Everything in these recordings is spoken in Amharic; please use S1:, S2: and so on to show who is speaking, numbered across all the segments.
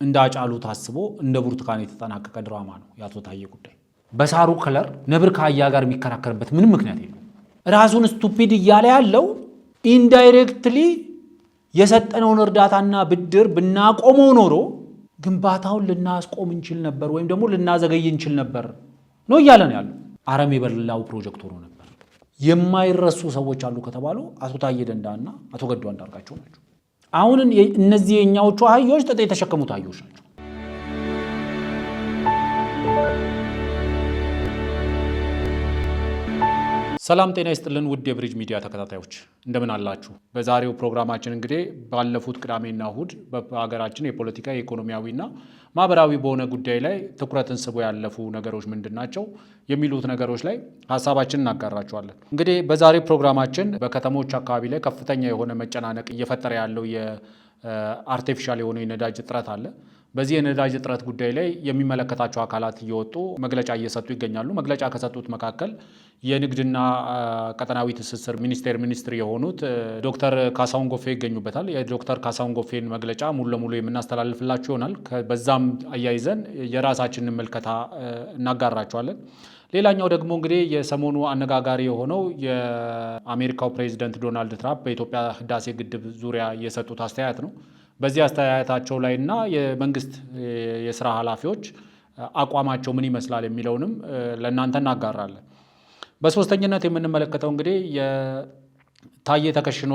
S1: እንዳጫሉ ታስቦ እንደ ብርቱካን የተጠናቀቀ ድራማ ነው ያቶ ታዬ ጉዳይ። በሳሩ ከለር ነብር ከአህያ ጋር የሚከራከርበት ምንም ምክንያት የለም። ራሱን ስቱፒድ እያለ ያለው ኢንዳይሬክትሊ የሰጠነውን እርዳታና ብድር ብናቆመው ኖሮ ግንባታውን ልናስቆም እንችል ነበር ወይም ደግሞ ልናዘገይ እንችል ነበር ነው እያለ ነው ያለው። አረም የበላው ፕሮጀክት ሆኖ ነበር። የማይረሱ ሰዎች አሉ ከተባሉ አቶ ታዬ ደንዳና አቶ ገዱ አንዳርጋቸው ናቸው። አሁን እነዚህ የኛዎቹ አህዮች ጥጥ የተሸከሙት አህዮች ናቸው። ሰላም ጤና ይስጥልን ውድ የብሪጅ ሚዲያ ተከታታዮች እንደምን አላችሁ? በዛሬው ፕሮግራማችን እንግዲህ ባለፉት ቅዳሜና እሁድ በሀገራችን የፖለቲካ የኢኮኖሚያዊና ማህበራዊ በሆነ ጉዳይ ላይ ትኩረትን ስቦ ያለፉ ነገሮች ምንድናቸው የሚሉት ነገሮች ላይ ሐሳባችንን እናጋራችኋለን። እንግዲህ በዛሬው ፕሮግራማችን በከተሞች አካባቢ ላይ ከፍተኛ የሆነ መጨናነቅ እየፈጠረ ያለው የአርቲፊሻል የሆነ የነዳጅ እጥረት አለ። በዚህ የነዳጅ እጥረት ጉዳይ ላይ የሚመለከታቸው አካላት እየወጡ መግለጫ እየሰጡ ይገኛሉ። መግለጫ ከሰጡት መካከል የንግድና ቀጠናዊ ትስስር ሚኒስትር የሆኑት ዶክተር ካሳሁን ጎፌ ይገኙበታል። የዶክተር ካሳሁን ጎፌን መግለጫ ሙሉ ለሙሉ የምናስተላልፍላችሁ ይሆናል። በዛም አያይዘን የራሳችንን ምልከታ እናጋራቸዋለን። ሌላኛው ደግሞ እንግዲህ የሰሞኑ አነጋጋሪ የሆነው የአሜሪካው ፕሬዚደንት ዶናልድ ትራምፕ በኢትዮጵያ ህዳሴ ግድብ ዙሪያ የሰጡት አስተያየት ነው። በዚህ አስተያየታቸው ላይ እና የመንግስት የስራ ኃላፊዎች አቋማቸው ምን ይመስላል የሚለውንም ለእናንተ እናጋራለን። በሶስተኝነት የምንመለከተው እንግዲህ የታዬ ተከሽኖ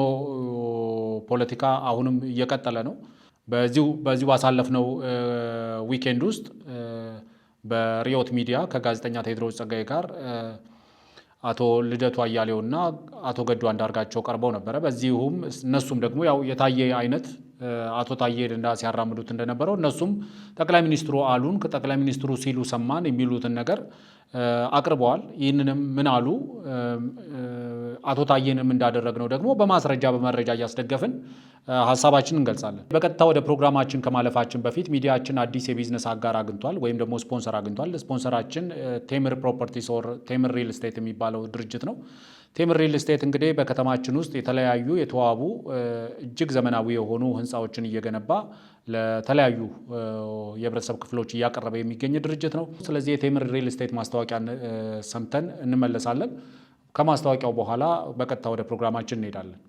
S1: ፖለቲካ አሁንም እየቀጠለ ነው። በዚሁ ባሳለፍነው ዊኬንድ ውስጥ በሪዮት ሚዲያ ከጋዜጠኛ ቴዎድሮስ ጸጋዬ ጋር አቶ ልደቱ አያሌውና አቶ ገዱ አንዳርጋቸው ቀርበው ነበረ። በዚሁም እነሱም ደግሞ ያው የታዬ አይነት አቶ ታዬ ደንዳ ሲያራምዱት እንደነበረው እነሱም ጠቅላይ ሚኒስትሩ አሉን ከጠቅላይ ሚኒስትሩ ሲሉ ሰማን የሚሉትን ነገር አቅርበዋል። ይህንንም ምን አሉ አቶ ታዬንም እንዳደረግነው ደግሞ በማስረጃ በመረጃ እያስደገፍን ሀሳባችን እንገልጻለን። በቀጥታ ወደ ፕሮግራማችን ከማለፋችን በፊት ሚዲያችን አዲስ የቢዝነስ አጋር አግኝቷል ወይም ደግሞ ስፖንሰር አግኝቷል። ስፖንሰራችን ቴምር ፕሮፐርቲስ ኦር ቴምር ሪል ስቴት የሚባለው ድርጅት ነው። ቴምር ሪል ስቴት እንግዲህ በከተማችን ውስጥ የተለያዩ የተዋቡ እጅግ ዘመናዊ የሆኑ ህንፃዎችን እየገነባ ለተለያዩ የህብረተሰብ ክፍሎች እያቀረበ የሚገኝ ድርጅት ነው። ስለዚህ የቴምር ሪል ስቴት ማስታወቂያ ሰምተን እንመለሳለን። ከማስታወቂያው በኋላ በቀጥታ ወደ ፕሮግራማችን እንሄዳለን።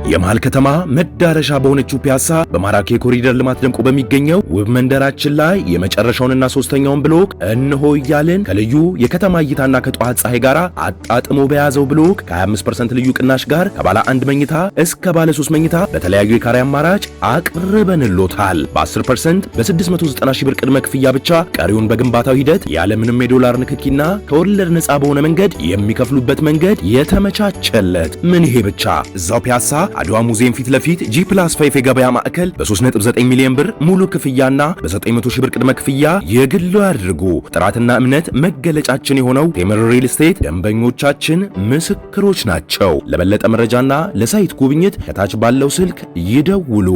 S2: የመሃል ከተማ መዳረሻ በሆነችው ፒያሳ በማራኪ ኮሪደር ልማት ደምቆ በሚገኘው ውብ መንደራችን ላይ የመጨረሻውንና ሶስተኛውን ብሎክ እንሆ እያልን ከልዩ የከተማ እይታና ከጠዋት ፀሐይ ጋር አጣጥሞ በያዘው ብሎክ ከ25% ልዩ ቅናሽ ጋር ከባለ 1 መኝታ እስከ ባለ 3 መኝታ በተለያዩ የካሬ አማራጭ አቅርበንሎታል። በ10% በ690 ሺህ ብር ቅድመ ክፍያ ብቻ ቀሪውን በግንባታው ሂደት ያለምንም የዶላር ንክኪና ከወለድ ነፃ በሆነ መንገድ የሚከፍሉበት መንገድ የተመቻቸለት። ምን ይሄ ብቻ! እዛው ፒያሳ አድዋ ሙዚየም ፊት ለፊት G+5 የገበያ ማዕከል በ3.9 ሚሊዮን ብር ሙሉ ክፍያና በ900 ሺህ ብር ቅድመ ክፍያ የግሉ ያድርጉ። ጥራትና እምነት መገለጫችን የሆነው ቴምር ሪል ስቴት ደንበኞቻችን ምስክሮች ናቸው። ለበለጠ መረጃና ለሳይት ጉብኝት ከታች ባለው ስልክ ይደውሉ።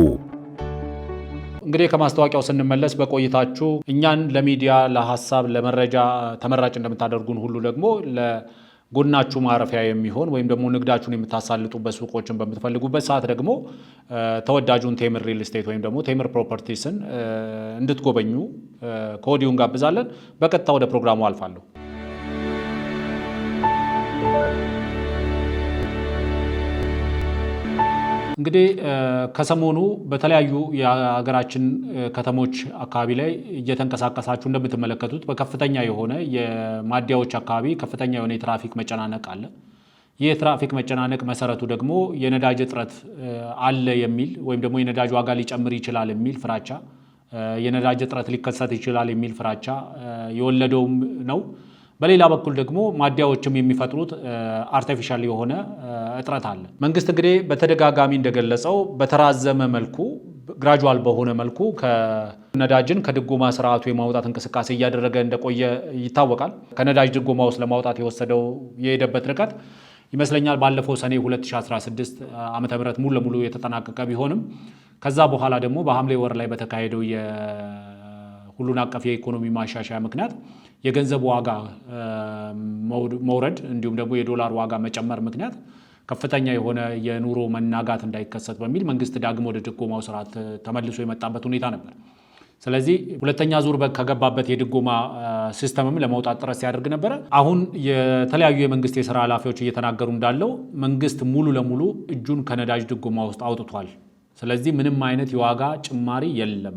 S1: እንግዲህ ከማስታወቂያው ስንመለስ በቆይታችሁ እኛን ለሚዲያ ለሐሳብ ለመረጃ ተመራጭ እንደምታደርጉን ሁሉ ደግሞ ጎናችሁ ማረፊያ የሚሆን ወይም ደግሞ ንግዳችሁን የምታሳልጡበት ሱቆችን በምትፈልጉበት ሰዓት ደግሞ ተወዳጁን ቴምር ሪል ስቴት ወይም ደግሞ ቴምር ፕሮፐርቲስን እንድትጎበኙ ከወዲሁ እንጋብዛለን። በቀጥታ ወደ ፕሮግራሙ አልፋለሁ። እንግዲህ ከሰሞኑ በተለያዩ የሀገራችን ከተሞች አካባቢ ላይ እየተንቀሳቀሳችሁ እንደምትመለከቱት በከፍተኛ የሆነ የማደያዎች አካባቢ ከፍተኛ የሆነ የትራፊክ መጨናነቅ አለ። ይህ የትራፊክ መጨናነቅ መሰረቱ ደግሞ የነዳጅ እጥረት አለ የሚል ወይም ደግሞ የነዳጅ ዋጋ ሊጨምር ይችላል የሚል ፍራቻ፣ የነዳጅ እጥረት ሊከሰት ይችላል የሚል ፍራቻ የወለደውም ነው። በሌላ በኩል ደግሞ ማደያዎችም የሚፈጥሩት አርቲፊሻል የሆነ እጥረት አለ። መንግስት እንግዲህ በተደጋጋሚ እንደገለጸው በተራዘመ መልኩ ግራጁዋል በሆነ መልኩ ከነዳጅን ከድጎማ ስርዓቱ የማውጣት እንቅስቃሴ እያደረገ እንደቆየ ይታወቃል። ከነዳጅ ድጎማ ውስጥ ለማውጣት የሄደበት ርቀት ይመስለኛል ባለፈው ሰኔ 2016 ዓመተ ምህረት ሙሉ ለሙሉ የተጠናቀቀ ቢሆንም ከዛ በኋላ ደግሞ በሐምሌ ወር ላይ በተካሄደው ሁሉን አቀፍ የኢኮኖሚ ማሻሻያ ምክንያት የገንዘብ ዋጋ መውረድ እንዲሁም ደግሞ የዶላር ዋጋ መጨመር ምክንያት ከፍተኛ የሆነ የኑሮ መናጋት እንዳይከሰት በሚል መንግስት ዳግም ወደ ድጎማው ስርዓት ተመልሶ የመጣበት ሁኔታ ነበር። ስለዚህ ሁለተኛ ዙር ከገባበት የድጎማ ሲስተምም ለመውጣት ጥረት ሲያደርግ ነበረ። አሁን የተለያዩ የመንግስት የሥራ ኃላፊዎች እየተናገሩ እንዳለው መንግስት ሙሉ ለሙሉ እጁን ከነዳጅ ድጎማ ውስጥ አውጥቷል። ስለዚህ ምንም አይነት የዋጋ ጭማሪ የለም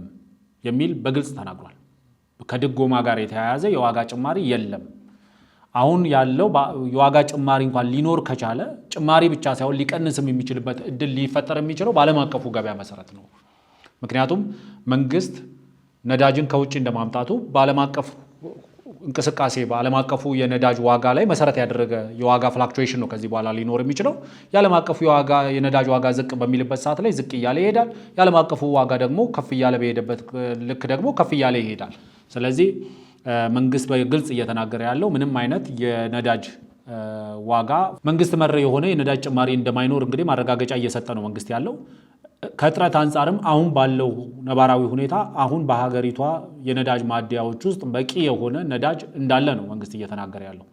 S1: የሚል በግልጽ ተናግሯል። ከድጎማ ጋር የተያያዘ የዋጋ ጭማሪ የለም። አሁን ያለው የዋጋ ጭማሪ እንኳን ሊኖር ከቻለ ጭማሪ ብቻ ሳይሆን ሊቀንስም የሚችልበት እድል ሊፈጠር የሚችለው በዓለም አቀፉ ገበያ መሰረት ነው። ምክንያቱም መንግስት ነዳጅን ከውጭ እንደማምጣቱ በዓለም አቀፍ እንቅስቃሴ በዓለም አቀፉ የነዳጅ ዋጋ ላይ መሰረት ያደረገ የዋጋ ፍላክቹዌሽን ነው ከዚህ በኋላ ሊኖር የሚችለው። የዓለም አቀፉ የነዳጅ ዋጋ ዝቅ በሚልበት ሰዓት ላይ ዝቅ እያለ ይሄዳል። የዓለም አቀፉ ዋጋ ደግሞ ከፍ እያለ በሄደበት ልክ ደግሞ ከፍ እያለ ይሄዳል። ስለዚህ መንግስት በግልጽ እየተናገረ ያለው ምንም አይነት የነዳጅ ዋጋ መንግስት መር የሆነ የነዳጅ ጭማሪ እንደማይኖር እንግዲህ ማረጋገጫ እየሰጠ ነው መንግስት ያለው። ከእጥረት አንጻርም አሁን ባለው ነባራዊ ሁኔታ አሁን በሀገሪቷ የነዳጅ ማደያዎች ውስጥ በቂ የሆነ ነዳጅ እንዳለ ነው መንግስት እየተናገረ ያለው።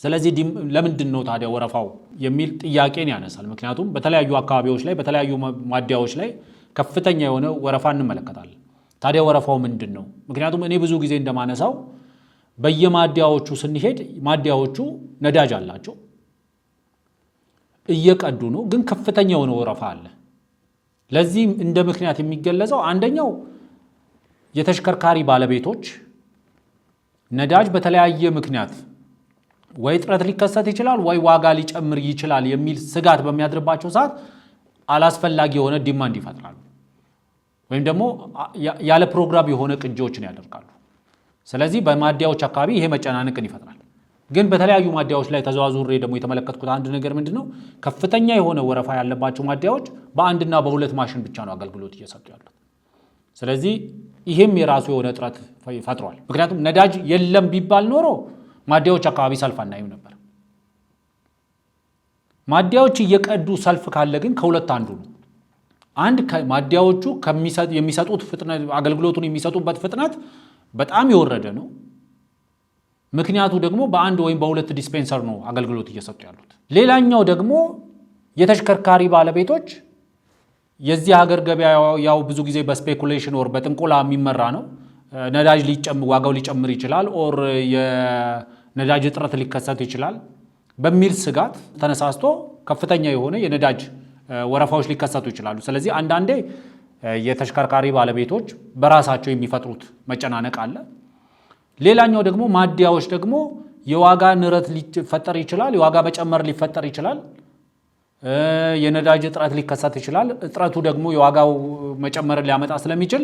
S1: ስለዚህ ለምንድን ነው ታዲያ ወረፋው የሚል ጥያቄን ያነሳል። ምክንያቱም በተለያዩ አካባቢዎች ላይ በተለያዩ ማደያዎች ላይ ከፍተኛ የሆነ ወረፋ እንመለከታለን። ታዲያ ወረፋው ምንድን ነው? ምክንያቱም እኔ ብዙ ጊዜ እንደማነሳው በየማደያዎቹ ስንሄድ ማደያዎቹ ነዳጅ አላቸው፣ እየቀዱ ነው፣ ግን ከፍተኛ የሆነ ወረፋ አለ። ለዚህ እንደ ምክንያት የሚገለጸው አንደኛው የተሽከርካሪ ባለቤቶች ነዳጅ በተለያየ ምክንያት ወይ እጥረት ሊከሰት ይችላል ወይ ዋጋ ሊጨምር ይችላል የሚል ስጋት በሚያድርባቸው ሰዓት አላስፈላጊ የሆነ ዲማንድ ይፈጥራሉ፣ ወይም ደግሞ ያለ ፕሮግራም የሆነ ቅጂዎችን ያደርጋሉ። ስለዚህ በማደያዎች አካባቢ ይሄ መጨናነቅን ይፈጥራል። ግን በተለያዩ ማደያዎች ላይ ተዘዋውሬ ደግሞ የተመለከትኩት አንድ ነገር ምንድነው? ከፍተኛ የሆነ ወረፋ ያለባቸው ማደያዎች በአንድና በሁለት ማሽን ብቻ ነው አገልግሎት እየሰጡ ያሉት። ስለዚህ ይሄም የራሱ የሆነ እጥረት ፈጥሯል። ምክንያቱም ነዳጅ የለም ቢባል ኖሮ ማደያዎች አካባቢ ሰልፍ አናይም ነበር። ማደያዎች እየቀዱ ሰልፍ ካለ ግን ከሁለት አንዱ ነው። አንድ ማደያዎቹ የሚሰጡት ፍጥነት አገልግሎቱን የሚሰጡበት ፍጥነት በጣም የወረደ ነው። ምክንያቱ ደግሞ በአንድ ወይም በሁለት ዲስፔንሰር ነው አገልግሎት እየሰጡ ያሉት። ሌላኛው ደግሞ የተሽከርካሪ ባለቤቶች የዚህ ሀገር ገበያ ያው ብዙ ጊዜ በስፔኩሌሽን ኦር በጥንቆላ የሚመራ ነው። ነዳጅ ዋጋው ሊጨምር ይችላል ኦር የነዳጅ እጥረት ሊከሰት ይችላል በሚል ስጋት ተነሳስቶ ከፍተኛ የሆነ የነዳጅ ወረፋዎች ሊከሰቱ ይችላሉ። ስለዚህ አንዳንዴ የተሽከርካሪ ባለቤቶች በራሳቸው የሚፈጥሩት መጨናነቅ አለ። ሌላኛው ደግሞ ማደያዎች ደግሞ የዋጋ ንረት ሊፈጠር ይችላል፣ የዋጋ መጨመር ሊፈጠር ይችላል፣ የነዳጅ እጥረት ሊከሰት ይችላል። እጥረቱ ደግሞ የዋጋው መጨመርን ሊያመጣ ስለሚችል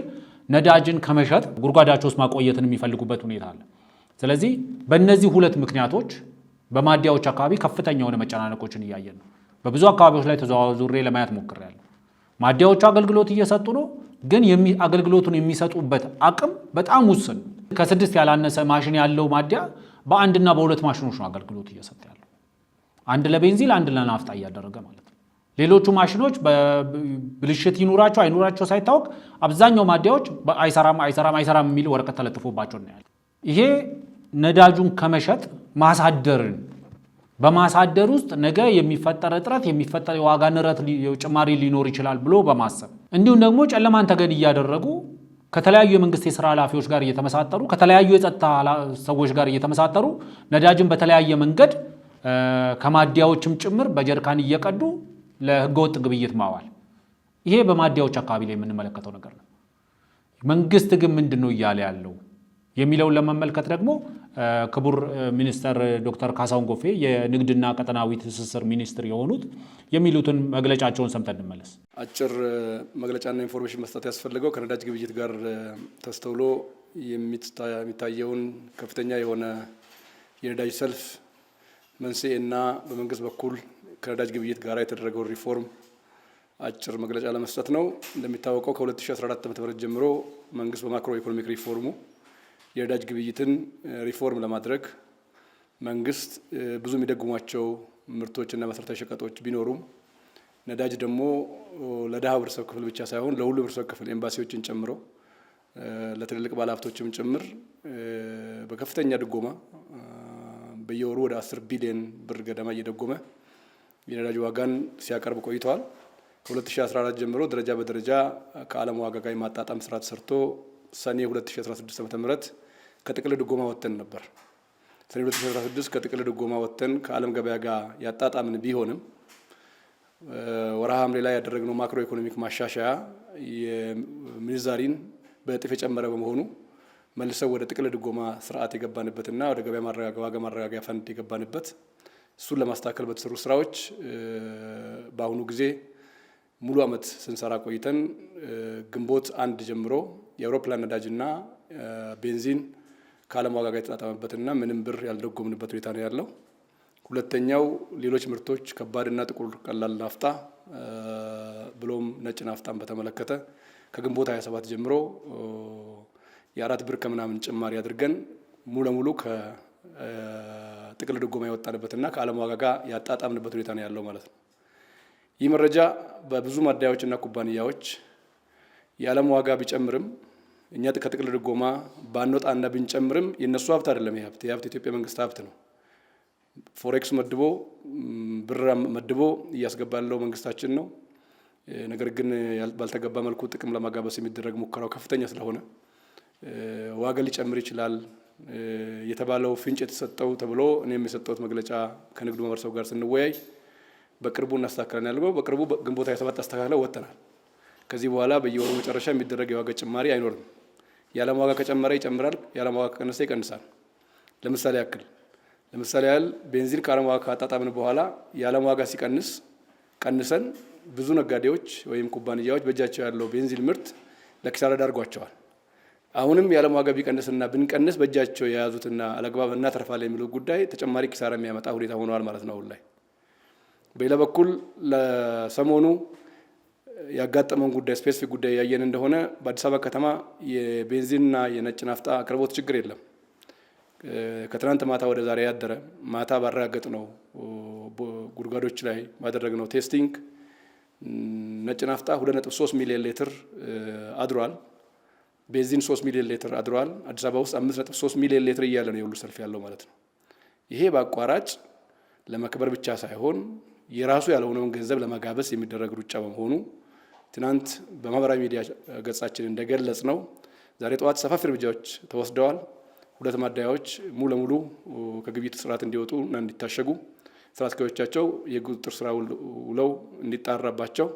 S1: ነዳጅን ከመሸጥ ጉድጓዳቸው ውስጥ ማቆየትን የሚፈልጉበት ሁኔታ አለ። ስለዚህ በእነዚህ ሁለት ምክንያቶች በማደያዎች አካባቢ ከፍተኛ የሆነ መጨናነቆችን እያየን ነው። በብዙ አካባቢዎች ላይ ተዘዋውሬ ለማየት ሞክሬያለሁ። ማደያዎቹ አገልግሎት እየሰጡ ነው፣ ግን አገልግሎቱን የሚሰጡበት አቅም በጣም ውስን። ከ6 ያላነሰ ማሽን ያለው ማደያ በአንድና በሁለት ማሽኖች ነው አገልግሎት እየሰጠ ያለው። አንድ ለቤንዚል አንድ ለናፍጣ እያደረገ ማለት ነው። ሌሎቹ ማሽኖች ብልሽት ይኑራቸው አይኑራቸው ሳይታወቅ አብዛኛው ማደያዎች አይሰራም የሚል ወረቀት ተለጥፎባቸው እናያለን። ይሄ ነዳጁን ከመሸጥ ማሳደርን በማሳደር ውስጥ ነገ የሚፈጠር እጥረት የሚፈጠር የዋጋ ንረት ጭማሪ ሊኖር ይችላል ብሎ በማሰብ እንዲሁም ደግሞ ጨለማን ተገን እያደረጉ ከተለያዩ የመንግስት የሥራ ኃላፊዎች ጋር እየተመሳጠሩ ከተለያዩ የጸጥታ ሰዎች ጋር እየተመሳጠሩ ነዳጅን በተለያየ መንገድ ከማደያዎችም ጭምር በጀርካን እየቀዱ ለህገወጥ ግብይት ማዋል፣ ይሄ በማደያዎች አካባቢ ላይ የምንመለከተው ነገር ነው። መንግስት ግን ምንድነው እያለ ያለው የሚለውን ለመመልከት ደግሞ ክቡር ሚኒስተር ዶክተር ካሳሁን ጎፌ የንግድና ቀጠናዊ ትስስር ሚኒስትር የሆኑት የሚሉትን መግለጫቸውን ሰምተን እንመለስ።
S3: አጭር መግለጫና ኢንፎርሜሽን መስጠት ያስፈልገው ከነዳጅ ግብይት ጋር ተስተውሎ የሚታየውን ከፍተኛ የሆነ የነዳጅ ሰልፍ መንስኤና በመንግስት በኩል ከነዳጅ ግብይት ጋር የተደረገው ሪፎርም አጭር መግለጫ ለመስጠት ነው። እንደሚታወቀው ከ2014 ዓ.ም ጀምሮ መንግስት በማክሮ ኢኮኖሚክ ሪፎርሙ የነዳጅ ግብይትን ሪፎርም ለማድረግ መንግስት ብዙ የሚደጉሟቸው ምርቶችና መሰረታዊ ሸቀጦች ቢኖሩም ነዳጅ ደግሞ ለድሃ ህብረተሰብ ክፍል ብቻ ሳይሆን ለሁሉ ህብረተሰብ ክፍል ኤምባሲዎችን ጨምሮ ለትልልቅ ባለሀብቶችም ጭምር በከፍተኛ ድጎማ በየወሩ ወደ 10 ቢሊዮን ብር ገደማ እየደጎመ የነዳጅ ዋጋን ሲያቀርብ ቆይተዋል። ከ2014 ጀምሮ ደረጃ በደረጃ ከዓለም ዋጋ ጋር የማጣጣም ስራ ተሰርቶ ሰኔ 2016 ዓ.ም ከጥቅል ድጎማ ወጥተን ነበር። ሰኔ 2016 ከጥቅል ድጎማ ወጥተን ከዓለም ገበያ ጋር ያጣጣምን ቢሆንም ወርሃ ሐምሌ ላይ ያደረግነው ማክሮ ኢኮኖሚክ ማሻሻያ የምንዛሪን በእጥፍ የጨመረ በመሆኑ መልሰው ወደ ጥቅል ድጎማ ስርዓት የገባንበትና ወደ ገበያ ዋጋ ማረጋጊያ ፈንድ የገባንበት እሱን ለማስተካከል በተሰሩ ስራዎች በአሁኑ ጊዜ ሙሉ ዓመት ስንሰራ ቆይተን ግንቦት 1 ጀምሮ የአውሮፕላን ነዳጅና ቤንዚን ከዓለም ዋጋ ጋር የተጣጣመበትና ምንም ብር ያልደጎምንበት ሁኔታ ነው ያለው። ሁለተኛው ሌሎች ምርቶች ከባድና ጥቁር ቀላል ናፍጣ ብሎም ነጭ ናፍጣን በተመለከተ ከግንቦት 27 ጀምሮ የ4 ብር ከምናምን ጭማሪ አድርገን ሙሉ ለሙሉ ከጥቅል ድጎማ የወጣንበትና ከዓለም ዋጋ ጋር ያጣጣምንበት ሁኔታ ነው ያለው ማለት ነው። ይህ መረጃ በብዙ ማደያዎችና ኩባንያዎች የዓለም ዋጋ ቢጨምርም እኛ ከጥቅል ድጎማ ባንወጣና ብንጨምርም የነሱ ሀብት አይደለም። ይህ ሀብት የኢትዮጵያ መንግስት ሀብት ነው። ፎሬክስ መድቦ ብር መድቦ እያስገባ ያለው መንግስታችን ነው። ነገር ግን ባልተገባ መልኩ ጥቅም ለማጋበስ የሚደረግ ሙከራው ከፍተኛ ስለሆነ ዋጋ ሊጨምር ይችላል የተባለው ፍንጭ የተሰጠው ተብሎ እኔም የሰጠሁት መግለጫ ከንግዱ ማህበረሰብ ጋር ስንወያይ በቅርቡ እናስተካክለን ያለው በቅርቡ ግንቦት 27 አስተካክለው ወጥተናል። ከዚህ በኋላ በየወሩ መጨረሻ የሚደረግ የዋጋ ጭማሪ አይኖርም። የዓለም ዋጋ ከጨመረ ይጨምራል፣ የዓለም ዋጋ ከቀነሰ ይቀንሳል። ለምሳሌ ያህል ቤንዚን ከዓለም ዋጋ ካጣጣምን በኋላ የዓለም ዋጋ ሲቀንስ ቀንሰን ብዙ ነጋዴዎች ወይም ኩባንያዎች በእጃቸው ያለው ቤንዚን ምርት ለኪሳራ ዳርጓቸዋል። አሁንም የዓለም ዋጋ ቢቀንስና ብንቀንስ በእጃቸው የያዙትና አለግባብ እናተርፋለን የሚለው ጉዳይ ተጨማሪ ኪሳራ የሚያመጣ ሁኔታ ሆኗል ማለት ነው አሁን ላይ። በሌላ በኩል ለሰሞኑ ያጋጠመውን ጉዳይ ስፔሲፊክ ጉዳይ ያየን እንደሆነ በአዲስ አበባ ከተማ የቤንዚንና የነጭ ናፍጣ አቅርቦት ችግር የለም። ከትናንት ማታ ወደ ዛሬ ያደረ ማታ ባረጋገጥ ነው ጉድጓዶች ላይ ባደረግነው ቴስቲንግ ነጭ ናፍጣ 2.3 ሚሊዮን ሊትር አድሯል። ቤንዚን 3 ሚሊዮን ሊትር አድሯል። አዲስ አበባ ውስጥ 5.3 ሚሊዮን ሊትር እያለ ነው የሁሉ ሰልፍ ያለው ማለት ነው። ይሄ በአቋራጭ ለመክበር ብቻ ሳይሆን የራሱ ያልሆነውን ገንዘብ ለመጋበስ የሚደረግ ሩጫ በመሆኑ ትናንት በማህበራዊ ሚዲያ ገጻችን እንደገለጽ ነው ዛሬ ጠዋት ሰፋፊ እርምጃዎች ተወስደዋል። 2 ማደያዎች ሙሉ ለሙሉ ከግብይት ስርዓት እንዲወጡ እና እንዲታሸጉ ስራ አስኪያጆቻቸው የቁጥጥር ስራ ውለው እንዲጣራባቸው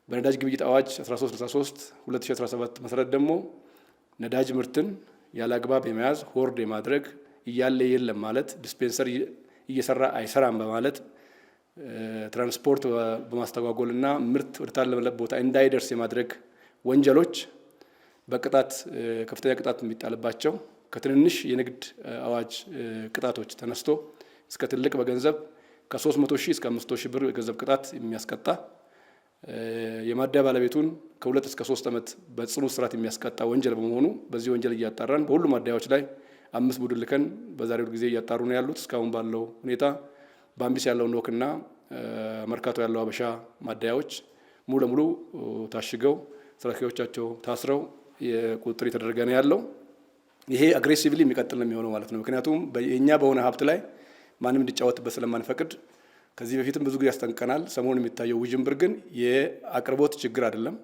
S3: በነዳጅ ግብይት አዋጅ 1363 2017 መሰረት ደግሞ ነዳጅ ምርትን ያለ አግባብ የመያዝ ሆርድ የማድረግ እያለ የለም ማለት ዲስፔንሰር እየሰራ አይሰራም በማለት ትራንስፖርት በማስተጓጎልና ምርት ወደ ታለመለት ቦታ እንዳይደርስ የማድረግ ወንጀሎች በቅጣት ከፍተኛ ቅጣት የሚጣልባቸው ከትንንሽ የንግድ አዋጅ ቅጣቶች ተነስቶ እስከ ትልቅ በገንዘብ ከ300 ሺህ እስከ 500 ሺህ ብር የገንዘብ ቅጣት የሚያስቀጣ የማደያ ባለቤቱን ከ2 እስከ 3 ዓመት በጽኑ እስራት የሚያስቀጣ ወንጀል በመሆኑ በዚህ ወንጀል እያጣራን በሁሉም ማደያዎች ላይ 5 ቡድን ልከን በዛሬው ጊዜ እያጣሩ ነው ያሉት። እስካሁን ባለው ሁኔታ በአምቢስ ያለው ኖክና መርካቶ ያለው አበሻ ማደያዎች ሙሉ ለሙሉ ታሽገው ስራ አስኪያጆቻቸው ታስረው የቁጥጥር የተደረገ ነው ያለው። ይሄ አግሬሲቭሊ የሚቀጥል ነው የሚሆነው ማለት ነው። ምክንያቱም የኛ በሆነ ሀብት ላይ ማንም እንዲጫወትበት ስለማንፈቅድ ከዚህ በፊትም ብዙ ጊዜ ያስጠንቀናል። ሰሞኑን የሚታየው ውዥንብር ግን የአቅርቦት ችግር አይደለም።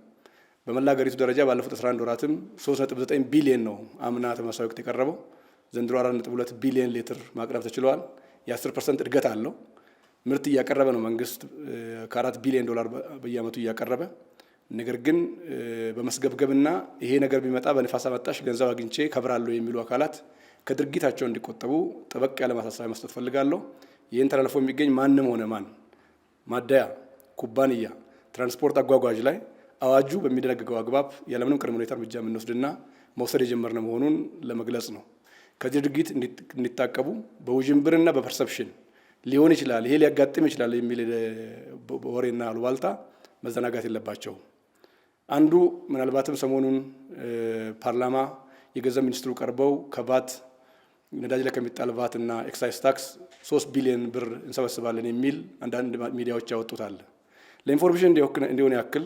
S3: በመላ ሀገሪቱ ደረጃ ባለፉት 11 ወራትም 3.9 ቢሊዮን ነው አምና ተመሳሳይ ወቅት የቀረበው። ዘንድሮ 4.2 ቢሊዮን ሊትር ማቅረብ ተችሏል። የ10% እድገት አለው። ምርት እያቀረበ ነው መንግስት ከ4 ቢሊዮን ዶላር በየአመቱ እያቀረበ። ነገር ግን በመስገብገብና ይሄ ነገር ቢመጣ በንፋስ አመጣሽ ገንዘብ አግኝቼ ከብራለሁ የሚሉ አካላት ከድርጊታቸው እንዲቆጠቡ ጠበቅ ያለ ማሳሰቢያ መስጠት ፈልጋለሁ። ይህን ተላልፎ የሚገኝ ማንም ሆነ ማን ማደያ፣ ኩባንያ፣ ትራንስፖርት አጓጓዥ ላይ አዋጁ በሚደነግገው አግባብ ያለምንም ቅድመ ሁኔታ እርምጃ የምንወስድና መውሰድ የጀመርነው መሆኑን ለመግለጽ ነው። ከዚህ ድርጊት እንዲታቀቡ በውዥንብርና በፐርሰፕሽን ሊሆን ይችላል ይሄ ሊያጋጥም ይችላል የሚል ወሬና አሉባልታ መዘናጋት የለባቸው። አንዱ ምናልባትም ሰሞኑን ፓርላማ የገንዘብ ሚኒስትሩ ቀርበው ከቫት ነዳጅ ላይ ከሚጣል ቫት እና ኤክሳይዝ ታክስ 3 ቢሊዮን ብር እንሰበስባለን የሚል አንዳንድ ሚዲያዎች ያወጡታል። ለኢንፎርሜሽን እንዲሆን ያክል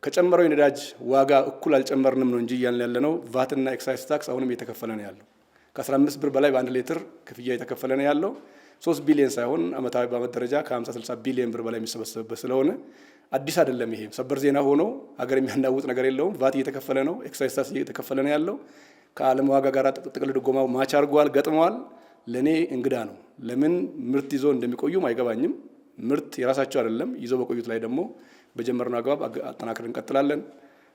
S3: ከጨመረው የነዳጅ ዋጋ እኩል አልጨመርንም ነው እንጂ እያልን ያለነው ቫት እና ኤክሳይዝ ታክስ አሁንም እየተከፈለ ነው ያለው። ከ15 ብር በላይ በ1 ሊትር ክፍያ እየተከፈለ ነው ያለው። 3 ቢሊዮን ሳይሆን አመታዊ በአመት ደረጃ ከ50-60 ቢሊዮን ብር በላይ የሚሰበሰብበት ስለሆነ አዲስ አይደለም። ይሄ ሰበር ዜና ሆኖ ሀገር የሚያናውጥ ነገር የለውም። ቫት እየተከፈለ ነው፣ ኤክሳይዝ ታክስ እየተከፈለ ነው ያለው። ከዓለም ዋጋ ጋር ጥቅል ድጎማው ማች አድርጓል፣ ገጥመዋል። ለኔ እንግዳ ነው። ለምን ምርት ይዞ እንደሚቆዩም አይገባኝም። ምርት የራሳቸው አይደለም፣ ይዞ በቆዩት ላይ ደግሞ በጀመርነው አግባብ አጠናክረን እንቀጥላለን።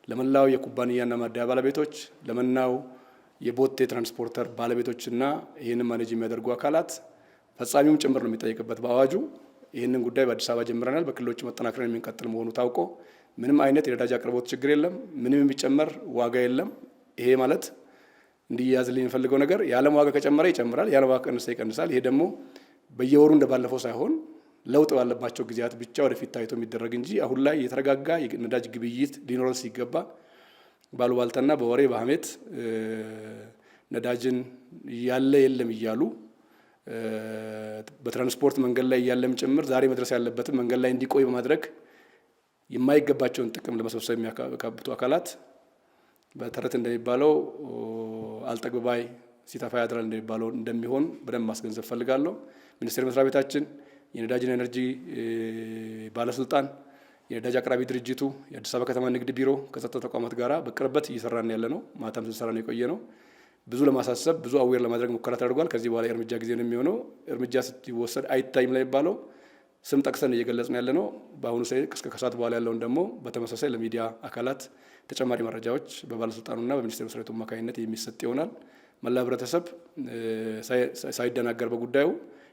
S3: ለመላው የኩባንያና ማደያ ባለቤቶች፣ ለመናው የቦቴ ትራንስፖርተር ባለቤቶችና ይህንን ማኔጅ የሚያደርጉ አካላት ፈጻሚውም ጭምር ነው የሚጠየቅበት በአዋጁ። ይህንን ጉዳይ በአዲስ አበባ ጀምረናል። በክልሎች መጠናክረን የሚንቀጥል መሆኑ ታውቆ ምንም አይነት የነዳጅ አቅርቦት ችግር የለም። ምንም የሚጨመር ዋጋ የለም። ይሄ ማለት እንዲያዝልኝ የሚፈልገው ነገር የዓለም ዋጋ ከጨመረ ይጨምራል፣ የዓለም ዋጋ ቀንሰ ይቀንሳል። ይሄ ደግሞ በየወሩ እንደባለፈው ሳይሆን ለውጥ ባለባቸው ጊዜያት ብቻ ወደፊት ታይቶ የሚደረግ እንጂ አሁን ላይ የተረጋጋ የነዳጅ ግብይት ሊኖረን ሲገባ ባሉባልታና በወሬ በሐሜት ነዳጅን ያለ የለም እያሉ በትራንስፖርት መንገድ ላይ ያለም ጭምር ዛሬ መድረስ ያለበትም መንገድ ላይ እንዲቆይ በማድረግ የማይገባቸውን ጥቅም ለመሰብሰብ የሚያካብቱ አካላት በተረት እንደሚባለው አልጠግባይ ሲተፋ ያድራል እንደሚባለው እንደሚሆን በደንብ ማስገንዘብ ፈልጋለሁ። ሚኒስቴር መስሪያ ቤታችን፣ የነዳጅና ኤነርጂ ባለስልጣን፣ የነዳጅ አቅራቢ ድርጅቱ፣ የአዲስ አበባ ከተማ ንግድ ቢሮ ከጸጥታ ተቋማት ጋራ በቅርበት እየሰራን ያለ ነው። ማታም ስንሰራ ነው የቆየ ነው። ብዙ ለማሳሰብ ብዙ አዌር ለማድረግ ሙከራ ተደርጓል። ከዚህ በኋላ የእርምጃ ጊዜ ነው የሚሆነው። እርምጃ ሲወሰድ አይታይም ላይ የሚባለው ስም ጠቅሰን እየገለጽን ያለ ነው። በአሁኑ እስከ ከሰዓት በኋላ ያለውን ደግሞ በተመሳሳይ ለሚዲያ አካላት ተጨማሪ መረጃዎች በባለስልጣኑና በሚኒስቴር መስሪያ ቤቱ አማካኝነት የሚሰጥ ይሆናል። መላ ህብረተሰብ ሳይደናገር በጉዳዩ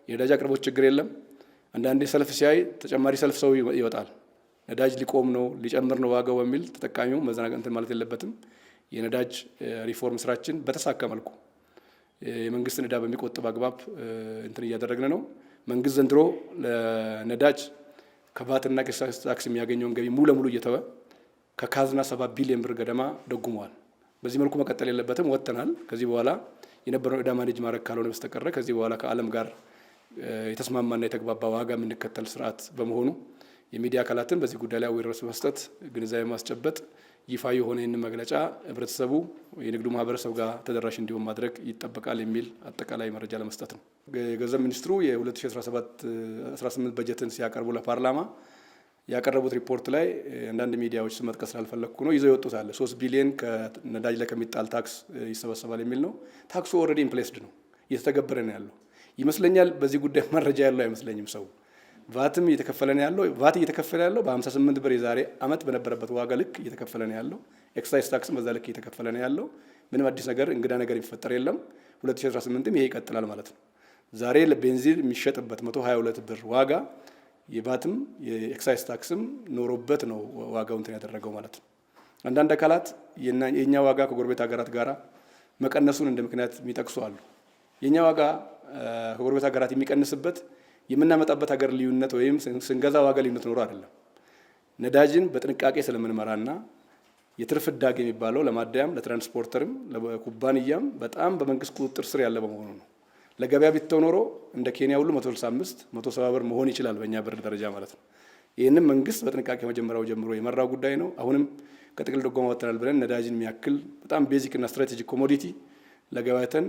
S3: የነዳጅ አቅርቦት ችግር የለም። አንዳንዴ ሰልፍ ሲያይ ተጨማሪ ሰልፍ ሰው ይወጣል። ነዳጅ ሊቆም ነው ሊጨምር ነው ዋጋው በሚል ተጠቃሚው መዘናጋት እንትን ማለት የለበትም። የነዳጅ ሪፎርም ስራችን በተሳካ መልኩ የመንግስትን ዕዳ በሚቆጥብ አግባብ እንትን እያደረግን ነው። መንግስት ዘንድሮ ለነዳጅ ከቫትና ከኤክሳይዝ ታክስ የሚያገኘውን ገቢ ሙሉ ለሙሉ እየተወ ከካዝና 7 ቢሊዮን ብር ገደማ ደጉመዋል። በዚህ መልኩ መቀጠል የለበትም። ወጥተናል። ከዚህ በኋላ የነበረውን ዕዳ ማኔጅ ማድረግ ካልሆነ በስተቀረ ከዚህ በኋላ ከዓለም ጋር የተስማማና የተግባባ ዋጋ የምንከተል ስርዓት በመሆኑ የሚዲያ አካላትን በዚህ ጉዳይ ላይ አዌርነስ መስጠት፣ ግንዛቤ ማስጨበጥ፣ ይፋ የሆነ ይህን መግለጫ ህብረተሰቡ የንግዱ ማህበረሰብ ጋር ተደራሽ እንዲሆን ማድረግ ይጠበቃል የሚል አጠቃላይ መረጃ ለመስጠት ነው። የገንዘብ ሚኒስትሩ የ2017-18 በጀትን ሲያቀርቡ ለፓርላማ ያቀረቡት ሪፖርት ላይ አንዳንድ ሚዲያዎች መጥቀስ ስላልፈለግኩ ነው ይዘው ይወጡት አለ 3 ቢሊዮን ከነዳጅ ላይ ከሚጣል ታክስ ይሰበሰባል የሚል ነው። ታክሱ ኦልሬዲ ኢምፕሌስድ ነው፣ እየተተገበረ ነው ያለው ይመስለኛል። በዚህ ጉዳይ መረጃ ያለው አይመስለኝም ሰው። ቫትም እየተከፈለ ነው ያለው። ቫት እየተከፈለ ያለው በ58 ብር የዛሬ አመት በነበረበት ዋጋ ልክ እየተከፈለ ነው ያለው። ኤክሳይዝ ታክስም በዛ ልክ እየተከፈለ ነው ያለው። ምንም አዲስ ነገር እንግዳ ነገር የሚፈጠር የለም። 2018ም ይሄ ይቀጥላል ማለት ነው። ዛሬ ለቤንዚን የሚሸጥበት 122 ብር ዋጋ የቫትም የኤክሳይዝ ታክስም ኖሮበት ነው ዋጋው እንትን ያደረገው ማለት ነው። አንዳንድ አካላት የኛ ዋጋ ከጎረቤት ሀገራት ጋራ መቀነሱን እንደ ምክንያት የሚጠቅሱ አሉ። የኛ ዋጋ ከጎረቤት ሀገራት የሚቀንስበት የምናመጣበት ሀገር ልዩነት ወይም ስንገዛ ዋጋ ልዩነት ኖሮ አይደለም። ነዳጅን በጥንቃቄ ስለምንመራና የትርፍ ዕዳጌ የሚባለው ለማደያም ለትራንስፖርተርም ለኩባንያም በጣም በመንግስት ቁጥጥር ስር ያለ በመሆኑ ነው። ለገበያ ቢተው ኖሮ እንደ ኬንያ ሁሉ 165-170 ብር መሆን ይችላል በእኛ ብር ደረጃ ማለት ነው። ይህንም መንግስት በጥንቃቄ መጀመሪያው ጀምሮ የመራው ጉዳይ ነው። አሁንም ከጥቅል ድጎማ ወጥተናል ብለን ነዳጅን የሚያክል በጣም ቤዚክ እና ስትራቴጂክ ኮሞዲቲ ለገበያተን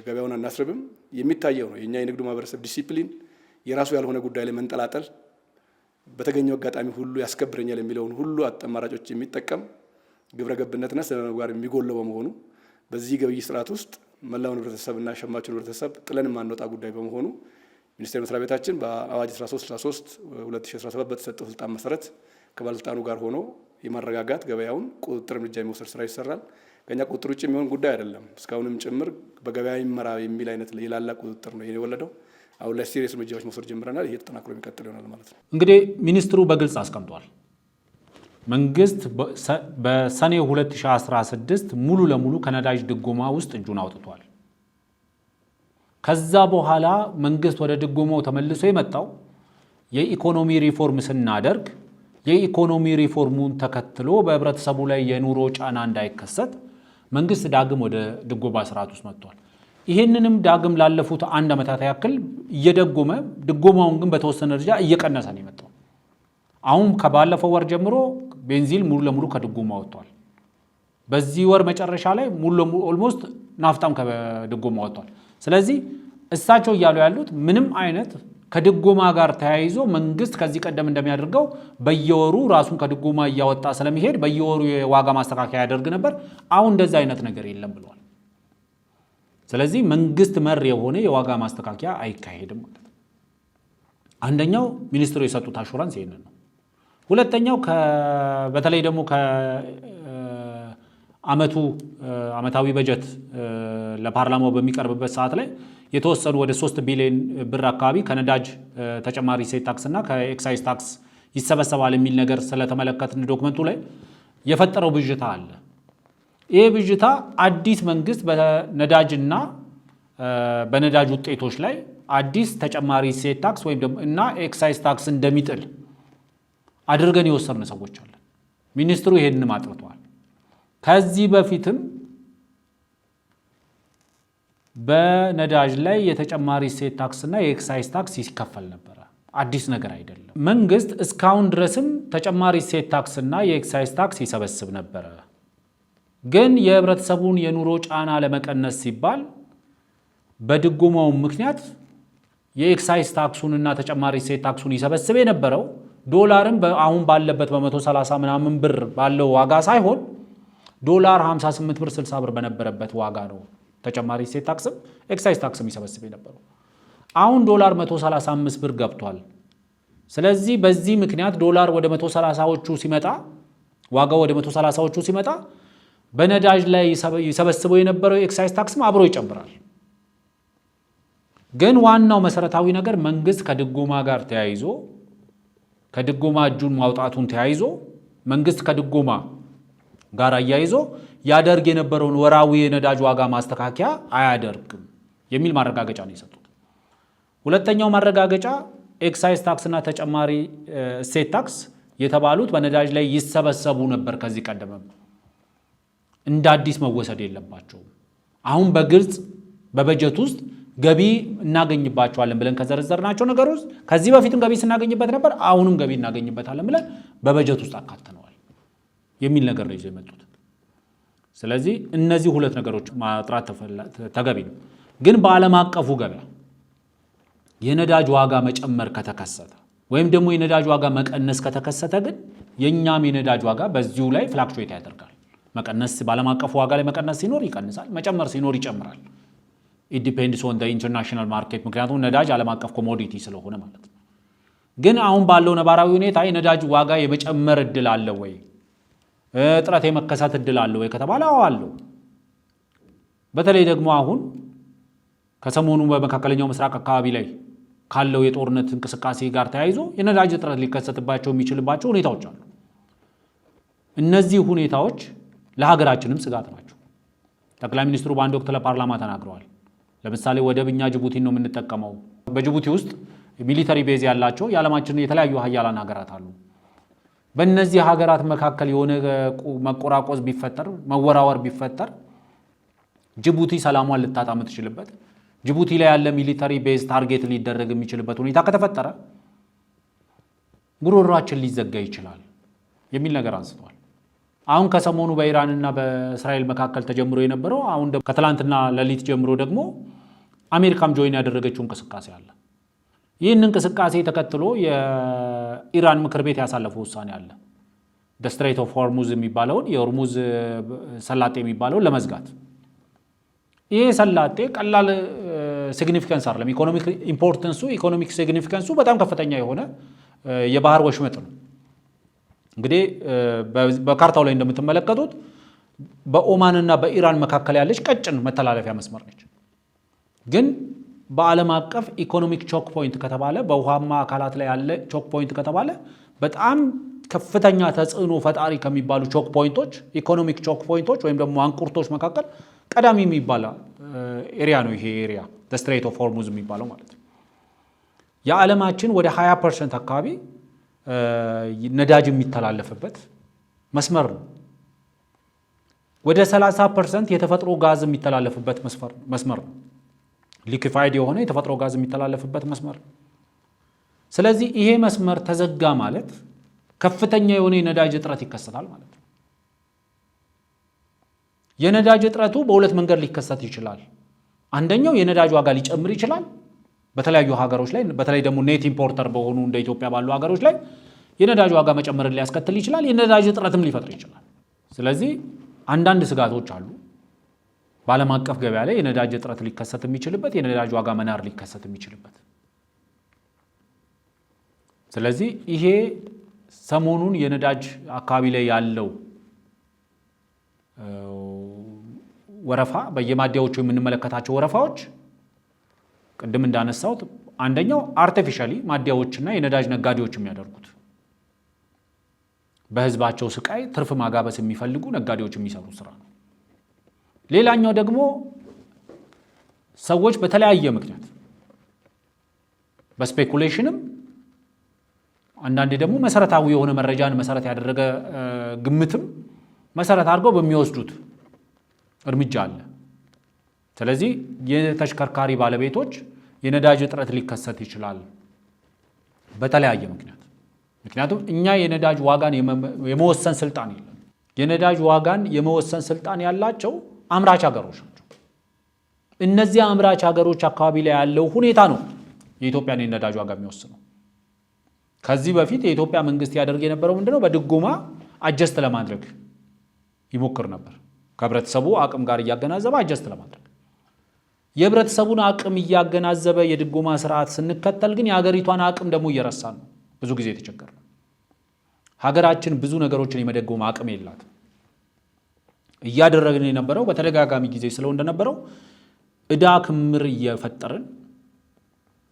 S3: ገበያውን አናስርብም። የሚታየው ነው የኛ የንግዱ ማህበረሰብ ዲሲፕሊን የራሱ ያልሆነ ጉዳይ ላይ መንጠላጠል በተገኘው አጋጣሚ ሁሉ ያስከብረኛል የሚለውን ሁሉ አማራጮች የሚጠቀም ግብረ ገብነትና ስነ ምግባር የሚጎለው በመሆኑ በዚህ ገበያ ስርዓት ውስጥ መላውን ህብረተሰብና ሸማቹን ህብረተሰብ ጥለን ማንወጣ ጉዳይ በመሆኑ ሚኒስቴር መስሪያ ቤታችን በአዋጅ 1363/2017 በተሰጠው ስልጣን መሰረት ከባለስልጣኑ ጋር ሆኖ የማረጋጋት ገበያውን ቁጥጥር እርምጃ የሚወስድ ስራ ይሰራል። ከኛ ቁጥጥር ውጭ የሚሆን ጉዳይ አይደለም። እስካሁንም ጭምር በገበያ ይመራ የሚል አይነት የላላ ቁጥጥር ነው የወለደው። አሁን ላይ ሲሪየስ እርምጃዎች መውሰድ ጀምረናል። ይሄ ተጠናክሮ የሚቀጥል ይሆናል ማለት ነው።
S1: እንግዲህ ሚኒስትሩ በግልጽ አስቀምጧል። መንግስት በሰኔ 2016 ሙሉ ለሙሉ ከነዳጅ ድጎማ ውስጥ እጁን አውጥቷል። ከዛ በኋላ መንግስት ወደ ድጎማው ተመልሶ የመጣው የኢኮኖሚ ሪፎርም ስናደርግ የኢኮኖሚ ሪፎርሙን ተከትሎ በህብረተሰቡ ላይ የኑሮ ጫና እንዳይከሰት መንግስት ዳግም ወደ ድጎማ ስርዓት ውስጥ መጥቷል። ይህንንም ዳግም ላለፉት 1 ዓመታት ያክል እየደጎመ ድጎማውን ግን በተወሰነ ደረጃ እየቀነሰ ነው የመጣው። አሁን ከባለፈው ወር ጀምሮ ቤንዚን ሙሉ ለሙሉ ከድጎማ ወጥቷል። በዚህ ወር መጨረሻ ላይ ሙሉ ለሙሉ ኦልሞስት ናፍጣም ከድጎማ ወጥቷል። ስለዚህ እሳቸው እያሉ ያሉት ምንም አይነት ከድጎማ ጋር ተያይዞ መንግስት ከዚህ ቀደም እንደሚያደርገው በየወሩ ራሱን ከድጎማ እያወጣ ስለሚሄድ በየወሩ የዋጋ ማስተካከያ ያደርግ ነበር። አሁን እንደዛ አይነት ነገር የለም ብለዋል። ስለዚህ መንግስት መር የሆነ የዋጋ ማስተካከያ አይካሄድም ማለት ነው። አንደኛው ሚኒስትሩ የሰጡት አሹራንስ ይሄንን ነው። ሁለተኛው በተለይ ደግሞ ዓመታዊ በጀት ለፓርላማው በሚቀርብበት ሰዓት ላይ የተወሰኑ ወደ 3 ቢሊዮን ብር አካባቢ ከነዳጅ ተጨማሪ እሴት ታክስና ከኤክሳይዝ ታክስ ይሰበሰባል የሚል ነገር ስለተመለከትን ዶክመንቱ ላይ የፈጠረው ብዥታ አለ። ይሄ ብዥታ አዲስ መንግስት በነዳጅና በነዳጅ ውጤቶች ላይ አዲስ ተጨማሪ እሴት ታክስ ወይም ደግሞ እና ኤክሳይዝ ታክስ እንደሚጥል አድርገን የወሰድን ሰዎች አለን። ሚኒስትሩ ይሄንን አጥርተዋል። ከዚህ በፊትም በነዳጅ ላይ የተጨማሪ እሴት ታክስና የኤክሳይዝ ታክስ ይከፈል ነበረ። አዲስ ነገር አይደለም። መንግስት እስካሁን ድረስም ተጨማሪ እሴት ታክስና የኤክሳይዝ ታክስ ይሰበስብ ነበረ። ግን የህብረተሰቡን የኑሮ ጫና ለመቀነስ ሲባል በድጎማው ምክንያት የኤክሳይዝ ታክሱንና ተጨማሪ እሴት ታክሱን ይሰበስብ የነበረው ዶላርም አሁን ባለበት በ130 ምናምን ብር ባለው ዋጋ ሳይሆን ዶላር 58 ብር 60 ብር በነበረበት ዋጋ ነው ተጨማሪ እሴት ታክስም ኤክሳይዝ ታክስም ይሰበስብ የነበረው። አሁን ዶላር 135 ብር ገብቷል። ስለዚህ በዚህ ምክንያት ዶላር ወደ 130ዎቹ ሲመጣ ዋጋው ወደ 130ዎቹ ሲመጣ በነዳጅ ላይ ይሰበስበው የነበረው ኤክሳይዝ ታክስም አብሮ ይጨምራል። ግን ዋናው መሰረታዊ ነገር መንግስት ከድጎማ ጋር ተያይዞ ከድጎማ እጁን ማውጣቱን ተያይዞ መንግስት ከድጎማ ጋር አያይዞ ያደርግ የነበረውን ወራዊ የነዳጅ ዋጋ ማስተካከያ አያደርግም የሚል ማረጋገጫ ነው የሰጡት። ሁለተኛው ማረጋገጫ ኤክሳይዝ ታክስና ተጨማሪ እሴት ታክስ የተባሉት በነዳጅ ላይ ይሰበሰቡ ነበር ከዚህ ቀደም፣ እንደ አዲስ መወሰድ የለባቸውም። አሁን በግልጽ በበጀት ውስጥ ገቢ እናገኝባቸዋለን ብለን ከዘረዘርናቸው ነገር ውስጥ ከዚህ በፊትም ገቢ ስናገኝበት ነበር፣ አሁንም ገቢ እናገኝበታለን ብለን በበጀት ውስጥ አካተነዋል የሚል ነገር ነው ይዘው የመጡት። ስለዚህ እነዚህ ሁለት ነገሮች ማጥራት ተገቢ ነው። ግን በዓለም አቀፉ ገበያ የነዳጅ ዋጋ መጨመር ከተከሰተ ወይም ደግሞ የነዳጅ ዋጋ መቀነስ ከተከሰተ ግን የኛም የነዳጅ ዋጋ በዚሁ ላይ ፍላክቹዌት ያደርጋል። መቀነስ በዓለም አቀፉ ዋጋ ላይ መቀነስ ሲኖር ይቀንሳል፣ መጨመር ሲኖር ይጨምራል። ኢት ዲፔንድስ ኦን ኢንተርናሽናል ማርኬት፣ ምክንያቱም ነዳጅ ዓለም አቀፍ ኮሞዲቲ ስለሆነ ማለት ነው። ግን አሁን ባለው ነባራዊ ሁኔታ የነዳጅ ዋጋ የመጨመር እድል አለ ወይ፣ እጥረት የመከሰት እድል አለ ወይ ከተባለ አለው። በተለይ ደግሞ አሁን ከሰሞኑ በመካከለኛው ምስራቅ አካባቢ ላይ ካለው የጦርነት እንቅስቃሴ ጋር ተያይዞ የነዳጅ እጥረት ሊከሰትባቸው የሚችልባቸው ሁኔታዎች አሉ። እነዚህ ሁኔታዎች ለሀገራችንም ስጋት ናቸው። ጠቅላይ ሚኒስትሩ በአንድ ወቅት ለፓርላማ ተናግረዋል። ለምሳሌ ወደብኛ ጅቡቲን ነው የምንጠቀመው። በጅቡቲ ውስጥ ሚሊተሪ ቤዝ ያላቸው የዓለማችን የተለያዩ ሀያላን ሀገራት አሉ። በእነዚህ ሀገራት መካከል የሆነ መቆራቆዝ ቢፈጠር፣ መወራወር ቢፈጠር ጅቡቲ ሰላሟን ልታጣ የምትችልበት፣ ጅቡቲ ላይ ያለ ሚሊተሪ ቤዝ ታርጌት ሊደረግ የሚችልበት ሁኔታ ከተፈጠረ ጉሮሯችን ሊዘጋ ይችላል የሚል ነገር አንስተዋል። አሁን ከሰሞኑ በኢራንና በእስራኤል መካከል ተጀምሮ የነበረው አሁን ከትላንትና ሌሊት ጀምሮ ደግሞ አሜሪካም ጆይን ያደረገችው እንቅስቃሴ አለ። ይህን እንቅስቃሴ ተከትሎ የኢራን ምክር ቤት ያሳለፈው ውሳኔ አለ። ስትሬት ኦፍ ሆርሙዝ የሚባለውን የሆርሙዝ ሰላጤ የሚባለውን ለመዝጋት። ይሄ ሰላጤ ቀላል ሲግኒፊካንስ አይደለም። ኢኮኖሚክ ኢምፖርተንሱ ኢኮኖሚክ ሲግኒፊካንሱ በጣም ከፍተኛ የሆነ የባህር ወሽመጥ ነው። እንግዲህ በካርታው ላይ እንደምትመለከቱት በኦማንና በኢራን መካከል ያለች ቀጭን መተላለፊያ መስመር ነች። ግን በዓለም አቀፍ ኢኮኖሚክ ቾክ ፖይንት ከተባለ በውሃማ አካላት ላይ ያለ ቾክ ፖይንት ከተባለ በጣም ከፍተኛ ተጽዕኖ ፈጣሪ ከሚባሉ ቾክ ፖይንቶች ኢኮኖሚክ ቾክ ፖይንቶች ወይም ደግሞ አንቁርቶች መካከል ቀዳሚ የሚባል ኤሪያ ነው። ይሄ ኤሪያ ስትሬት ኦፍ ሆርሙዝ የሚባለው ማለት ነው። የዓለማችን ወደ 20% አካባቢ ነዳጅ የሚተላለፍበት መስመር ነው። ወደ 30% የተፈጥሮ ጋዝ የሚተላለፍበት መስመር ነው። ሊኩፋይድ የሆነ የተፈጥሮ ጋዝ የሚተላለፍበት መስመር ነው። ስለዚህ ይሄ መስመር ተዘጋ ማለት ከፍተኛ የሆነ የነዳጅ እጥረት ይከሰታል ማለት ነው። የነዳጅ እጥረቱ በሁለት መንገድ ሊከሰት ይችላል። አንደኛው የነዳጅ ዋጋ ሊጨምር ይችላል። በተለያዩ ሀገሮች ላይ በተለይ ደግሞ ኔት ኢምፖርተር በሆኑ እንደ ኢትዮጵያ ባሉ ሀገሮች ላይ የነዳጅ ዋጋ መጨመርን ሊያስከትል ይችላል። የነዳጅ እጥረትም ሊፈጥር ይችላል። ስለዚህ አንዳንድ ስጋቶች አሉ። በዓለም አቀፍ ገበያ ላይ የነዳጅ እጥረት ሊከሰት የሚችልበት፣ የነዳጅ ዋጋ መናር ሊከሰት የሚችልበት። ስለዚህ ይሄ ሰሞኑን የነዳጅ አካባቢ ላይ ያለው ወረፋ በየማደያዎቹ የምንመለከታቸው ወረፋዎች ቅድም እንዳነሳሁት አንደኛው አርቲፊሻሊ ማደያዎችና የነዳጅ ነጋዴዎች የሚያደርጉት በህዝባቸው ስቃይ ትርፍ ማጋበስ የሚፈልጉ ነጋዴዎች የሚሰሩት ስራ ነው። ሌላኛው ደግሞ ሰዎች በተለያየ ምክንያት በስፔኩሌሽንም አንዳንዴ ደግሞ መሰረታዊ የሆነ መረጃን መሰረት ያደረገ ግምትም መሰረት አድርገው በሚወስዱት እርምጃ አለ። ስለዚህ የተሽከርካሪ ባለቤቶች የነዳጅ እጥረት ሊከሰት ይችላል በተለያየ ምክንያት። ምክንያቱም እኛ የነዳጅ ዋጋን የመወሰን ስልጣን የለም። የነዳጅ ዋጋን የመወሰን ስልጣን ያላቸው አምራች ሀገሮች ናቸው። እነዚህ አምራች ሀገሮች አካባቢ ላይ ያለው ሁኔታ ነው የኢትዮጵያን የነዳጅ ዋጋ የሚወስነው። ከዚህ በፊት የኢትዮጵያ መንግስት ያደርግ የነበረው ምንድነው? በድጎማ አጀስት ለማድረግ ይሞክር ነበር። ከህብረተሰቡ አቅም ጋር እያገናዘበ አጀስት ለማድረግ የህብረተሰቡን አቅም እያገናዘበ የድጎማ ስርዓት ስንከተል ግን የሀገሪቷን አቅም ደግሞ እየረሳን ነው። ብዙ ጊዜ የተቸገረ ነው። ሀገራችን ብዙ ነገሮችን የመደጎም አቅም የላት። እያደረግን የነበረው በተደጋጋሚ ጊዜ ስለው እንደነበረው ዕዳ ክምር እየፈጠርን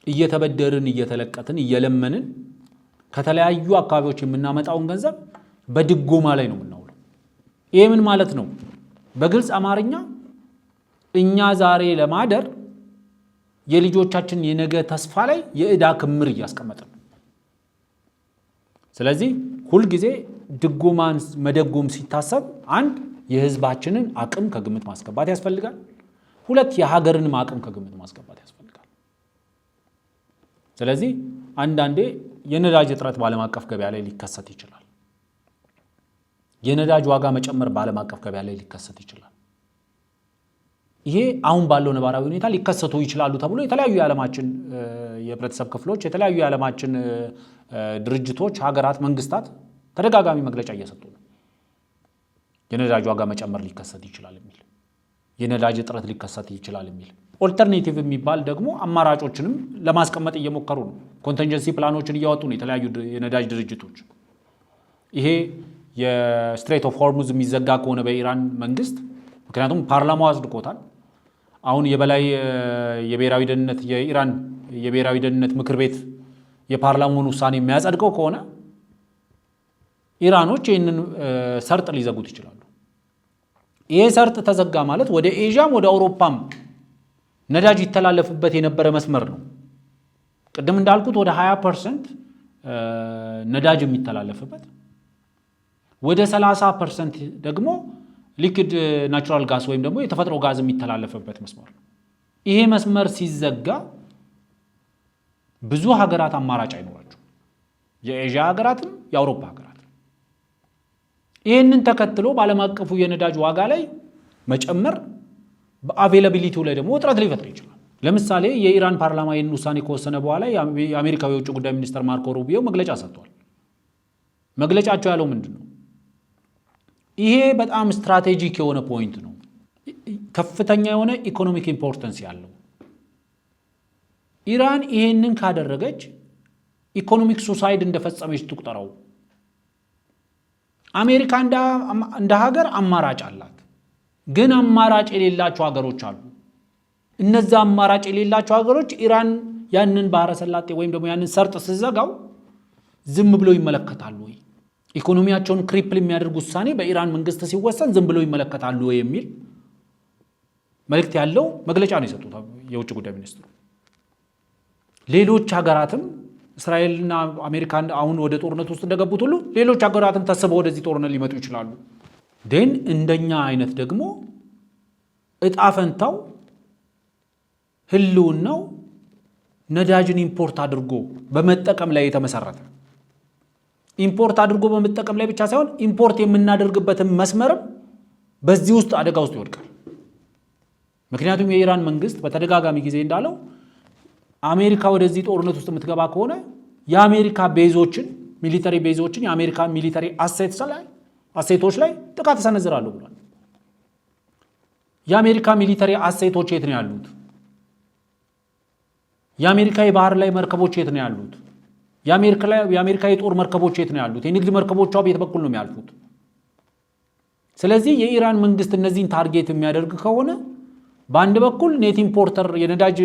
S1: እየተበደርን እየተለቀትን እየለመንን ከተለያዩ አካባቢዎች የምናመጣውን ገንዘብ በድጎማ ላይ ነው የምናውለው። ይሄ ምን ማለት ነው? በግልጽ አማርኛ እኛ ዛሬ ለማደር የልጆቻችን የነገ ተስፋ ላይ የዕዳ ክምር እያስቀመጥን። ስለዚህ ሁልጊዜ ድጎማን መደጎም ሲታሰብ አንድ የህዝባችንን አቅም ከግምት ማስገባት ያስፈልጋል። ሁለት የሀገርንም አቅም ከግምት ማስገባት ያስፈልጋል። ስለዚህ አንዳንዴ የነዳጅ እጥረት በዓለም አቀፍ ገበያ ላይ ሊከሰት ይችላል። የነዳጅ ዋጋ መጨመር በዓለም አቀፍ ገበያ ላይ ሊከሰት ይችላል። ይሄ አሁን ባለው ነባራዊ ሁኔታ ሊከሰቱ ይችላሉ ተብሎ የተለያዩ የዓለማችን የህብረተሰብ ክፍሎች፣ የተለያዩ የዓለማችን ድርጅቶች፣ ሀገራት፣ መንግስታት ተደጋጋሚ መግለጫ እየሰጡ ነው። የነዳጅ ዋጋ መጨመር ሊከሰት ይችላል የሚል፣ የነዳጅ እጥረት ሊከሰት ይችላል የሚል ኦልተርኔቲቭ የሚባል ደግሞ አማራጮችንም ለማስቀመጥ እየሞከሩ ነው። ኮንቲንጀንሲ ፕላኖችን እያወጡ ነው የተለያዩ የነዳጅ ድርጅቶች። ይሄ የስትሬት ኦፍ ሆርሙዝ የሚዘጋ ከሆነ በኢራን መንግስት፣ ምክንያቱም ፓርላማው አጽድቆታል። አሁን የበላይ የብሔራዊ ደህንነት የኢራን የብሔራዊ ደህንነት ምክር ቤት የፓርላማውን ውሳኔ የሚያጸድቀው ከሆነ ኢራኖች ይህንን ሰርጥ ሊዘጉት ይችላሉ። ይሄ ሰርጥ ተዘጋ ማለት ወደ ኤዥያም ወደ አውሮፓም ነዳጅ ይተላለፍበት የነበረ መስመር ነው። ቅድም እንዳልኩት ወደ 20% ነዳጅ የሚተላለፍበት፣ ወደ 30% ደግሞ ሊክድ ናቹራል ጋስ ወይም ደግሞ የተፈጥሮ ጋዝ የሚተላለፍበት መስመር ነው። ይሄ መስመር ሲዘጋ ብዙ ሀገራት አማራጭ አይኖራቸው፣ የኤዥያ ሀገራትም የአውሮፓ ሀገራት። ይህንን ተከትሎ በዓለም አቀፉ የነዳጅ ዋጋ ላይ መጨመር በአቬላቢሊቲው ላይ ደግሞ እጥረት ሊፈጥር ይችላል። ለምሳሌ የኢራን ፓርላማ ይህን ውሳኔ ከወሰነ በኋላ የአሜሪካው የውጭ ጉዳይ ሚኒስትር ማርኮ ሩቢዮ መግለጫ ሰጥቷል። መግለጫቸው ያለው ምንድን ነው? ይሄ በጣም ስትራቴጂክ የሆነ ፖይንት ነው፣ ከፍተኛ የሆነ ኢኮኖሚክ ኢምፖርተንስ ያለው። ኢራን ይሄንን ካደረገች ኢኮኖሚክ ሱሳይድ እንደፈጸመች ትቁጠረው። አሜሪካ እንደ ሀገር አማራጭ አላት፣ ግን አማራጭ የሌላቸው ሀገሮች አሉ። እነዛ አማራጭ የሌላቸው ሀገሮች ኢራን ያንን ባህረ ሰላጤ ወይም ደግሞ ያንን ሰርጥ ስትዘጋው ዝም ብለው ይመለከታሉ ወይ? ኢኮኖሚያቸውን ክሪፕል የሚያደርግ ውሳኔ በኢራን መንግስት ሲወሰን ዝም ብለው ይመለከታሉ ወይ የሚል መልእክት ያለው መግለጫ ነው የሰጡት የውጭ ጉዳይ ሚኒስትሩ። ሌሎች ሀገራትም እስራኤልና አሜሪካን አሁን ወደ ጦርነት ውስጥ እንደገቡት ሁሉ ሌሎች ሀገራትም ተስበው ወደዚህ ጦርነት ሊመጡ ይችላሉ። ግን እንደኛ አይነት ደግሞ እጣ ፈንታው ህልውናው ነዳጅን ኢምፖርት አድርጎ በመጠቀም ላይ የተመሰረተ፣ ኢምፖርት አድርጎ በመጠቀም ላይ ብቻ ሳይሆን ኢምፖርት የምናደርግበትን መስመርም በዚህ ውስጥ አደጋ ውስጥ ይወድቃል። ምክንያቱም የኢራን መንግስት በተደጋጋሚ ጊዜ እንዳለው አሜሪካ ወደዚህ ጦርነት ውስጥ የምትገባ ከሆነ የአሜሪካ ቤዞችን ሚሊተሪ ቤዞችን የአሜሪካ ሚሊተሪ አሴቶች ላይ ጥቃት ሰነዝራለሁ ብሏል። የአሜሪካ ሚሊተሪ አሴቶች የት ነው ያሉት? የአሜሪካ የባህር ላይ መርከቦች የት ነው ያሉት? የአሜሪካ የጦር መርከቦች የት ነው ያሉት? የንግድ መርከቦቿ ቤት በኩል ነው የሚያልፉት። ስለዚህ የኢራን መንግስት እነዚህን ታርጌት የሚያደርግ ከሆነ በአንድ በኩል ኔት ኢምፖርተር የነዳጅ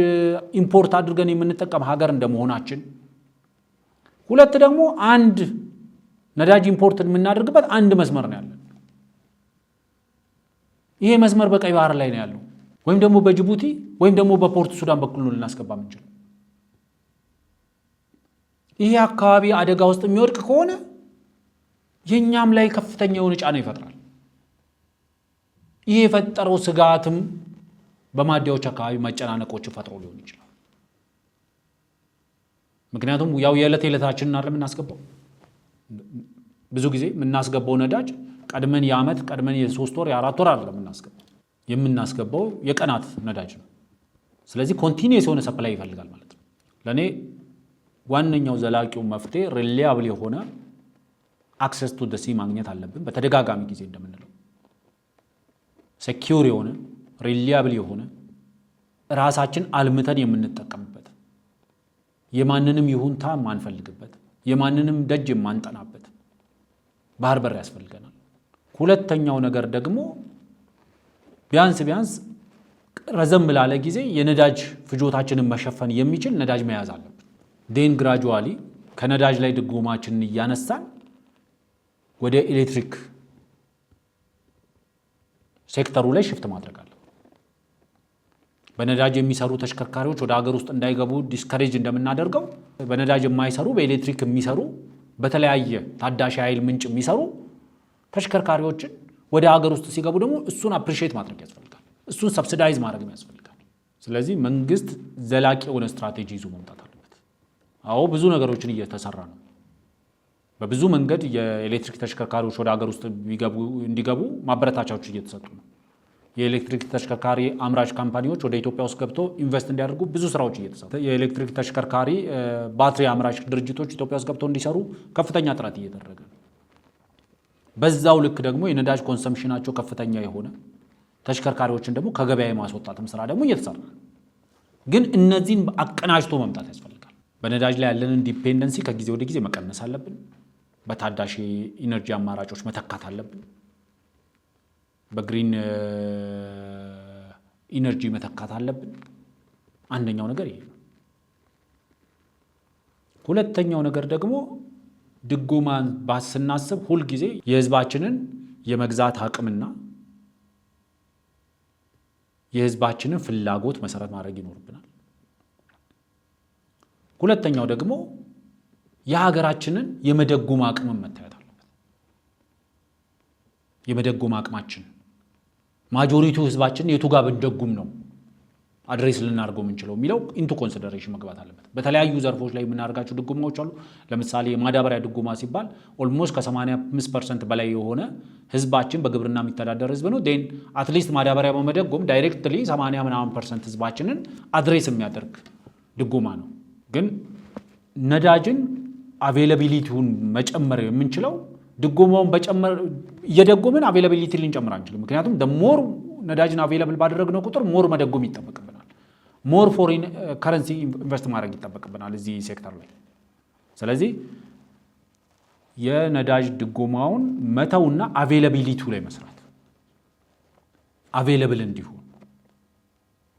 S1: ኢምፖርት አድርገን የምንጠቀም ሀገር እንደመሆናችን፣ ሁለት ደግሞ አንድ ነዳጅ ኢምፖርት የምናደርግበት አንድ መስመር ነው ያለን። ይሄ መስመር በቀይ ባህር ላይ ነው ያለው፣ ወይም ደግሞ በጅቡቲ ወይም ደግሞ በፖርት ሱዳን በኩል ነው ልናስገባ የምንችለው። ይሄ አካባቢ አደጋ ውስጥ የሚወድቅ ከሆነ የኛም ላይ ከፍተኛ የሆነ ጫና ይፈጥራል። ይሄ የፈጠረው ስጋትም በማደያዎች አካባቢ መጨናነቆችን ፈጥሮ ሊሆን ይችላል። ምክንያቱም ያው የዕለት የዕለታችንን አይደል የምናስገባው። ብዙ ጊዜ የምናስገባው ነዳጅ ቀድመን የዓመት ቀድመን የ3 ወር የ4 ወር አይደለም የምናስገባው የቀናት ነዳጅ ነው። ስለዚህ ኮንቲኒየስ የሆነ ሰፕላይ ይፈልጋል ማለት ነው። ለኔ ዋነኛው ዘላቂው መፍትሄ ሪላያብል የሆነ አክሰስ ቱ ሲ ማግኘት አለብን። በተደጋጋሚ ጊዜ እንደምንለው ሴኪዩር የሆነ ሪላያብል የሆነ ራሳችን አልምተን የምንጠቀምበት የማንንም ይሁንታ ማንፈልግበት የማንንም ደጅ የማንጠናበት ባህር በር ያስፈልገናል። ሁለተኛው ነገር ደግሞ ቢያንስ ረዘም ላለ ጊዜ የነዳጅ ፍጆታችንን መሸፈን የሚችል ነዳጅ መያዝ አለብን። ዴን ግራጁዋሊ ከነዳጅ ላይ ድጎማችንን እያነሳን ወደ ኤሌክትሪክ ሴክተሩ ላይ ሽፍት ማድረግ አለ። በነዳጅ የሚሰሩ ተሽከርካሪዎች ወደ ሀገር ውስጥ እንዳይገቡ ዲስከሬጅ እንደምናደርገው በነዳጅ የማይሰሩ በኤሌክትሪክ የሚሰሩ በተለያየ ታዳሽ ኃይል ምንጭ የሚሰሩ ተሽከርካሪዎችን ወደ ሀገር ውስጥ ሲገቡ ደግሞ እሱን አፕሪሺየት ማድረግ ያስፈልጋል። እሱን ሰብሲዳይዝ ማድረግ ያስፈልጋል። ስለዚህ መንግስት ዘላቂ የሆነ ስትራቴጂ ይዞ መምጣት አለበት። አዎ ብዙ ነገሮችን እየተሰራ ነው። በብዙ መንገድ የኤሌክትሪክ ተሽከርካሪዎች ወደ ሀገር ውስጥ እንዲገቡ ማበረታቻዎች እየተሰጡ ነው። የኤሌክትሪክ ተሽከርካሪ አምራች ካምፓኒዎች ወደ ኢትዮጵያ ውስጥ ገብተው ኢንቨስት እንዲያደርጉ ብዙ ስራዎች እየተሰሩ፣ የኤሌክትሪክ ተሽከርካሪ ባትሪ አምራች ድርጅቶች ኢትዮጵያ ውስጥ ገብተው እንዲሰሩ ከፍተኛ ጥረት እየተደረገ ነው። በዛው ልክ ደግሞ የነዳጅ ኮንሰምፕሽናቸው ከፍተኛ የሆነ ተሽከርካሪዎችን ደግሞ ከገበያ የማስወጣትም ስራ ደግሞ እየተሰራ ነው። ግን እነዚህን አቀናጅቶ መምጣት ያስፈልጋል። በነዳጅ ላይ ያለንን ዲፔንደንሲ ከጊዜ ወደ ጊዜ መቀነስ አለብን። በታዳሽ ኢነርጂ አማራጮች መተካት አለብን። በግሪን ኢነርጂ መተካት አለብን። አንደኛው ነገር ይሄ ነው። ሁለተኛው ነገር ደግሞ ድጎማን ስናስብ ሁልጊዜ የህዝባችንን የመግዛት አቅምና የህዝባችንን ፍላጎት መሰረት ማድረግ ይኖርብናል። ሁለተኛው ደግሞ የሀገራችንን የመደጎም አቅምን መታየት አለበት። የመደጎም አቅማችን ማጆሪቲው ህዝባችን የቱ ጋር ብንደጉም ነው አድሬስ ልናደርገው የምንችለው የሚለው ኢንቱ ኮንሲደሬሽን መግባት አለበት። በተለያዩ ዘርፎች ላይ የምናደርጋቸው ድጎማዎች አሉ። ለምሳሌ የማዳበሪያ ድጎማ ሲባል ኦልሞስት ከ85% በላይ የሆነ ህዝባችን በግብርና የሚተዳደር ህዝብ ነው። ዴን አትሊስት ማዳበሪያ በመደጎም ዳይሬክትሊ 80% ህዝባችንን አድሬስ የሚያደርግ ድጎማ ነው። ግን ነዳጅን አቬይላቢሊቲውን መጨመር የምንችለው ድጎማውን እየደጎምን አቬይላቢሊቲ ልንጨምር አንችልም። ምክንያቱም ሞር ነዳጅን አቬይላብል ባደረግነው ቁጥር ሞር መደጎም ይጠበቅብናል። ሞር ፎሬን ከረንሲ ኢንቨስት ማድረግ ይጠበቅብናል እዚህ ሴክተር ላይ። ስለዚህ የነዳጅ ድጎማውን መተውና አቬይላቢሊቲው ላይ መስራት፣ አቬይላብል እንዲሆን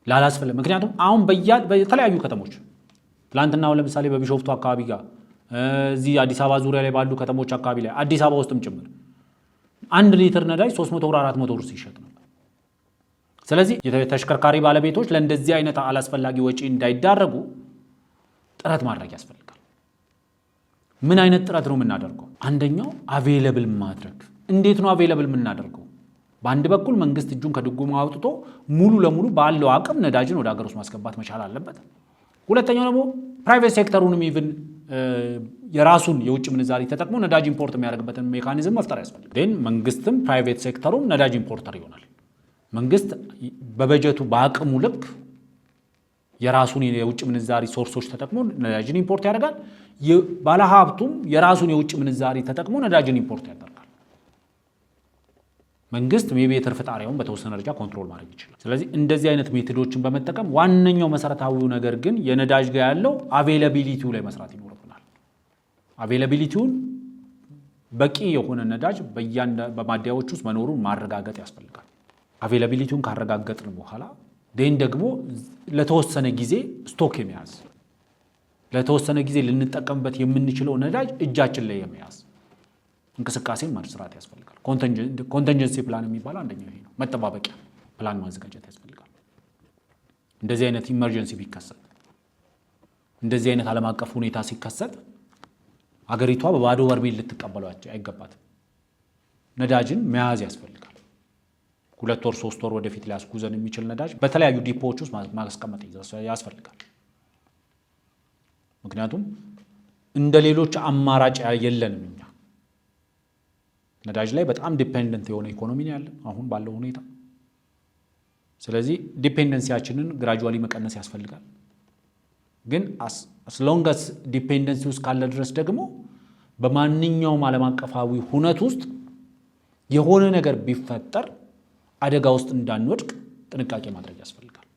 S1: ላላስፈለገ ምክንያቱም አሁን በተለያዩ ከተሞች ትላንትና ለምሳሌ በቢሾፍቱ አካባቢ ጋር እዚህ አዲስ አበባ ዙሪያ ላይ ባሉ ከተሞች አካባቢ ላይ አዲስ አበባ ውስጥም ጭምር 1 ሊትር ነዳጅ 300 ብር 400 ብር ሲሸጥ ነበር። ስለዚህ የተሽከርካሪ ባለቤቶች ለእንደዚህ አይነት አላስፈላጊ ወጪ እንዳይዳረጉ ጥረት ማድረግ ያስፈልጋል። ምን አይነት ጥረት ነው የምናደርገው? አንደኛው አቬይላብል ማድረግ። እንዴት ነው አቬይላብል የምናደርገው? በአንድ በኩል መንግስት እጁን ከድጎማ አውጥቶ ሙሉ ለሙሉ ባለው አቅም ነዳጅን ወደ ሀገር ውስጥ ማስገባት መቻል አለበት። ሁለተኛው ደግሞ ፕራይቬት ሴክተሩንም ኢቭን የራሱን የውጭ ምንዛሪ ተጠቅሞ ነዳጅ ኢምፖርት የሚያደርግበትን ሜካኒዝም መፍጠር ያስፈልጋል። ግን መንግስትም ፕራይቬት ሴክተሩም ነዳጅ ኢምፖርተር ይሆናል። መንግስት በበጀቱ በአቅሙ ልክ የራሱን የውጭ ምንዛሪ ሶርሶች ተጠቅሞ ነዳጅን ኢምፖርት ያደርጋል። ባለሀብቱም የራሱን የውጭ ምንዛሪ ተጠቅሞ ነዳጅን ኢምፖርት ያደርጋል። መንግስት ሜቢ የትርፍ ጣሪያውን በተወሰነ ደረጃ ኮንትሮል ማድረግ ይችላል። ስለዚህ እንደዚህ አይነት ሜቶዶችን በመጠቀም ዋነኛው መሰረታዊው ነገር ግን የነዳጅ ጋር ያለው አቬይላቢሊቲው ላይ መስራት ይኖርብናል። አቬይላቢሊቲውን በቂ የሆነ ነዳጅ በማደያዎች ውስጥ መኖሩን ማረጋገጥ ያስፈልጋል። አቬይላቢሊቲውን ካረጋገጥን በኋላ ደን ደግሞ ለተወሰነ ጊዜ ስቶክ የመያዝ ለተወሰነ ጊዜ ልንጠቀምበት የምንችለው ነዳጅ እጃችን ላይ የመያዝ እንቅስቃሴን ማስራት ያስፈልጋል። ኮንቲንጀንሲ ፕላን የሚባለው አንደኛው ይሄ ነው። መጠባበቂያ ፕላን ማዘጋጀት ያስፈልጋል። እንደዚህ አይነት ኢመርጀንሲ ቢከሰት፣ እንደዚህ አይነት ዓለም አቀፍ ሁኔታ ሲከሰት አገሪቷ በባዶ በርሜል ልትቀበለው አይገባትም። ነዳጅን መያዝ ያስፈልጋል። 2 ወር 3 ወር ወደፊት ሊያስጉዘን የሚችል ነዳጅ በተለያዩ ዲፖዎች ውስጥ ማስቀመጥ ያስፈልጋል። ምክንያቱም እንደ ሌሎች አማራጭ የለንም። እኛ ነዳጅ ላይ በጣም ዲፔንደንት የሆነ ኢኮኖሚ ነው ያለን አሁን ባለው ሁኔታ። ስለዚህ ዲፔንደንሲያችንን ግራጁዋሊ መቀነስ ያስፈልጋል። ግን as long as ዲፔንደንሲ ውስጥ ካለ ድረስ ደግሞ በማንኛውም ዓለም አቀፋዊ ሁነት ውስጥ የሆነ ነገር ቢፈጠር አደጋ ውስጥ እንዳንወድቅ ጥንቃቄ ማድረግ ያስፈልጋል።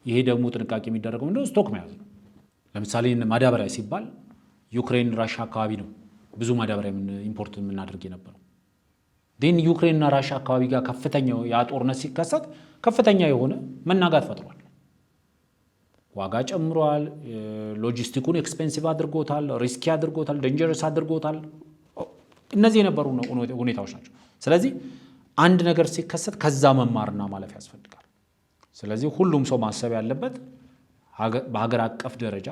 S1: ይሄ ደግሞ ጥንቃቄ የሚደረገው ምንድነው? ስቶክ መያዝ ነው። ለምሳሌ ማዳበሪያ ሲባል ዩክሬን ራሻ አካባቢ ነው ብዙ ማዳበሪያ ኢምፖርት የምናደርግ የነበረው። ግን ዩክሬንና ራሻ አካባቢ ጋር ከፍተኛው ያ ጦርነት ሲከሰት ከፍተኛ የሆነ መናጋት ፈጥሯል። ዋጋ ጨምሯል። ሎጂስቲኩን ኤክስፔንሲቭ አድርጎታል፣ ሪስኪ አድርጎታል፣ ዴንጀረስ አድርጎታል። እነዚህ የነበሩ ሁኔታዎች ናቸው። ስለዚህ አንድ ነገር ሲከሰት ከዛ መማርና ማለፍ ያስፈልጋል። ስለዚህ ሁሉም ሰው ማሰብ ያለበት በሀገር አቀፍ ደረጃ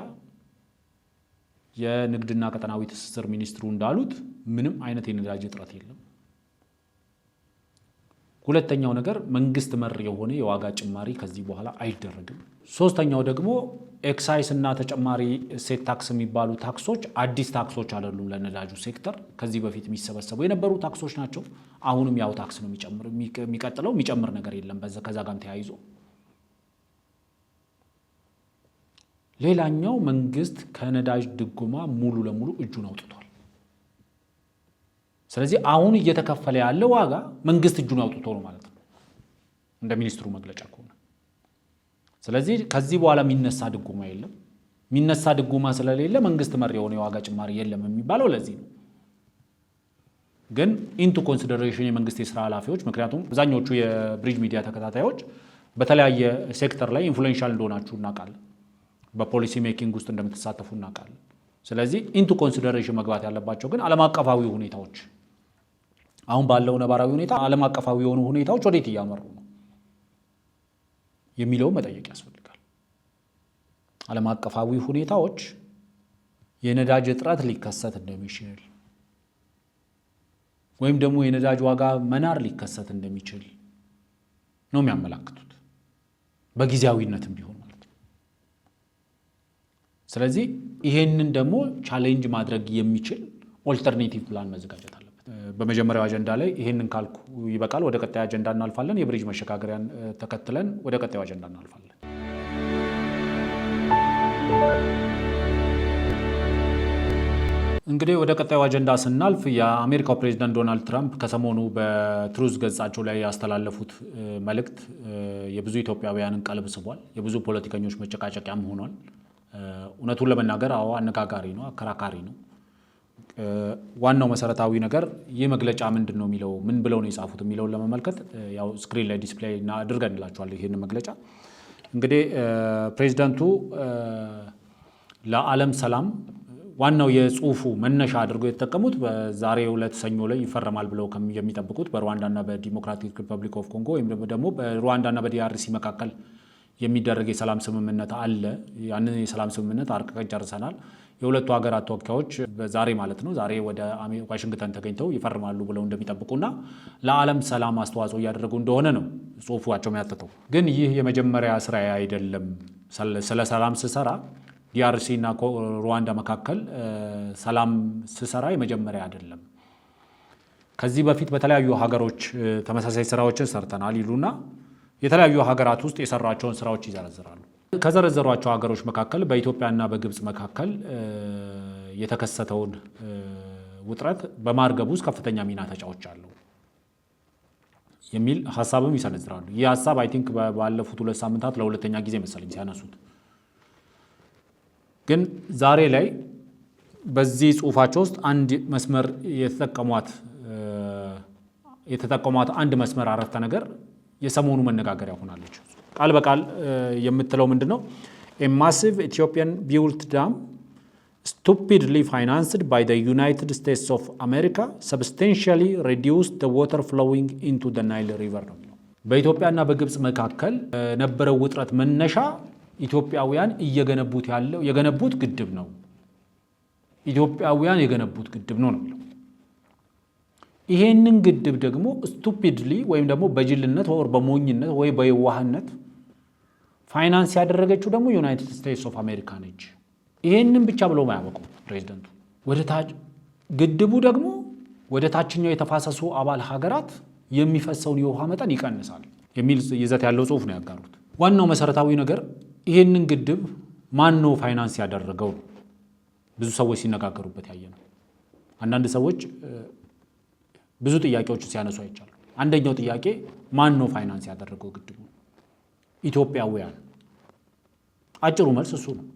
S1: የንግድና ቀጠናዊ ትስስር ሚኒስትሩ እንዳሉት ምንም አይነት የነዳጅ እጥረት የለም። ሁለተኛው ነገር መንግስት መር የሆነ የዋጋ ጭማሪ ከዚህ በኋላ አይደረግም። ሶስተኛው ደግሞ ኤክሳይስ እና ተጨማሪ ሴት ታክስ የሚባሉ ታክሶች አዲስ ታክሶች አይደሉም። ለነዳጁ ሴክተር ከዚህ በፊት የሚሰበሰቡ የነበሩ ታክሶች ናቸው። አሁንም ያው ታክስ ነው የሚቀጥለው። የሚጨምር ነገር የለም ከዛ ጋር ተያይዞ። ሌላኛው መንግስት ከነዳጅ ድጎማ ሙሉ ለሙሉ እጁን አውጥቷል። ስለዚህ አሁን እየተከፈለ ያለው ዋጋ መንግስት እጁን አውጥቶ ነው ማለት ነው እንደ ሚኒስትሩ መግለጫ ከሆነ። ስለዚህ ከዚህ በኋላ የሚነሳ ድጎማ የለም። የሚነሳ ድጎማ ስለሌለ መንግስት መር የሆነ የዋጋ ጭማሪ የለም የሚባለው ለዚህ ነው። ግን ኢንቱ ኮንሲደሬሽን የመንግስት የስራ ኃላፊዎች፣ ምክንያቱም አብዛኞቹ የብሪጅ ሚዲያ ተከታታዮች በተለያየ ሴክተር ላይ ኢንፍሉዌንሻል እንደሆናችሁ እናውቃለን። በፖሊሲ ሜኪንግ ውስጥ እንደምትሳተፉ እናውቃለን። ስለዚህ ኢንቱ ኮንሲደሬሽን መግባት ያለባቸው ግን ዓለም አቀፋዊ ሁኔታዎች፣ አሁን ባለው ነባራዊ ሁኔታ ዓለም አቀፋዊ የሆኑ ሁኔታዎች ወዴት እያመሩ ነው የሚለው መጠየቅ ያስፈልጋል። ዓለም አቀፋዊ ሁኔታዎች የነዳጅ እጥረት ሊከሰት እንደሚችል ወይም ደግሞ የነዳጅ ዋጋ መናር ሊከሰት እንደሚችል ነው የሚያመላክቱት፣ በጊዜያዊነትም ቢሆን ማለት ነው። ስለዚህ ይሄንን ደግሞ ቻሌንጅ ማድረግ የሚችል ኦልተርኔቲቭ ፕላን መዘጋጀት አለበት። በመጀመሪያው አጀንዳ ላይ ይሄንን ካልኩ ይበቃል። ወደ ቀጣይ አጀንዳ እናልፋለን። የብሪጅ መሸጋገሪያን ተከትለን ወደ ቀጣዩ አጀንዳ እናልፋለን። እንግዲህ ወደ ቀጣዩ አጀንዳ ስናልፍ የአሜሪካው ፕሬዝዳንት ዶናልድ ትራምፕ ከሰሞኑ በትሩዝ ገጻቸው ላይ ያስተላለፉት መልእክት የብዙ ኢትዮጵያውያንን ቀልብ ስቧል። የብዙ ፖለቲከኞች መጨቃጨቂያም ሆኗል። እውነቱን ለመናገር አነጋጋሪ ነው፣ አከራካሪ ነው። ዋናው መሰረታዊ ነገር ይህ መግለጫ ምንድን ነው የሚለው ምን ብለው ነው የጻፉት የሚለውን ለመመልከት ያው ስክሪን ላይ ዲስፕሌይ አድርገንላችኋል። ይሄን መግለጫ እንግዲህ ፕሬዝዳንቱ ለዓለም ሰላም ዋናው የጽሁፉ መነሻ አድርገው የተጠቀሙት በዛሬው ዕለት ሰኞ ላይ ይፈረማል ብለው የሚጠብቁት በሩዋንዳና በዲሞክራቲክ ሪፐብሊክ ኦፍ ኮንጎ ወይም ደግሞ በሩዋንዳና በዲአርሲ መካከል የሚደረግ የሰላም ስምምነት አለ። ያንን የሰላም ስምምነት አርቅቀን ጨርሰናል። የሁለቱ ሀገራት ተወካዮች ዛሬ ማለት ነው ዛሬ ወደ ዋሽንግተን ተገኝተው ይፈርማሉ ብለው እንደሚጠብቁና ለዓለም ሰላም አስተዋጽኦ እያደረጉ እንደሆነ ነው ጽሁፋቸው የሚያትተው። ግን ይህ የመጀመሪያ ስራ አይደለም። ስለ ሰላም ስሰራ ዲአርሲ እና ሩዋንዳ መካከል ሰላም ስሰራ የመጀመሪያ አይደለም። ከዚህ በፊት በተለያዩ ሀገሮች ተመሳሳይ ስራዎችን ሰርተናል ይሉና የተለያዩ ሀገራት ውስጥ የሰራቸውን ስራዎች ይዘረዝራሉ። ከዘረዘሯቸው ሀገሮች መካከል በኢትዮጵያና በግብጽ መካከል የተከሰተውን ውጥረት በማርገብ ውስጥ ከፍተኛ ሚና ተጫውቻለሁ የሚል ሐሳብም ይሰነዝራሉ። ይህ ሐሳብ አይ ቲንክ ባለፉት 2 ሳምንታት ለሁለተኛ ጊዜ መሰለኝ ሲያነሱት። ግን ዛሬ ላይ በዚህ ጽሁፋቸው ውስጥ አንድ መስመር የተጠቀሟት አንድ መስመር አረፍተ ነገር የሰሞኑ መነጋገሪያ ሆናለች። ቃል በቃል የምትለው ምንድነው? A massive Ethiopian built dam stupidly financed by the United States of America substantially reduced the water flowing into the Nile River ነው። በኢትዮጵያና በግብጽ መካከል ነበረው ውጥረት መነሻ ኢትዮጵያውያን የገነቡት ግድብ ነው። ኢትዮጵያውያን የገነቡት ግድብ ነው ነው። ይሄንን ግድብ ደግሞ ስቱፒድሊ ወይም ደግሞ በጅልነት ወይ በሞኝነት ወይ በየዋህነት ፋይናንስ ያደረገችው ደግሞ ዩናይትድ ስቴትስ ኦፍ አሜሪካ ነች። ይሄንን ብቻ ብለው ማያበቁ ፕሬዝዳንቱ ወደ ታች ግድቡ ደግሞ ወደ ታችኛው የተፋሰሱ አባል ሀገራት የሚፈሰውን የውሃ መጠን ይቀንሳል የሚል ይዘት ያለው ጽሁፍ ነው ያጋሩት። ዋናው መሰረታዊ ነገር ይሄንን ግድብ ማን ነው ፋይናንስ ያደረገው? ብዙ ሰዎች ሲነጋገሩበት ያየነው። አንዳንድ ሰዎች ብዙ ጥያቄዎች ሲያነሱ አይቻሉ። አንደኛው ጥያቄ ማን ነው ፋይናንስ ያደረገው ግድቡ? ኢትዮጵያውያን። አጭሩ መልስ እሱ ነው።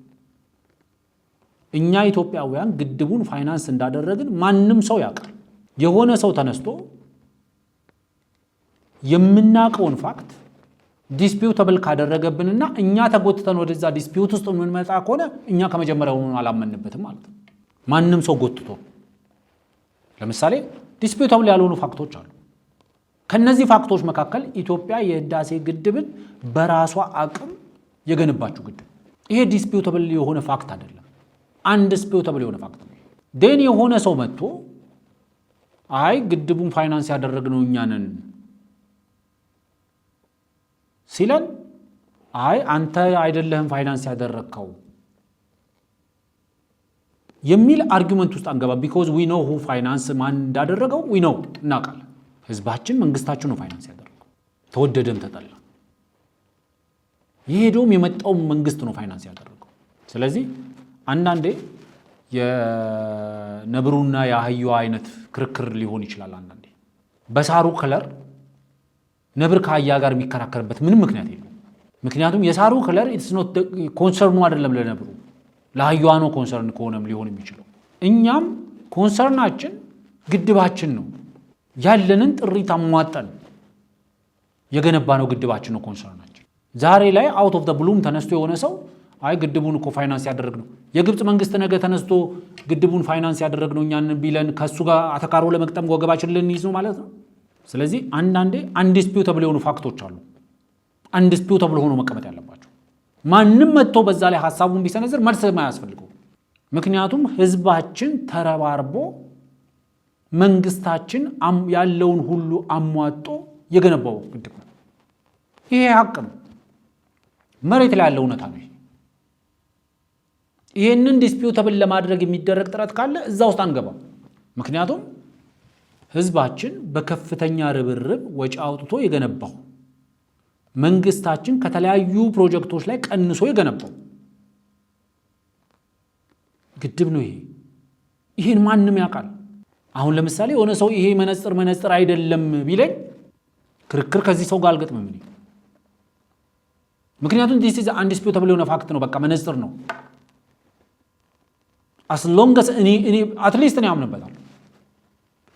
S1: እኛ ኢትዮጵያውያን ግድቡን ፋይናንስ እንዳደረግን ማንም ሰው ያውቃል። የሆነ ሰው ተነስቶ የምናውቀውን ፋክት ዲስፒዩተብል ካደረገብንና እኛ ተጎትተን ወደዛ ዲስፒዩት ውስጥ የምንመጣ ከሆነ እኛ ከመጀመሪያው አላመንበትም ማለት ነው። ማንም ሰው ጎትቶ ለምሳሌ ዲስፒዩተብል ያልሆኑ ፋክቶች አሉ። ከነዚህ ፋክቶች መካከል ኢትዮጵያ የህዳሴ ግድብን በራሷ አቅም የገነባችው ግድብ ይሄ ዲስፒዩተብል የሆነ ፋክት አይደለም። አንዲስፒዩተብል የሆነ ፋክት ነው። ደን የሆነ ሰው መጥቶ አይ ግድቡን ፋይናንስ ያደረግነው እኛ ነን ሲለን አይ አንተ አይደለህም ፋይናንስ ያደረግከው የሚል አርጊመንት ውስጥ አንገባ። ቢኮዝ ዊ ኖው ሁ ፋይናንስ ማን እንዳደረገው ዊ ኖው እናውቃለን። ህዝባችን መንግስታችን ነው ፋይናንስ ያደረገው ተወደደም ተጠላ። የሄደውም የመጣውም መንግስት ነው ፋይናንስ ያደረገው። ስለዚህ አንዳንዴ የነብሩና የአህያው አይነት ክርክር ሊሆን ይችላል። አንዳንዴ በሳሩ ከለር ነብር ከአህያ ጋር የሚከራከርበት ምንም ምክንያት የለም። ምክንያቱም የሳሩ ከለር ኢትስ ኖት ኮንሰርኑ አይደለም ለነብሩ ለአህያዋ ነው ኮንሰርን ከሆነም ሊሆን የሚችለው። እኛም ኮንሰርናችን ግድባችን ነው። ያለንን ጥሪት አሟጠን የገነባነው ግድባችን ነው ኮንሰርናችን። ዛሬ ላይ አውት ኦፍ ዘ ብሉም ተነስቶ የሆነ ሰው አይ ግድቡን እኮ ፋይናንስ ያደረግነው የግብጽ መንግስት ነገ ተነስቶ ግድቡን ፋይናንስ ያደረግነው እኛን ቢለን ከሱ ጋር አተካሮ ለመቅጠም ወገባችን ልንይዝ ነው ማለት ነው። ስለዚህ አንዳንዴ አንዲስፒዩተብል የሆኑ ፋክቶች አሉ። አንዲስፒዩተብል ሆኖ መቀመጥ ያለባቸው ማንም መጥቶ በዛ ላይ ሐሳቡን ቢሰነዝር መልስ የማያስፈልገው። ምክንያቱም ህዝባችን ተረባርቦ መንግስታችን ያለውን ሁሉ አሟጦ የገነባው ግድብ ነው። ይሄ ሀቅ ነው። መሬት ላይ ያለው እውነታ ነው። ይሄንን ዲስፒዩተብል ለማድረግ የሚደረግ ጥረት ካለ እዛ ውስጥ አንገባም። ምክንያቱም ህዝባችን በከፍተኛ ርብርብ ወጪ አውጥቶ የገነባው መንግስታችን ከተለያዩ ፕሮጀክቶች ላይ ቀንሶ የገነባው ግድብ ነው። ይሄን ማንም ያውቃል። አሁን ለምሳሌ የሆነ ሰው ይሄ መነጽር አይደለም ቢለኝ ክርክር ከዚህ ሰው ጋር አልገጥምም እኔ። ምክንያቱም this is undisputable የሆነ ፋክት ነው። በቃ መነጽር ነው። as long as እኔ አትሊስት እኔ አምንበታለሁ።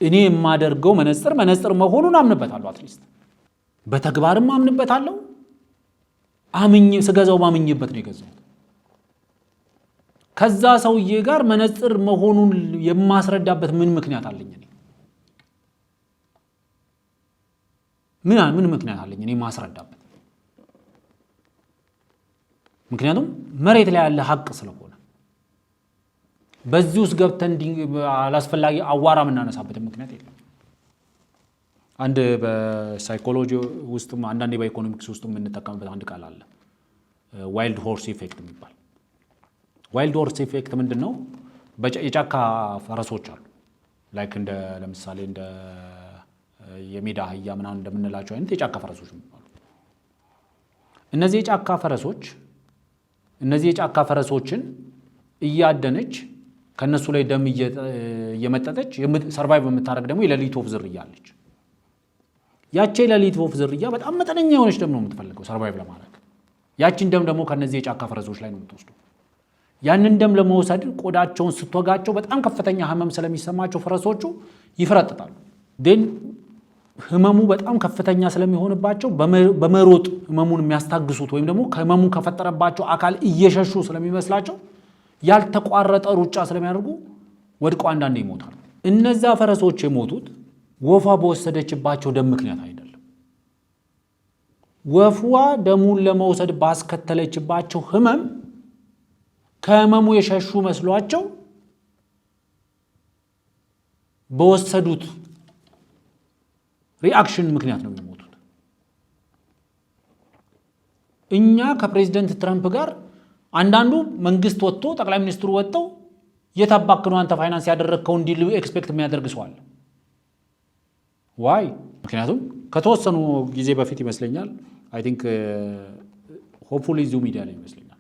S1: እኔ የማደርገው መነጽር መሆኑን አምንበታለሁ። አትሊስት በተግባርም አምንበታለሁ። ስገዛው ማምኝበት ነው የገዛሁት። ከዛ ሰውዬ ጋር መነጽር መሆኑን የማስረዳበት ምን ምክንያት አለኝ? ምን ምክንያት አለኝ እኔ ማስረዳበት? ምክንያቱም መሬት ላይ ያለ ሀቅ ስለሆነ በዚህ ውስጥ ገብተን አላስፈላጊ አዋራ የምናነሳበት ምክንያት የለም። አንድ በሳይኮሎጂ ውስጥ አንዳንዴ በኢኮኖሚክስ ውስጥ የምንጠቀምበት አንድ ቃል አለ፣ ዋይልድ ሆርስ ኢፌክት የሚባል። ዋይልድ ሆርስ ኢፌክት ምንድነው? የጫካ ፈረሶች አሉ ላይክ ለምሳሌ እንደ የሜዳ አህያ ምናምን እንደምንላቸው አይነት የጫካ ፈረሶች የሚባሉ። እነዚህ የጫካ ፈረሶች እነዚህ የጫካ ፈረሶችን እያደነች ከነሱ ላይ ደም እየመጠጠች ሰርቫይቭ የምታደርግ ደግሞ የሌሊት ወፍ ዝርያ አለች። ያቺ የሌሊት ወፍ ዝርያ በጣም መጠነኛ የሆነች ደም ነው የምትፈልገው ሰርቫይቭ ለማድረግ። ያቺን ደም ደግሞ ከነዚህ የጫካ ፈረሶች ላይ ነው የምትወስደው። ያንን ደም ለመውሰድ ቆዳቸውን ስትወጋቸው በጣም ከፍተኛ ህመም ስለሚሰማቸው ፈረሶቹ ይፈረጥጣሉ። ህመሙ በጣም ከፍተኛ ስለሚሆንባቸው በመሮጥ ህመሙን የሚያስታግሱት ወይም ደግሞ ከህመሙ ከፈጠረባቸው አካል እየሸሹ ስለሚመስላቸው ያልተቋረጠ ሩጫ ስለሚያደርጉ ወድቀው አንዳንዴ ይሞታሉ። እነዛ ፈረሶች የሞቱት ወፏ በወሰደችባቸው ደም ምክንያት አይደለም። ወፏ ደሙን ለመውሰድ ባስከተለችባቸው ህመም ከህመሙ የሸሹ መስሏቸው በወሰዱት ሪአክሽን ምክንያት ነው የሚሞቱት። እኛ ከፕሬዝዳንት ትራምፕ ጋር አንዳንዱ መንግስት ወጥቶ ጠቅላይ ሚኒስትሩ ወጥተው የታባክኑ አንተ ፋይናንስ ያደረግከው እንዲል ኤክስፔክት የሚያደርግ ሰው አለ። ዋይ? ምክንያቱም ከተወሰኑ ጊዜ በፊት ይመስለኛል አይ ቲንክ ሆፕፉሊ ዚሁ ሚዲያ ላይ ይመስለኛል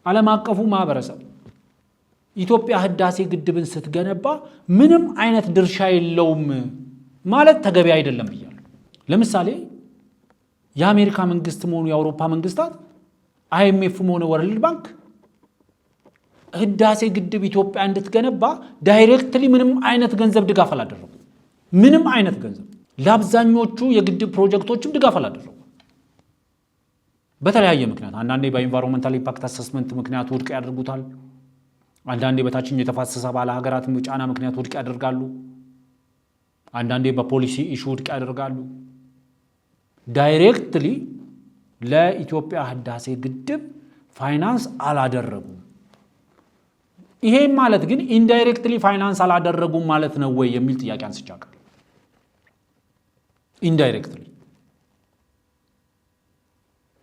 S1: ዓለም አቀፉ ማህበረሰብ ኢትዮጵያ ህዳሴ ግድብን ስትገነባ ምንም አይነት ድርሻ የለውም ማለት ተገቢ አይደለም ብያለሁ። ለምሳሌ የአሜሪካ መንግስት መሆኑ የአውሮፓ መንግስታት አይኤምኤፍ መሆኑ ወርልድ ባንክ ህዳሴ ግድብ ኢትዮጵያ እንድትገነባ ዳይሬክትሊ ምንም አይነት ገንዘብ ድጋፍ አላደረጉ። ምንም አይነት ገንዘብ ለአብዛኞቹ የግድብ ፕሮጀክቶችም ድጋፍ አላደረጉ። በተለያየ ምክንያት አንዳንዴ በኢንቫይሮንመንታል ኢምፓክት አሰስመንት ምክንያት ውድቅ ያደርጉታል። አንዳንዴ በታችኛው የተፋሰሰ ባለ ሀገራት ጫና ምክንያት ውድቅ ያደርጋሉ። አንዳንዴ በፖሊሲ ኢሹ ውድቅ ያደርጋሉ። ዳይሬክትሊ ለኢትዮጵያ ህዳሴ ግድብ ፋይናንስ አላደረጉም። ይሄም ማለት ግን ኢንዳይሬክትሊ ፋይናንስ አላደረጉም ማለት ነው ወይ የሚል ጥያቄ አንስቻለሁ። ኢንዳይሬክትሊ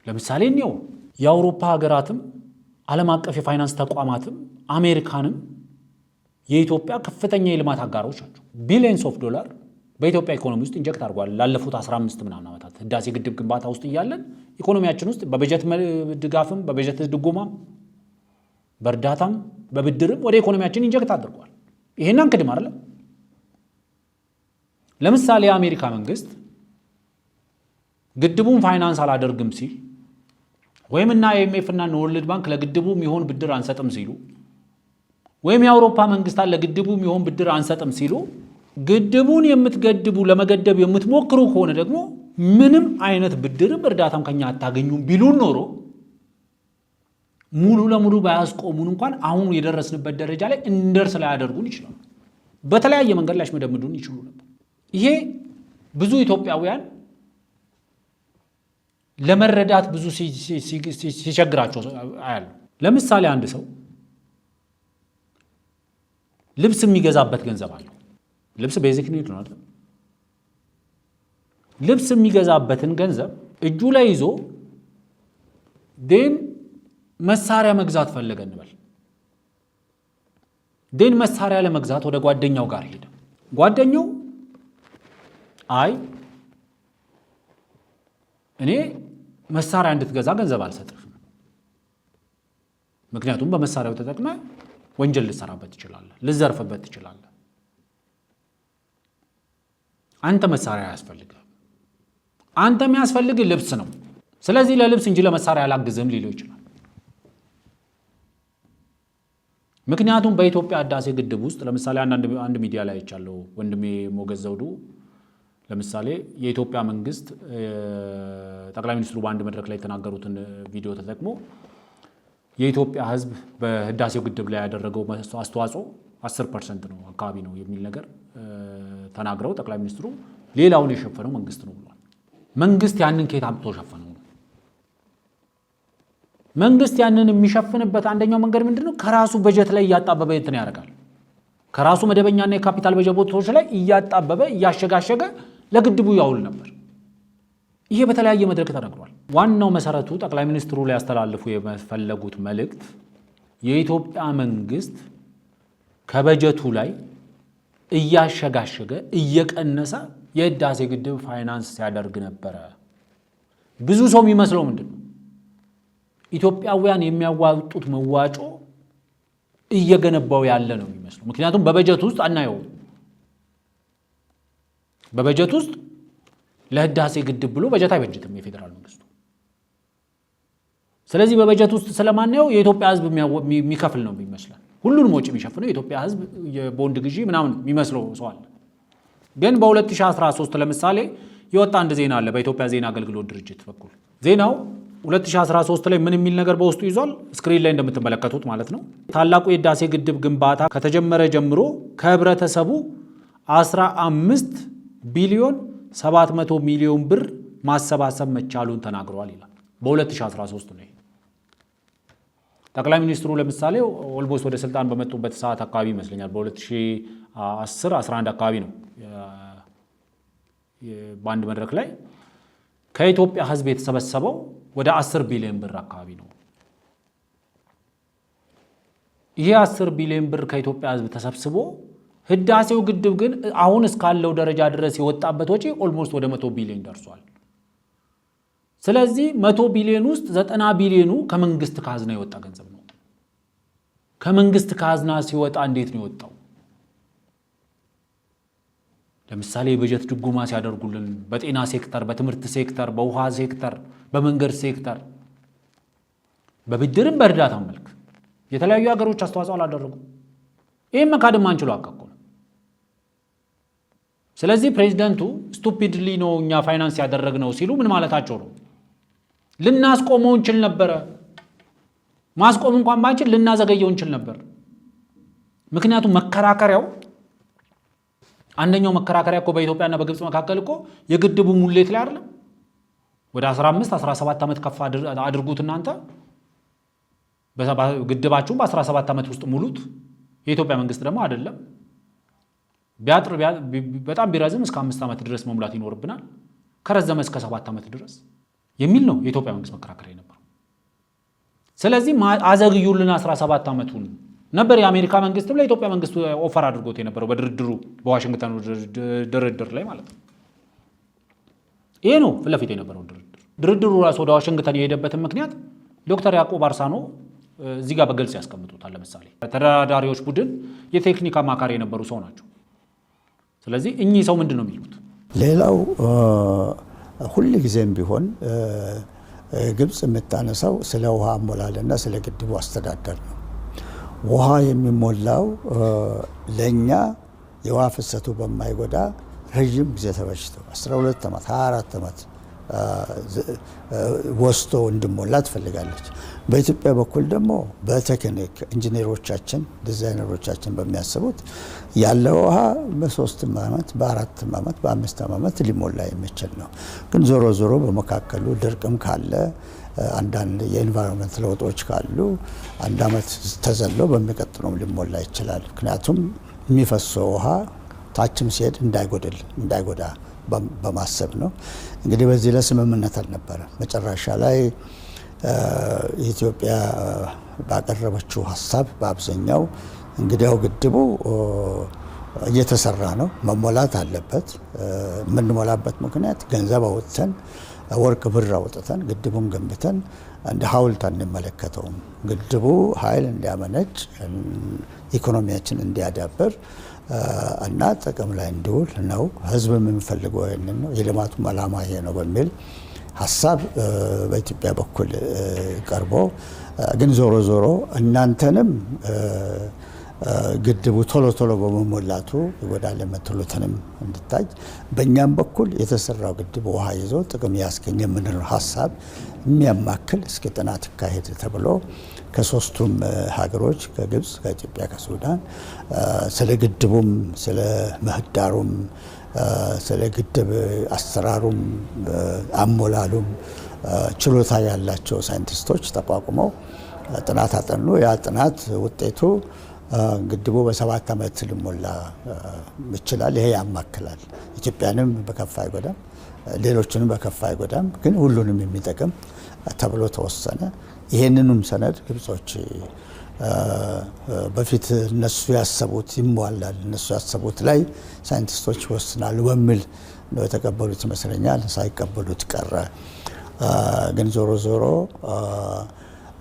S1: ለምሳሌ ነው የአውሮፓ ሀገራትም ዓለም አቀፍ የፋይናንስ ተቋማትም አሜሪካንም የኢትዮጵያ ከፍተኛ የልማት አጋሮች ናቸው። ቢሊየንስ ኦፍ ዶላር በኢትዮጵያ ኢኮኖሚ ውስጥ ኢንጀክት አድርጓል ላለፉት 15 ምናምን ዓመታት። ህዳሴ ግድብ ግንባታ ውስጥ እያለን ኢኮኖሚያችን ውስጥ በበጀት ድጋፍም በበጀት ድጎማም በእርዳታም በብድርም ወደ ኢኮኖሚያችን ኢንጀክት አድርጓል። ይሄን አንክድም አይደለም። ለምሳሌ የአሜሪካ መንግስት ግድቡን ፋይናንስ አላደርግም ሲል ወይም እና አይኤምኤፍ እና ወርልድ ባንክ ለግድቡ የሚሆን ብድር አንሰጥም ሲሉ ወይም የአውሮፓ መንግስታት ለግድቡ የሚሆን ብድር አንሰጥም ሲሉ ግድቡን የምትገድቡ ለመገደብ የምትሞክሩ ከሆነ ደግሞ ምንም አይነት ብድርም እርዳታም ከኛ አታገኙም ቢሉን ኖሮ ሙሉ ለሙሉ ባያስቆሙን እንኳን አሁን የደረስንበት ደረጃ ላይ እንደርስ ላይ ያደርጉን ይችላሉ። በተለያየ መንገድ ላይ መደምዱን ይችሉ ነበር። ይሄ ብዙ ኢትዮጵያውያን ለመረዳት ብዙ ሲቸግራቸው አያሉ። ለምሳሌ አንድ ሰው ልብስ የሚገዛበት ገንዘብ አለው። ልብስ ቤዚክ ኒድ ነው አይደል? ልብስ የሚገዛበትን ገንዘብ እጁ ላይ ይዞ ዴን መሳሪያ መግዛት ፈለገ እንበል። ዴን መሳሪያ ለመግዛት ወደ ጓደኛው ጋር ሄደ። ጓደኛው አይ እኔ መሳሪያ እንድትገዛ ገንዘብ አልሰጥም፣ ምክንያቱም በመሳሪያው ተጠቅመህ ወንጀል ልትሰራበት ትችላለህ፣ ልትዘርፍበት ትችላለህ። አንተ መሳሪያ አያስፈልግም፣ አንተ የሚያስፈልግ ልብስ ነው። ስለዚህ ለልብስ እንጂ ለመሳሪያ አላግዝም ሊለው ይችላል። ምክንያቱም በኢትዮጵያ ህዳሴ ግድብ ውስጥ ለምሳሌ አንድ ሚዲያ ላይ አይቻለሁ። ወንድሜ ሞገዝ ዘውዱ ለምሳሌ የኢትዮጵያ መንግስት ጠቅላይ ሚኒስትሩ በአንድ መድረክ ላይ የተናገሩትን ቪዲዮ ተጠቅሞ የኢትዮጵያ ህዝብ በህዳሴው ግድብ ላይ ያደረገው አስተዋጽኦ 10% ነው አካባቢ ነው የሚል ነገር ተናግረው ጠቅላይ ሚኒስትሩ ሌላውን የሸፈነው መንግስት ነው ብሏል። መንግስት ያንን ከየት አምጥቶ ሸፈነው? መንግስት ያንን የሚሸፍንበት አንደኛው መንገድ ምንድነው? ከራሱ በጀት ላይ እያጣበበ እንትን ያደርጋል። ከራሱ መደበኛና የካፒታል በጀቶች ላይ እያጣበበ እያሸጋሸገ ለግድቡ ያውል ነበር። ይሄ በተለያየ መድረክ ተነግሯል። ዋናው መሰረቱ ጠቅላይ ሚኒስትሩ ላይ ያስተላልፉ የፈለጉት መልእክት የኢትዮጵያ መንግስት ከበጀቱ ላይ እያሸጋሸገ እየቀነሰ የህዳሴ ግድብ ፋይናንስ ሲያደርግ ነበረ። ብዙ ሰው የሚመስለው ምንድነው? ኢትዮጵያውያን የሚያዋጡት መዋጮ እየገነባው ያለ ነው የሚመስለው። ምክንያቱም በበጀት ውስጥ አናየው። በበጀት ውስጥ ለህዳሴ ግድብ ብሎ በጀት አይበጅትም የፌደራል መንግስቱ። ስለዚህ በበጀት ውስጥ ስለማናየው የኢትዮጵያ ህዝብ የሚከፍል ነው የሚመስለው። ሁሉንም ወጪ የሚሸፍነው የኢትዮጵያ ህዝብ የቦንድ ግዢ ምናምን የሚመስለው ሰው አለ። ግን በ2013 ለምሳሌ የወጣ አንድ ዜና አለ በኢትዮጵያ ዜና አገልግሎት ድርጅት በኩል። ዜናው 2013 ላይ ምን የሚል ነገር በውስጡ ይዟል? ስክሪን ላይ እንደምትመለከቱት ማለት ነው። ታላቁ የህዳሴ ግድብ ግንባታ ከተጀመረ ጀምሮ ከህብረተሰቡ 15 ቢሊዮን 700 ሚሊዮን ብር ማሰባሰብ መቻሉን ተናግረዋል ይላል። በ2013 ነው። ጠቅላይ ሚኒስትሩ ለምሳሌ ኦልሞስት ወደ ስልጣን በመጡበት ሰዓት አካባቢ ይመስለኛል በ2010 11 አካባቢ ነው በአንድ መድረክ ላይ ከኢትዮጵያ ህዝብ የተሰበሰበው ወደ 10 ቢሊዮን ብር አካባቢ ነው። ይሄ 10 ቢሊዮን ብር ከኢትዮጵያ ህዝብ ተሰብስቦ ህዳሴው ግድብ ግን አሁን እስካለው ደረጃ ድረስ የወጣበት ወጪ ኦልሞስት ወደ 100 ቢሊዮን ደርሷል። ስለዚህ 100 ቢሊዮን ውስጥ 90 ቢሊዮኑ ከመንግስት ካዝና የወጣ ገንዘብ ነው። ከመንግስት ካዝና ሲወጣ እንዴት ነው የወጣው? ለምሳሌ የበጀት ድጎማ ሲያደርጉልን በጤና ሴክተር፣ በትምህርት ሴክተር፣ በውሃ ሴክተር፣ በመንገድ ሴክተር በብድርም በእርዳታም መልክ የተለያዩ ሀገሮች አስተዋጽኦ አላደረጉም። ይህም መካድም አንችሎ አቀቁ ነው። ስለዚህ ፕሬዚደንቱ ስቱፒድሊ ነው እኛ ፋይናንስ ያደረግነው ሲሉ ምን ማለታቸው ነው? ልናስቆመው እንችል ነበረ። ማስቆም እንኳን ባንችል ልናዘገየው እንችል ነበር። ምክንያቱም መከራከሪያው አንደኛው መከራከሪያ እኮ በኢትዮጵያና በግብጽ መካከል እኮ የግድቡ ሙሌት ላይ አይደለም። ወደ 15 17 ዓመት ከፍ አድርጉት እናንተ ግድባችሁን በ17 ዓመት ውስጥ ሙሉት። የኢትዮጵያ መንግስት ደግሞ አይደለም ቢያጥር በጣም ቢረዝም እስከ 5 ዓመት ድረስ መሙላት ይኖርብናል፣ ከረዘመ እስከ 7 ዓመት ድረስ የሚል ነው የኢትዮጵያ መንግስት መከራከሪያ ነበር። ስለዚህ አዘግዩልን 17 ዓመቱን ነበር የአሜሪካ መንግስትም ለኢትዮጵያ መንግስት ኦፈር አድርጎት የነበረው በድርድሩ በዋሽንግተን ድርድር ላይ ማለት ነው። ይሄ ነው ፊት ለፊት የነበረው ድርድሩ ራሱ ወደ ዋሽንግተን የሄደበትን ምክንያት ዶክተር ያዕቆብ አርሳኖ እዚህ ጋር በግልጽ ያስቀምጡታል። ለምሳሌ ተደራዳሪዎች ቡድን የቴክኒክ አማካሪ የነበሩ ሰው ናቸው። ስለዚህ እኚህ ሰው ምንድን ነው የሚሉት?
S4: ሌላው ሁል ጊዜም ቢሆን ግብጽ የምታነሳው ስለ ውሃ አሞላልና ስለ ግድቡ አስተዳደር ነው። ውሃ የሚሞላው ለኛ የውሃ ፍሰቱ በማይጎዳ ረጅም ጊዜ ተበጅቶ 12 ዓመት 24 ዓመት ወስዶ እንዲሞላ ትፈልጋለች። በኢትዮጵያ በኩል ደግሞ በቴክኒክ ኢንጂነሮቻችን ዲዛይነሮቻችን በሚያስቡት ያለው ውሃ በ3 ዓመት በ4 ዓመት በ5 ዓመት ሊሞላ የሚችል ነው። ግን ዞሮ ዞሮ በመካከሉ ድርቅም ካለ አንዳንድ የኢንቫይሮንመንት ለውጦች ካሉ አንድ ዓመት ተዘሎ በሚቀጥለው ሊሞላ ይችላል። ምክንያቱም የሚፈሰው ውሃ ታችም ሲሄድ እንዳይጎዳ በማሰብ ነው። እንግዲህ በዚህ ላይ ስምምነት አልነበረ። መጨረሻ ላይ ኢትዮጵያ ባቀረበችው ሀሳብ በአብዛኛው እንግዲያው ግድቡ እየተሰራ ነው፣ መሞላት አለበት። የምንሞላበት ምክንያት ገንዘብ አውጥተን ወርቅ ብር አውጥተን ግድቡን ገንብተን እንደ ሐውልት አንመለከተውም። ግድቡ ኃይል እንዲያመነጭ ኢኮኖሚያችን እንዲያዳብር እና ጥቅም ላይ እንዲውል ነው። ህዝብም የሚፈልገው ይህንን ነው። የልማቱም ዓላማ ይሄ ነው በሚል ሀሳብ በኢትዮጵያ በኩል ቀርቦ ግን ዞሮ ዞሮ እናንተንም ግድቡ ቶሎ በመሞላቱ ይጎዳል የምትሉትንም እንድታይ በእኛም በኩል የተሰራው ግድብ ውሃ ይዞ ጥቅም ያስገኝ የምንለው ሀሳብ የሚያማክል እስኪ ጥናት ይካሄድ ተብሎ ከሶስቱም ሀገሮች ከግብጽ፣ ከኢትዮጵያ፣ ከሱዳን ስለ ግድቡም ስለ ምህዳሩም ስለ ግድብ አሰራሩም አሞላሉም ችሎታ ያላቸው ሳይንቲስቶች ተቋቁመው ጥናት አጠኑ። ያ ጥናት ውጤቱ ግድቡ በ7 ዓመት ሊሞላ ይችላል። ይሄ ያማክላል። ኢትዮጵያንም በከፋ አይጎዳም፣ ሌሎችንም በከፋ አይጎዳም፣ ግን ሁሉንም የሚጠቅም ተብሎ ተወሰነ። ይሄንንም ሰነድ ግብጾች በፊት እነሱ ያሰቡት ይሟላል፣ እነሱ ያሰቡት ላይ ሳይንቲስቶች ይወስናሉ በሚል ነው የተቀበሉት ይመስለኛል። ሳይቀበሉት ቀረ። ግን ዞሮ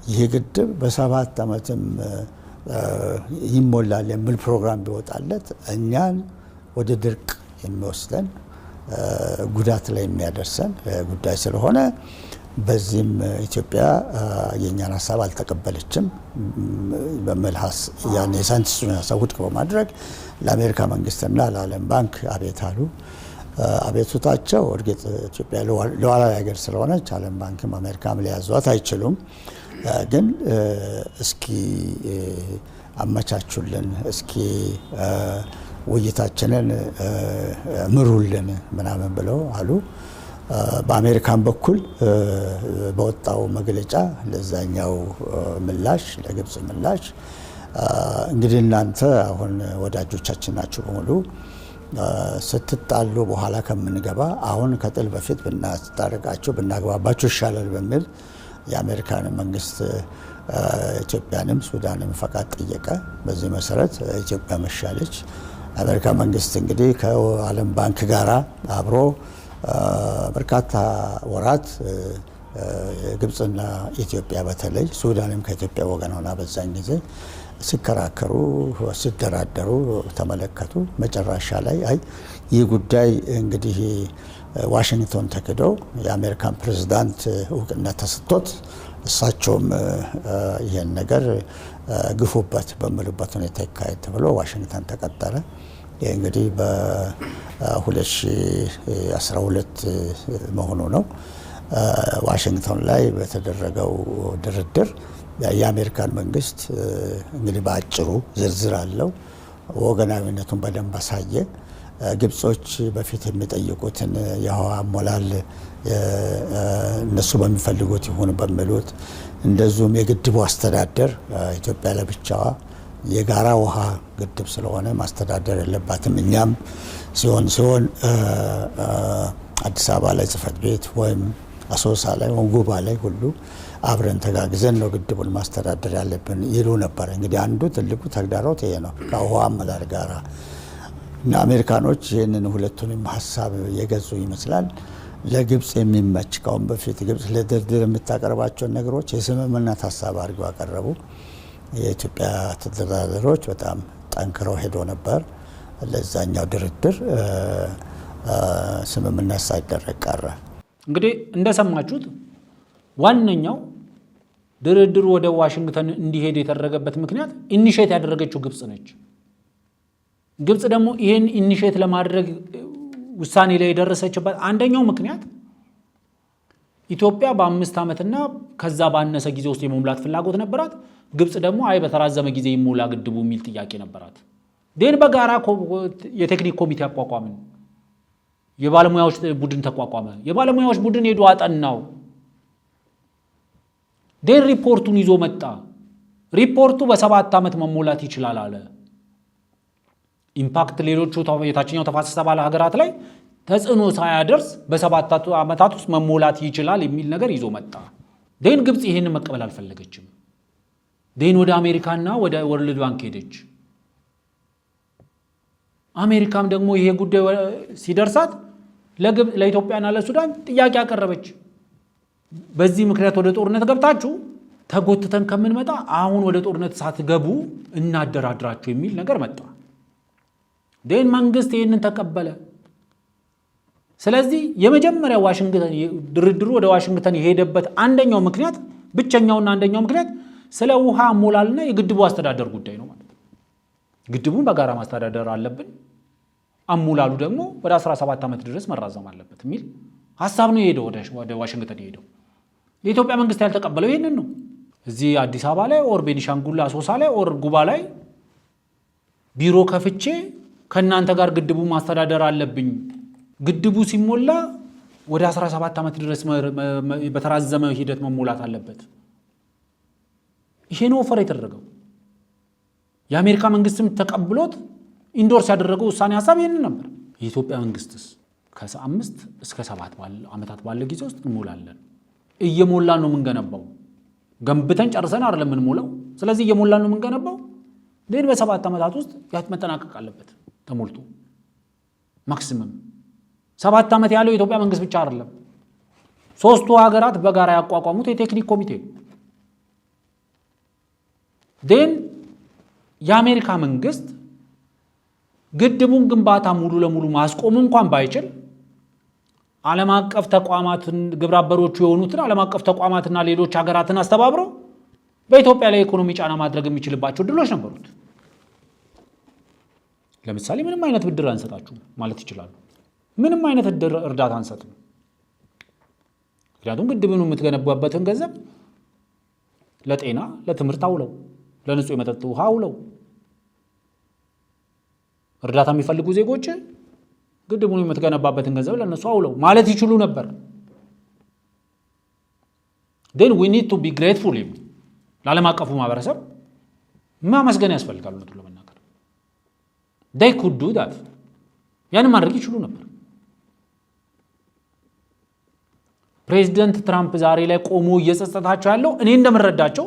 S4: ይህ ግድብ በ7 ዓመትም ይሞላል የሚል ፕሮግራም ቢወጣለት እኛን ወደ ድርቅ የሚወስደን ጉዳት ላይ የሚያደርሰን ጉዳይ ስለሆነ በዚህም ኢትዮጵያ የኛን ሀሳብ አልተቀበለችም በሚል ያን የሳይንቲስቱን ሀሳብ ውድቅ በማድረግ ለአሜሪካ መንግስትና ለዓለም ባንክ አቤት አሉ። አቤቱታቸው እርግጥ ኢትዮጵያ ሉዓላዊ ሀገር ስለሆነች ዓለም ባንክም አሜሪካም ሊያዟት አይችሉም። ግን እስኪ አመቻቹልን፣ እስኪ ውይይታችንን ምሩልን ምናምን ብለው አሉ። በአሜሪካን በኩል በወጣው መግለጫ ለዛኛው ምላሽ ለግብጽ ምላሽ እንግዲህ እናንተ አሁን ወዳጆቻችን ናችሁ በሙሉ ስትጣሉ በኋላ ከምንገባ አሁን ከጥል በፊት ብናስታርቃቸው ብናግባባቸው ይሻላል በሚል የአሜሪካን መንግስት ኢትዮጵያንም ሱዳንም ፈቃድ ጠየቀ። በዚህ መሰረት ኢትዮጵያ መሻለች። የአሜሪካ መንግስት እንግዲህ ከዓለም ባንክ ጋር አብሮ በርካታ ወራት ግብጽና ኢትዮጵያ በተለይ ሱዳንም ከኢትዮጵያ ወገን ሆና በዛን ጊዜ ሲከራከሩ ሲደራደሩ ተመለከቱ። መጨረሻ ላይ ይህ ጉዳይ እንግዲህ ዋሽንግቶን ተክዶ የአሜሪካን ፕሬዝዳንት እውቅና ተሰጥቶት እሳቸውም ይህን ነገር ግፉበት በሚሉበት ሁኔታ ይካሄድ ተብሎ ዋሽንግተን ተቀጠረ። ይህ እንግዲህ በ2012 መሆኑ ነው። ዋሽንግቶን ላይ በተደረገው ድርድር የአሜሪካን መንግስት እንግዲህ በአጭሩ ዝርዝር አለው ወገናዊነቱን በደንብ አሳየ። ግብጾች በፊት የሚጠይቁትን የውሃ አሞላል እነሱ በሚፈልጉት ይሁን በሚሉት እንደዚሁም የግድቡ አስተዳደር ኢትዮጵያ ለብቻዋ የጋራ ውሃ ግድብ ስለሆነ ማስተዳደር የለባትም፣ እኛም ሲሆን አዲስ አበባ ላይ ጽህፈት ቤት ወይም አሶሳ ላይ ወይም ጉባ ላይ ሁሉ አብረን ተጋግዘን ነው ግድቡን ማስተዳደር ያለብን ይሉ ነበር። እንግዲህ አንዱ ትልቁ ተግዳሮት ይሄ ነው ከውሃ አመራር ጋር እና አሜሪካኖች ይህንን ሁለቱንም ሀሳብ የገዙ ይመስላል። ለግብጽ የሚመች ካሁን በፊት ግብጽ ለድርድር የምታቀርባቸውን ነገሮች የስምምነት ሀሳብ አድርገው አቀረቡ። የኢትዮጵያ ተደራዳሪዎች በጣም ጠንክረው ሄዶ ነበር። ለዛኛው ድርድር ስምምነት ሳይደረግ ቀረ።
S1: እንግዲህ እንደሰማችሁት ዋነኛው ድርድሩ ወደ ዋሽንግተን እንዲሄድ የተደረገበት ምክንያት ኢኒሼት ያደረገችው ግብጽ ነች። ግብጽ ደግሞ ይህን ኢኒሼት ለማድረግ ውሳኔ ላይ የደረሰችበት አንደኛው ምክንያት ኢትዮጵያ በ5 ዓመትና ከዛ ባነሰ ጊዜ ውስጥ የመሙላት ፍላጎት ነበራት። ግብጽ ደግሞ በተራዘመ ጊዜ ይሞላ ግድቡ የሚል ጥያቄ ነበራት። ደን በጋራ የቴክኒክ ኮሚቴ አቋቋምን። የባለሙያዎች ቡድን ተቋቋመ። የባለሙያዎች ቡድን ሄዶ አጠናው። ደን ሪፖርቱን ይዞ መጣ። ሪፖርቱ በ7 ዓመት መሞላት ይችላል አለ። ኢምፓክት ሌሎቹ የታችኛው ተፋሰስ አባል ሀገራት ላይ ተጽዕኖ ሳያደርስ በ7 ዓመታት ውስጥ መሞላት ይችላል የሚል ነገር ይዞ መጣ። ደን ግብጽ ይሄንን መቀበል አልፈለገችም። ደን ወደ አሜሪካና ወደ ወርልድ ባንክ ሄደች። አሜሪካም ደግሞ ይሄ ጉዳይ ሲደርሳት ለኢትዮጵያና ለሱዳን ጥያቄ አቀረበች። በዚህ ምክንያት ወደ ጦርነት ገብታችሁ ተጎትተን ከምንመጣ አሁን ወደ ጦርነት ሳትገቡ እናደራድራችሁ የሚል ነገር መጣ። ደን መንግስት ይሄንን ተቀበለ። ስለዚህ የመጀመሪያ ዋሽንግተን ድርድሩ ወደ ዋሽንግተን የሄደበት አንደኛው ምክንያት ብቸኛውና አንደኛው ምክንያት ስለ ውሃ አሞላልና የግድቡ አስተዳደር ጉዳይ ነው ማለት ነው። ግድቡን በጋራ ማስተዳደር አለብን፣ አሞላሉ ደግሞ ወደ 17 ዓመት ድረስ መራዘም አለበት የሚል ሐሳብ ነው የሄደው ወደ ዋሽንግተን የሄደው። የኢትዮጵያ መንግስት ያልተቀበለው ይሄንን ነው። እዚህ አዲስ አበባ ላይ ኦር ቤኒሻንጉል አሶሳ ላይ ኦር ጉባ ላይ ቢሮ ከፍቼ ከእናንተ ጋር ግድቡ ማስተዳደር አለብኝ፣ ግድቡ ሲሞላ ወደ 17 ዓመት ድረስ በተራዘመ ሂደት መሞላት አለበት። ይሄ ነው ኦፈር የተደረገው። የአሜሪካ መንግስትም ተቀብሎት ኢንዶርስ ያደረገው ውሳኔ ሀሳብ ይሄንን ነበር። የኢትዮጵያ መንግስትስ ከ5 እስከ 7 ዓመታት ባለ ጊዜ ውስጥ እንሞላለን። እየሞላን ነው የምንገነባው። ገንብተን ጨርሰን አይደለም የምንሞላው። ስለዚህ እየሞላን ነው የምንገነባው። ደን በ7 ዓመታት ውስጥ መጠናቀቅ አለበት ተሞልቶ። ማክሲመም 7 ዓመት ያለው የኢትዮጵያ መንግስት ብቻ አይደለም፣ 3ቱ ሀገራት በጋራ ያቋቋሙት የቴክኒክ ኮሚቴ ደን የአሜሪካ መንግስት ግድቡን ግንባታ ሙሉ ለሙሉ ማስቆም እንኳን ባይችል ዓለም አቀፍ ተቋማትን ግብረ አበሮቹ የሆኑትን ዓለም አቀፍ ተቋማትና ሌሎች ሀገራትን አስተባብረው በኢትዮጵያ ላይ ኢኮኖሚ ጫና ማድረግ የሚችልባቸው ድሎች ነበሩት። ለምሳሌ ምንም አይነት ብድር አንሰጣችሁ ማለት ይችላሉ። ምንም አይነት እርዳታ አንሰጥም። ምክንያቱም ግድቡን የምትገነባበትን ገንዘብ ለጤና፣ ለትምህርት አውለው፣ ለንጹህ የመጠጥ ውሃ አውለው፣ እርዳታ የሚፈልጉ ዜጎች ግድቡን የምትገነባበትን ገንዘብ ለነሱ አውለው ማለት ይችሉ ነበር። then we need to be grateful ለዓለም አቀፉ ማህበረሰብ ማመስገን ያስፈልጋል። ነው ለመናገር they could do that ያንን ማድረግ ይችሉ ነበር። ፕሬዚደንት ትራምፕ ዛሬ ላይ ቆሞ እየጸጸታቸው ያለው እኔ እንደምረዳቸው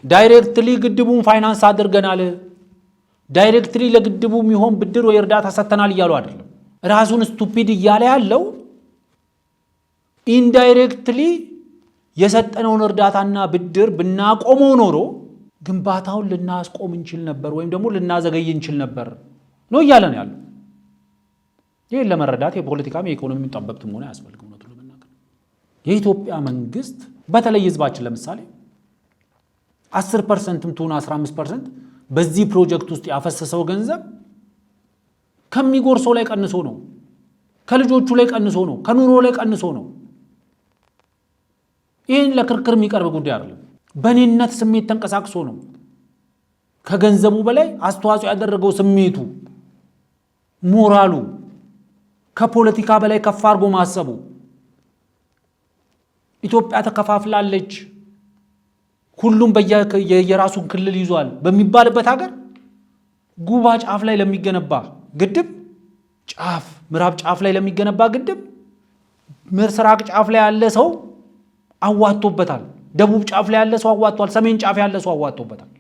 S1: ዳይሬክትሊ ግድቡን ፋይናንስ አድርገናል፣ ዳይሬክትሊ ለግድቡ የሚሆን ብድር ወይ እርዳታ ሰጥተናል እያሉ አይደለም። ራሱን ስቱፒድ እያለ ያለው ኢንዳይሬክትሊ የሰጠነውን እርዳታና ብድር ብናቆመው ኖሮ ግንባታውን ልናስቆም እንችል ነበር ወይም ደግሞ ልናዘገይ እንችል ነበር ነው እያለ ነው ያለው። ይህን ለመረዳት የፖለቲካም የኢኮኖሚ ጠበብት መሆን አያስፈልግም። ነው ለመናገር የኢትዮጵያ መንግስት በተለይ ህዝባችን ለምሳሌ 10%ም ትሁን 15% በዚህ ፕሮጀክት ውስጥ ያፈሰሰው ገንዘብ ከሚጎርሰው ላይ ቀንሶ ነው፣ ከልጆቹ ላይ ቀንሶ ነው፣ ከኑሮ ላይ ቀንሶ ነው። ይህን ለክርክር የሚቀርብ ጉዳይ አይደለም። በኔነት ስሜት ተንቀሳቅሶ ነው። ከገንዘቡ በላይ አስተዋጽኦ ያደረገው ስሜቱ፣ ሞራሉ፣ ከፖለቲካ በላይ ከፍ አድርጎ ማሰቡ። ኢትዮጵያ ተከፋፍላለች፣ ሁሉም የራሱን ክልል ይዟል በሚባልበት ሀገር ጉባ ጫፍ ላይ ለሚገነባ ግድብ ጫፍ፣ ምዕራብ ጫፍ ላይ ለሚገነባ ግድብ ምስራቅ ጫፍ ላይ ያለ ሰው አዋጥቶበታል። ደቡብ ጫፍ ላይ ያለ ሰው አዋጥቷል። ሰሜን ጫፍ ያለ ሰው አዋጥቶበታል።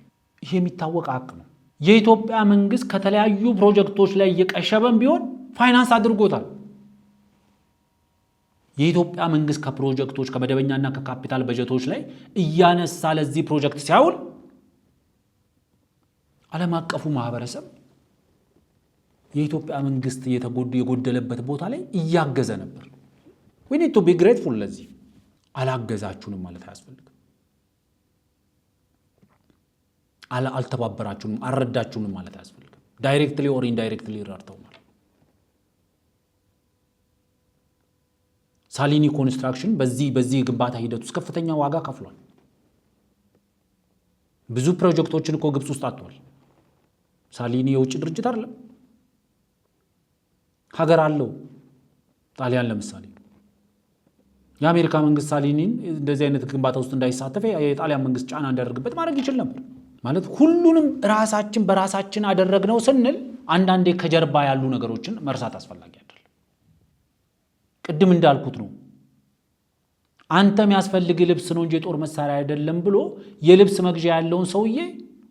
S1: ይሄ የሚታወቅ ሀቅ ነው። የኢትዮጵያ መንግስት ከተለያዩ ፕሮጀክቶች ላይ እየቀሸበም ቢሆን ፋይናንስ አድርጎታል። የኢትዮጵያ መንግስት ከፕሮጀክቶች ከመደበኛና ከካፒታል በጀቶች ላይ እያነሳ ለዚህ ፕሮጀክት ሲያውል ዓለም አቀፉ ማህበረሰብ የኢትዮጵያ መንግስት የጎደለበት ቦታ ላይ እያገዘ ነበር። we need to be grateful ለዚህ አላገዛችሁንም ማለት አያስፈልግም። አልተባበራችሁንም፣ አልረዳችሁንም ማለት አያስፈልግም። ዳይሬክትሊ ኦር ኢንዳይሬክትሊ ረድተውናል። ሳሊኒ ኮንስትራክሽን በዚህ ግንባታ ሂደት ውስጥ ከፍተኛ ዋጋ ከፍሏል። ብዙ ፕሮጀክቶችን እኮ ግብጽ ውስጥ አጥቷል። ሳሊኒ የውጭ ድርጅት አይደለም፣ ሀገር አለው። ጣሊያን ለምሳሌ የአሜሪካ መንግስት ሳሊኒን እንደዚህ አይነት ግንባታ ውስጥ እንዳይሳተፍ የጣሊያን መንግስት ጫና እንዲያደርግበት ማድረግ ይችል ነበር። ማለት ሁሉንም ራሳችን በራሳችን አደረግነው ስንል አንዳንዴ ከጀርባ ያሉ ነገሮችን መርሳት አስፈላጊ አይደለም። ቅድም እንዳልኩት ነው። አንተ የሚያስፈልግ ልብስ ነው እንጂ የጦር መሳሪያ አይደለም ብሎ የልብስ መግዣ ያለውን ሰውዬ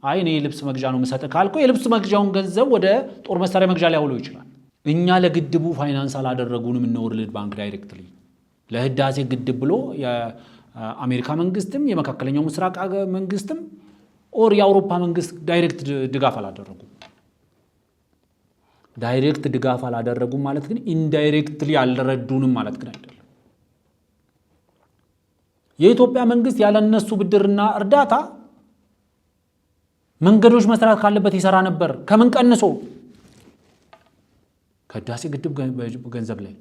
S1: አይ እኔ የልብስ መግዣ ነው የምሰጥህ ካልከው የልብስ መግዣውን ገንዘብ ወደ ጦር መሳሪያ መግዣ ላይ ያውለው ይችላል። እኛ ለግድቡ ፋይናንስ አላደረጉንም እነ ወርልድ ባንክ ዳይሬክትሊ ለህዳሴ ግድብ ብሎ የአሜሪካ መንግስትም የመካከለኛው ምስራቅ መንግስትም ኦር የአውሮፓ መንግስት ዳይሬክት ድጋፍ አላደረጉም። ዳይሬክት ድጋፍ አላደረጉም ማለት ግን ኢንዳይሬክትሊ አልረዱንም ማለት ግን አይደለም። የኢትዮጵያ መንግስት ያለነሱ ብድርና እርዳታ መንገዶች መስራት ካለበት ይሰራ ነበር። ከምን ቀንሶ? ከህዳሴ ግድብ ገንዘብ ላይ።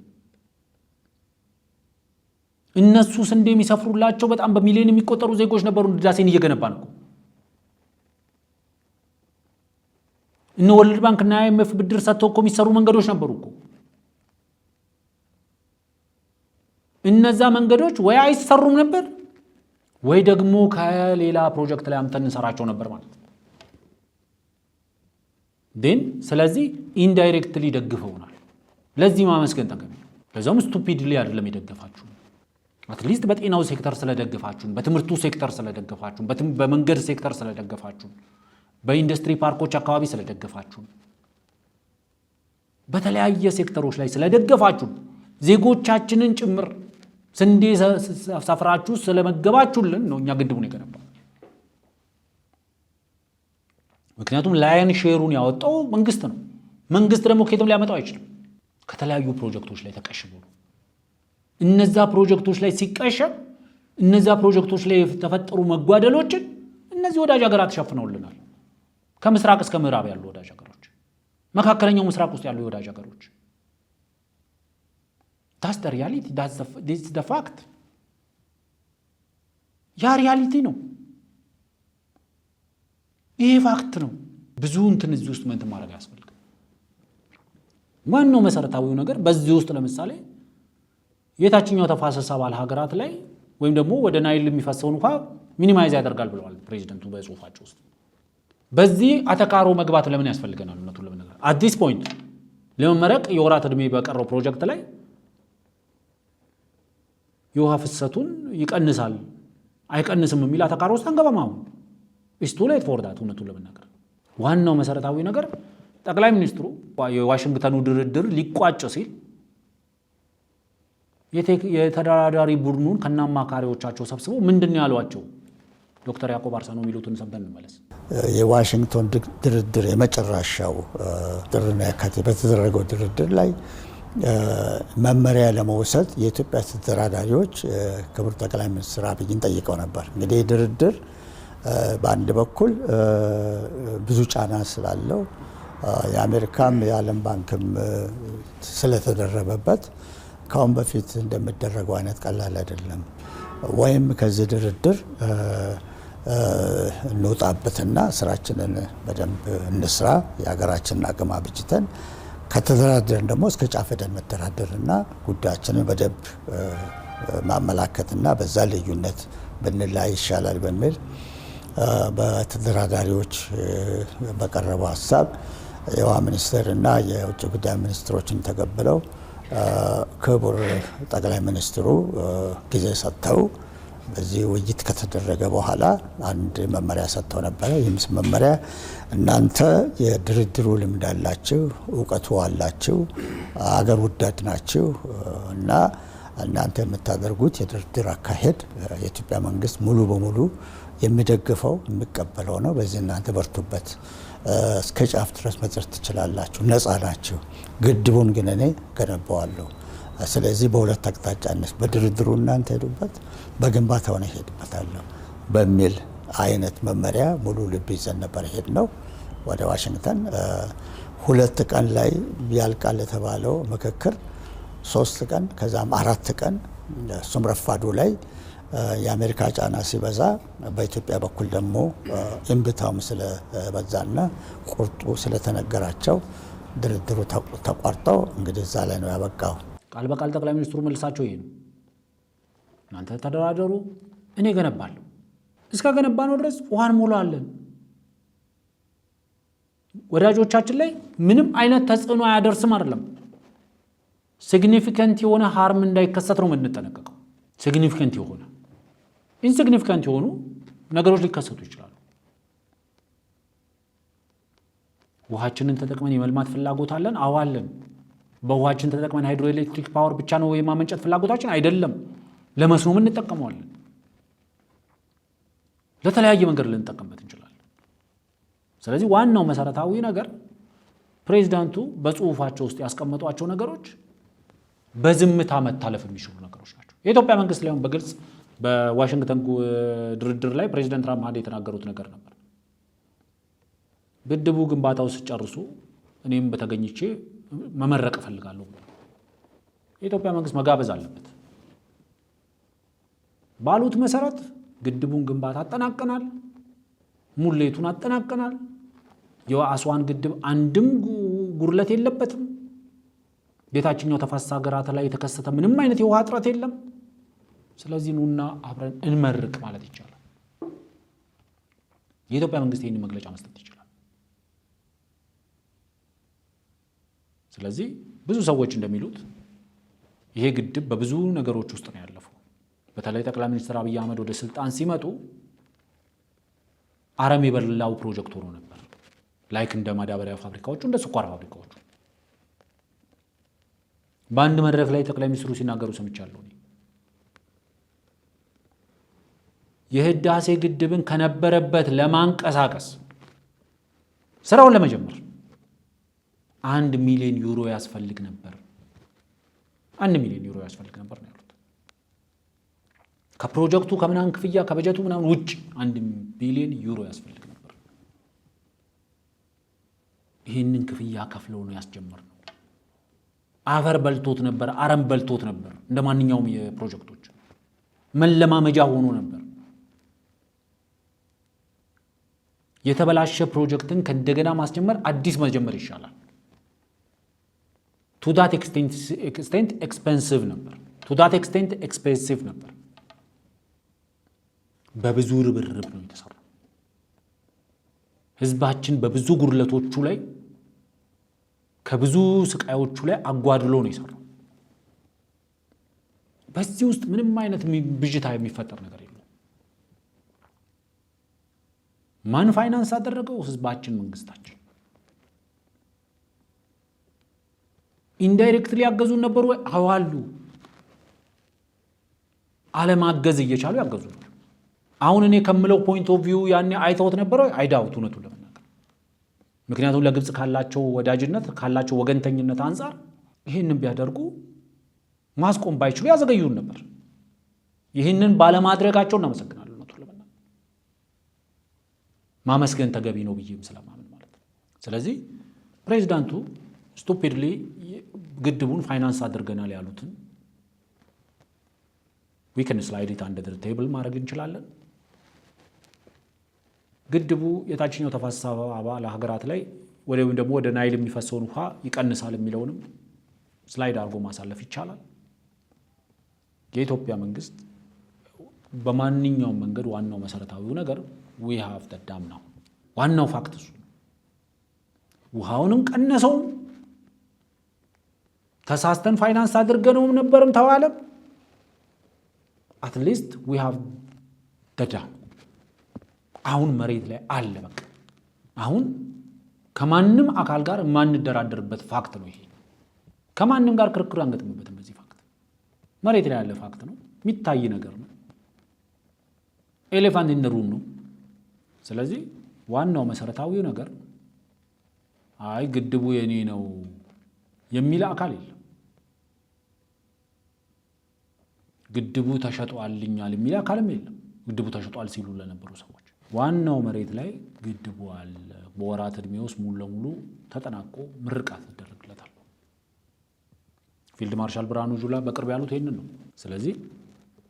S1: እነሱ ስንዴ የሚሰፍሩላቸው በጣም በሚሊዮን የሚቆጠሩ ዜጎች ነበሩ። ህዳሴን እየገነባ ነው። እነ ወርልድ ባንክ እና አይኤምኤፍ ብድር ሰጥተው እኮ የሚሰሩ መንገዶች ነበሩ እኮ። እነዛ መንገዶች ወይ አይሰሩም ነበር ወይ ደግሞ ከሌላ ፕሮጀክት ላይ አምተን እንሰራቸው ነበር ማለት ነው። ስለዚህ ኢንዳይሬክትሊ ደግፈውናል። ለዚህ ማመስገን ተገቢ። ለዛውም ስቱፒድሊ አይደለም የደገፋችሁ። አትሊስት በጤናው ሴክተር ስለደገፋችሁን፣ በትምህርቱ ሴክተር ስለደገፋችሁን፣ በመንገድ ሴክተር ስለደገፋችሁን፣ በኢንዱስትሪ ፓርኮች አካባቢ ስለደገፋችሁን፣ በተለያየ ሴክተሮች ላይ ስለደገፋችሁን፣ ዜጎቻችንን ጭምር ስንዴ ሰፍራችሁ ስለመገባችሁልን ነው እኛ ግድቡን የገነባው። ምክንያቱም ላየን ሼሩን ያወጣው መንግስት ነው። መንግስት ደግሞ ከየትም ሊያመጣው አይችልም። ከተለያዩ ፕሮጀክቶች ላይ ተቀሽቦ ነው። እነዛ ፕሮጀክቶች ላይ ሲቀሸብ እነዛ ፕሮጀክቶች ላይ የተፈጠሩ መጓደሎችን እነዚህ ወዳጅ ሀገራት ተሸፍነውልናል። ከምስራቅ እስከ ምዕራብ ያሉ ወዳጅ ሀገሮች፣ መካከለኛው ምስራቅ ውስጥ ያሉ ወዳጅ ሀገሮች that's the reality, this is the fact። ያ ሪያሊቲ ነው። ይሄ ፋክት ነው። ብዙ እንትን እዚህ ውስጥ ምን ማድረግ ያስፈልጋል። ዋናው መሰረታዊው ነገር በዚህ ውስጥ ለምሳሌ የታችኛው ተፋሰስ አባል ሀገራት ላይ ወይም ደግሞ ወደ ናይል የሚፈሰውን እንኳ ሚኒማይዝ ያደርጋል ብለዋል ፕሬዚደንቱ በጽሁፋቸው ውስጥ። በዚህ አተካሮ መግባት ለምን ያስፈልገናል? እውነቱን ለመናገር at this point ለመመረቅ የወራት ዕድሜ በቀረው ፕሮጀክት ላይ የውሃ ፍሰቱን ይቀንሳል አይቀንስም የሚል አተካሮ ውስጥ አንገባም። አሁን it's too late for that። እውነቱን ለመናገር ዋናው መሰረታዊ ነገር ጠቅላይ ሚኒስትሩ የዋሽንግተኑ ድርድር ሊቋጭ ሲል የተደራዳሪ ቡድኑን ከናማካሪዎቻቸው ሰብስበው ምንድን ነው ያሏቸው? ዶክተር ያዕቆብ አርሰኖ የሚሉትን ሰምተን እንመለስ።
S4: የዋሽንግተን ድርድር የመጨረሻው ጥርና የካቲት በተደረገው ድርድር ላይ መመሪያ ለመውሰድ የኢትዮጵያ ተደራዳሪዎች ክቡር ጠቅላይ ሚኒስትር አብይን ጠይቀው ነበር። እንግዲህ ድርድር በአንድ በኩል ብዙ ጫና ስላለው የአሜሪካም የዓለም ባንክም ስለተደረበበት ካሁን በፊት እንደሚደረገው አይነት ቀላል አይደለም። ወይም ከዚህ ድርድር እንውጣበትና ስራችንን በደንብ እንስራ፣ የሀገራችንን አቅም አብጅተን ከተደራደርን ደግሞ እስከ ጫፍ ሄደን መደራደርና ጉዳያችንን በደንብ ማመላከትና በዛ ልዩነት ብንላይ ይሻላል በሚል በተደራዳሪዎች በቀረበው ሀሳብ የውሃ ሚኒስቴርና የውጭ ጉዳይ ሚኒስትሮችን ተቀብለው ክቡር ጠቅላይ ሚኒስትሩ ጊዜ ሰጥተው በዚህ ውይይት ከተደረገ በኋላ አንድ መመሪያ ሰጥተው ነበረ። ይህም መመሪያ እናንተ የድርድሩ ልምድ አላችሁ፣ እውቀቱ አላችሁ፣ አገር ወዳድ ናችሁ እና እናንተ የምታደርጉት የድርድር አካሄድ የኢትዮጵያ መንግስት ሙሉ በሙሉ የሚደግፈው የሚቀበለው ነው። በዚህ እናንተ በርቱበት፣ እስከ ጫፍ ድረስ መድረስ ትችላላችሁ፣ ነፃ ናችሁ። ግድቡን ግን እኔ ገነባዋለሁ። ስለዚህ በሁለት አቅጣጫ በድርድሩ እናንተ ሄዱበት፣ በግንባታው እኔ ሄድበታለሁ በሚል አይነት መመሪያ ሙሉ ልብ ይዘን ነበር ሄድነው ወደ ዋሽንግተን። 2 ቀን ላይ ያልቃል የተባለው ምክክር 3 ቀን ከዛም 4 ቀን እሱም ረፋዱ ላይ የአሜሪካ ጫና ሲበዛ በኢትዮጵያ በኩል ደግሞ እምብታውም ስለበዛና ቁርጡ ስለተነገራቸው ድርድሩ ተቋርጠው እንግዲህ እዛ ላይ ነው ያበቃው።
S1: ቃል በቃል ጠቅላይ ሚኒስትሩ መልሳቸው ይሄ ነው። እናንተ ተደራደሩ፣ እኔ ገነባለሁ። እስከ ገነባነው ድረስ ውሃን ሞላለን። ወዳጆቻችን ላይ ምንም አይነት ተጽዕኖ አያደርስም አይደለም። ሲግኒፊካንት የሆነ ሃርም እንዳይከሰት ነው የምንጠነቀቀው። ሲግኒፊካንት የሆነ ኢንሲግኒፊካንት የሆኑ ነገሮች ሊከሰቱ ይችላሉ። ውሃችንን ተጠቅመን የመልማት ፍላጎት አለን። አዋለን በውሃችን ተጠቅመን ሃይድሮኤሌክትሪክ ፓወር ብቻ ነው የማመንጨት ፍላጎታችን አይደለም። ለመስኖም እንጠቀመዋለን። ለተለያየ መንገድ ልንጠቀምበት እንችላለን። ስለዚህ ዋናው መሰረታዊ ነገር ፕሬዚዳንቱ በጽሁፋቸው ውስጥ ያስቀመጧቸው ነገሮች በዝምታ መታለፍ የሚችሉ ነገሮች ናቸው። የኢትዮጵያ መንግስት ላይ በግልጽ በዋሽንግተን ድርድር ላይ ፕሬዚዳንት ራምሃንድ የተናገሩት ነገር ነበር። ግድቡ ግንባታው ሲጨርሱ እኔም በተገኝቼ መመረቅ እፈልጋለሁ። የኢትዮጵያ መንግስት መጋበዝ አለበት ባሉት መሰረት ግድቡን ግንባታ አጠናቀናል፣ ሙሌቱን አጠናቀናል። የአስዋን ግድብ አንድም ጉድለት የለበትም። የታችኛው ተፋሰስ ሀገራት ላይ የተከሰተ ምንም አይነት የውሃ እጥረት የለም። ስለዚህ ኑና አብረን እንመርቅ ማለት ይቻላል። የኢትዮጵያ መንግስት ይህን መግለጫ መስጠት ይችላል። ስለዚህ ብዙ ሰዎች እንደሚሉት ይሄ ግድብ በብዙ ነገሮች ውስጥ ነው ያለፈው። በተለይ ጠቅላይ ሚኒስትር አብይ አህመድ ወደ ስልጣን ሲመጡ አረም የበላው ፕሮጀክት ሆኖ ነበር። ላይክ እንደ ማዳበሪያ ፋብሪካዎቹ፣ እንደ ስኳር ፋብሪካዎቹ። በአንድ መድረክ ላይ ጠቅላይ ሚኒስትሩ ሲናገሩ ሰምቻለሁ። የህዳሴ ግድብን ከነበረበት ለማንቀሳቀስ ስራውን ለመጀመር 1 ሚሊዮን ዩሮ ያስፈልግ ነበር። 1 ሚሊዮን ዩሮ ያስፈልግ ነበር ነው ያሉት። ከፕሮጀክቱ ከምናምን ክፍያ ከበጀቱ ምናምን ውጭ 1 ቢሊዮን ዩሮ ያስፈልግ ነበር። ይህንን ክፍያ ከፍለው ነው ያስጀመርነው። አፈር በልቶት ነበር፣ አረም በልቶት ነበር። እንደማንኛውም የፕሮጀክቶች መለማመጃ ሆኖ ነበር። የተበላሸ ፕሮጀክትን ከእንደገና ማስጀመር አዲስ መጀመር ይሻላል። to that extent expensive ነበር። to that extent expensive ነበር። በብዙ ርብርብ ነው የተሰራው። ህዝባችን በብዙ ጉድለቶቹ ላይ ከብዙ ስቃዮቹ ላይ አጓድሎ ነው የሰራው። በዚህ ውስጥ ምንም አይነት ብዥታ የሚፈጠር ነገር የለም። ማን ፋይናንስ አደረገው? ህዝባችን፣ መንግስታችን። ኢንዳይሬክትሊ ያገዙን ነበሩ ወይ? አዋሉ አለማገዝ እየቻሉ ያገዙ። አሁን እኔ ከምለው ፖይንት ኦፍ ቪው ያኔ አይተውት ነበር ወይ? አይዳውት እውነቱን ለመናገር። ምክንያቱም ለግብጽ ካላቸው ወዳጅነት ካላቸው ወገንተኝነት አንፃር ይህንን ቢያደርጉ ማስቆም ባይችሉ ያዘገዩን ነበር። ይህንን ባለማድረጋቸው እናመሰግናለን። እውነቱን ለመናገር ማመስገን ተገቢ ነው ብዬም ስለማምን ማለት ነው። ስለዚህ ፕሬዚዳንቱ ስቱፒድሊ ግድቡን ፋይናንስ አድርገናል ያሉትን we can slide it under the table ማድረግ እንችላለን። ግድቡ የታችኛው ተፋሰስ አባል ሀገራት ላይ ወይም ደግሞ ወደ ናይል የሚፈሰውን ውሃ ይቀንሳል የሚለውንም ስላይድ አድርጎ ማሳለፍ ይቻላል። የኢትዮጵያ መንግስት በማንኛውም መንገድ ዋናው መሰረታዊው ነገር we have the dam ነው። ዋናው ፋክት እሱ ነው። ውሃውንም ቀነሰውም ተሳስተን ፋይናንስ አድርገነውም ነበርም ተባለም at least we have the dam። አሁን መሬት ላይ አለ። በቃ አሁን ከማንም አካል ጋር የማንደራደርበት ፋክት ነው። ይሄ ከማንም ጋር ክርክር አንገጥምበትም። በዚህ ፋክት መሬት ላይ ያለ ፋክት ነው፣ የሚታይ ነገር ነው፣ ኤሌፋንት ኢን ዘ ሩም ነው። ስለዚህ ዋናው መሰረታዊው ነገር አይ ግድቡ የኔ ነው የሚል አካል የለም። ግድቡ ተሸጧልኛል የሚል አካልም የለም። ግድቡ ተሸጧል ሲሉ ለነበሩ ሰዎች ዋናው መሬት ላይ ግድቡ አለ። በወራት እድሜ ውስጥ ሙሉ ለሙሉ ተጠናቆ ምርቃት ይደረግለታል። ፊልድ ማርሻል ብርሃኑ ጁላ በቅርብ ያሉት ይሄንን ነው። ስለዚህ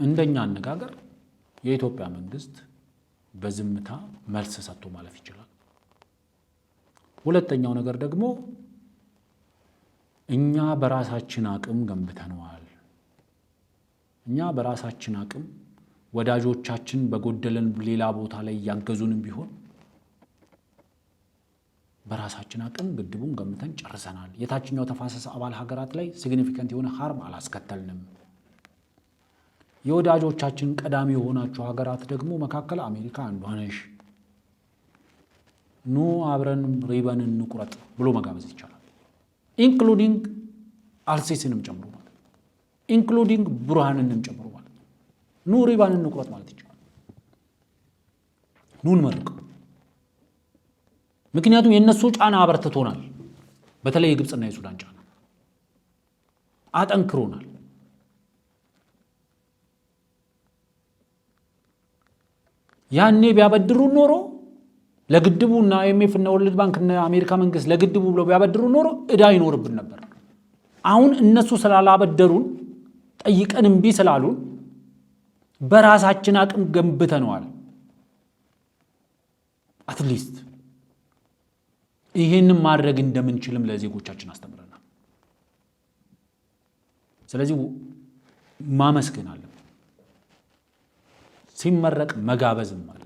S1: እንደኛ አነጋገር የኢትዮጵያ መንግስት በዝምታ መልስ ሰጥቶ ማለፍ ይችላል። ሁለተኛው ነገር ደግሞ እኛ በራሳችን አቅም ገንብተነዋል። እኛ በራሳችን አቅም ወዳጆቻችን በጎደለን ሌላ ቦታ ላይ ያገዙንም ቢሆን በራሳችን አቅም ግድቡን ገንብተን ጨርሰናል። የታችኛው ተፋሰስ አባል ሀገራት ላይ ሲግኒፊካንት የሆነ ሃርም አላስከተልንም። የወዳጆቻችን ቀዳሚ የሆናችሁ ሀገራት ደግሞ መካከል አሜሪካ አንዷ ነሽ። ኑ አብረን ሪበን እንቁረጥ ብሎ መጋበዝ ይቻላል። ኢንክሉዲንግ አልሲሲንም ጨምሮ ማለት ነው። ኢንክሉዲንግ ቡርሃንንም ጨምሮ ማለት ነው። ኑ ሪበን እንቁረጥ ማለት ይቻላል። ኑን መርቀው። ምክንያቱም የነሱ ጫና አበርትቶናል። በተለይ የግብጽና የሱዳን ጫና አጠንክሮናል። ያኔ ቢያበድሩ ኖሮ ለግድቡና IMF እና ወርልድ ባንክ እና አሜሪካ መንግስት ለግድቡ ብለው ቢያበድሩ ኖሮ እዳ ይኖርብን ነበር። አሁን እነሱ ስላላበደሩን ጠይቀን እምቢ ስላሉን በራሳችን አቅም ገንብተነዋል። አትሊስት ይሄንን ማድረግ እንደምንችልም ለዜጎቻችን አስተምረናል። ስለዚህ ማመስገን አለብን። ሲመረቅ መጋበዝም አለብን።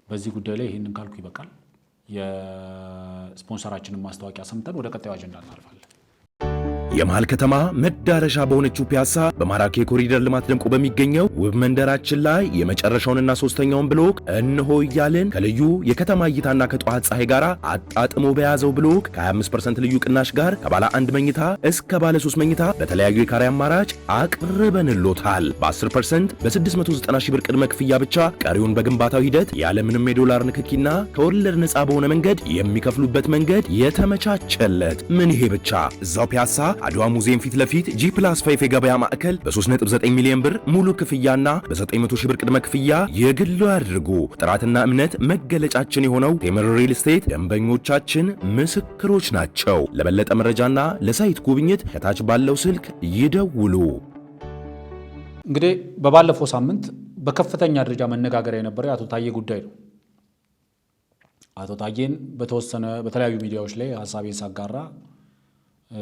S1: በዚህ ጉዳይ ላይ ይሄንን ካልኩ ይበቃል። የስፖንሰራችንን ማስታወቂያ ሰምተን ወደ ቀጣዩ አጀንዳ እናልፋለን።
S2: የመሃል ከተማ መዳረሻ በሆነችው ፒያሳ በማራኪ ኮሪደር ልማት ደምቆ በሚገኘው ውብ መንደራችን ላይ የመጨረሻውንና ሶስተኛውን ብሎክ እንሆ እያልን ከልዩ የከተማ እይታና ከጠዋት ፀሐይ ጋር አጣጥሞ በያዘው ብሎክ ከ25% ልዩ ቅናሽ ጋር ከባለ 1 መኝታ እስከ ባለ 3 መኝታ በተለያዩ የካሬ አማራጭ አቅርበንሎታል። በ10% በ690 ሺህ ብር ቅድመ ክፍያ ብቻ ቀሪውን በግንባታው ሂደት ያለምንም የዶላር ንክኪና ከወለድ ነፃ በሆነ መንገድ የሚከፍሉበት መንገድ የተመቻቸለት። ምን ይሄ ብቻ! እዛው ፒያሳ አድዋ ሙዚየም ፊት ለፊት G+5 የገበያ ማዕከል በ3.9 ሚሊዮን ብር ሙሉ ክፍያና በ900 ሺህ ብር ቅድመ ክፍያ የግሉ ያድርጉ። ጥራትና እምነት መገለጫችን የሆነው ቴምር ሪል ስቴት ደንበኞቻችን ምስክሮች ናቸው። ለበለጠ መረጃና ለሳይት ጉብኝት ከታች ባለው ስልክ ይደውሉ።
S1: እንግዲህ በባለፈው ሳምንት በከፍተኛ ደረጃ መነጋገሪያ የነበረው የአቶ ታዬ ጉዳይ ነው። አቶ ታዬን በተለያዩ ሚዲያዎች ላይ ሀሳቤን ሳጋራ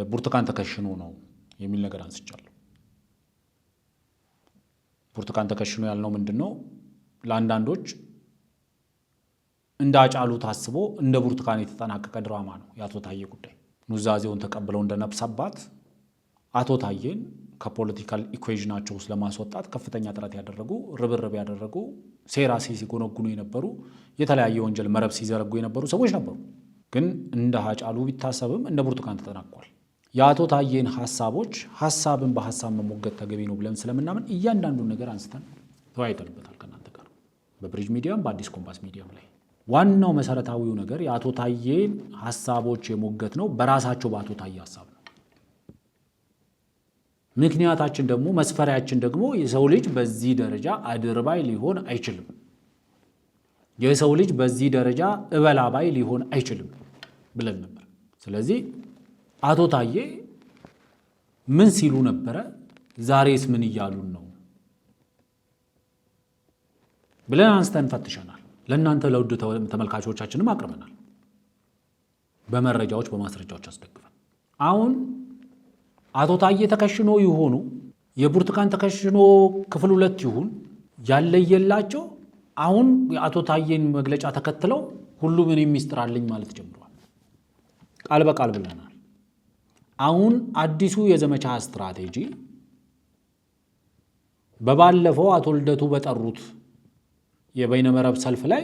S1: ብርቱካን ተከሽኖ ነው የሚል ነገር አንስቻለሁ። ብርቱካን ተከሽኖ ያልነው ምንድነው? ለአንዳንዶች እንደ አጫሉ ታስቦ እንደ ብርቱካን የተጠናቀቀ ድራማ ነው የአቶ ታዬ ጉዳይ። ኑዛዜውን ተቀብለው እንደነብሰባት አቶ ታዬን ከፖለቲካል ኢኩዌዥናቸው ውስጥ ለማስወጣት ከፍተኛ ጥረት ያደረጉ ርብርብ ያደረጉ ሴራ ሲጎነጉኑ የነበሩ የተለያየ ወንጀል መረብ ሲዘረጉ የነበሩ ሰዎች ነበሩ። ግን እንደ አጫሉ ቢታሰብም እንደ ብርቱካን ተጠናቋል። የአቶ ታዬን ሀሳብን በሀሳብ መሞገት ተገቢ ነው ብለን ስለምናምን እያንዳንዱን ነገር አንስተን ተወያይተንበታል ከእናንተ ጋር በብሪጅ ሚዲያም በአዲስ ኮምፓስ ሚዲያም ላይ። ዋናው መሰረታዊው ነገር የአቶ ታዬን ሀሳቦች የሞገት ነው በራሳቸው በአቶ ታዬ ሀሳብ ነው። ምክንያታችን ደግሞ መስፈሪያችን ደግሞ የሰው ልጅ በዚህ ደረጃ አድርባይ ሊሆን አይችልም። የሰው ልጅ በዚህ ደረጃ እበላባይ ሊሆን አይችልም ብለን ነበር። ስለዚህ አቶ ታዬ ምን ሲሉ ነበረ? ዛሬስ ምን እያሉን ነው ብለን አንስተን ፈትሸናል። ለእናንተ ለውድ ተመልካቾቻችንም አቅርበናል፣ በመረጃዎች በማስረጃዎች አስደግፈን። አሁን አቶ ታዬ ተከሽኖ ይሆኑ የብርቱካን ተከሽኖ ክፍል 2 ይሁን ያለየላቸው አሁን የአቶ ታዬን መግለጫ ተከትለው ሁሉም እኔ ሚስጥር አለኝ ማለት ጀምሯል። ቃል በቃል ብለናል። አሁን አዲሱ የዘመቻ ስትራቴጂ በባለፈው አቶ ልደቱ በጠሩት የበይነመረብ ሰልፍ ላይ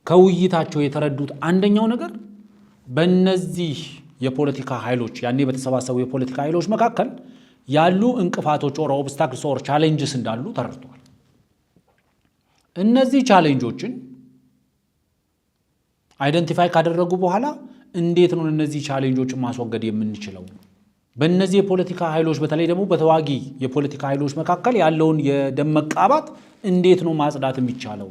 S1: ከውይይታቸው የተረዱት አንደኛው ነገር በእነዚህ የፖለቲካ ኃይሎች ያኔ በተሰባሰቡ የፖለቲካ ኃይሎች መካከል ያሉ እንቅፋቶች ኦር ኦብስታክልስ ኦር ቻሌንጅስ እንዳሉ ተረድተዋል። እነዚህ ቻሌንጆችን አይደንቲፋይ ካደረጉ በኋላ እንዴት ነው እነዚህ ቻሌንጆችን ማስወገድ የምንችለው? በእነዚህ የፖለቲካ ኃይሎች በተለይ ደግሞ በተዋጊ የፖለቲካ ኃይሎች መካከል ያለውን የደም መቃባት እንዴት ነው ማጽዳት የሚቻለው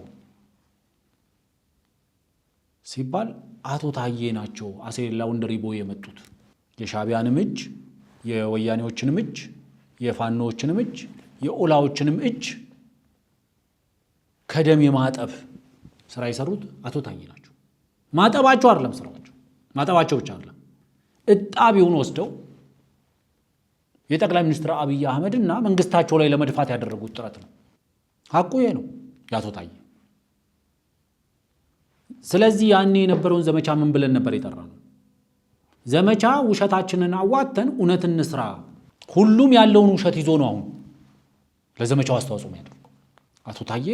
S1: ሲባል አቶ ታዬ ናቸው አሴላ ወንደሪቦ የመጡት። የሻቢያንም እጅ የወያኔዎችንም እጅ የፋኖዎችንም እጅ የኦላዎችንም እጅ ከደም የማጠብ ስራ የሰሩት አቶ ታዬ ናቸው። ማጠባቸው አይደለም ስራቸው፣ ማጠባቸው ብቻ አይደለም፣ እጣቢውን ወስደው የጠቅላይ ሚኒስትር አብይ አህመድ እና መንግስታቸው ላይ ለመድፋት ያደረጉት ጥረት ነው። ሐቁ ይሄ ነው የአቶ ታዬ። ስለዚህ ያኔ የነበረውን ዘመቻ ምን ብለን ነበር የጠራነው? ዘመቻ ውሸታችንን አዋተን እውነት እንስራ። ሁሉም ያለውን ውሸት ይዞ ነው አሁን ለዘመቻው አስተዋጽኦ የሚያደርገው። አቶ ታዬ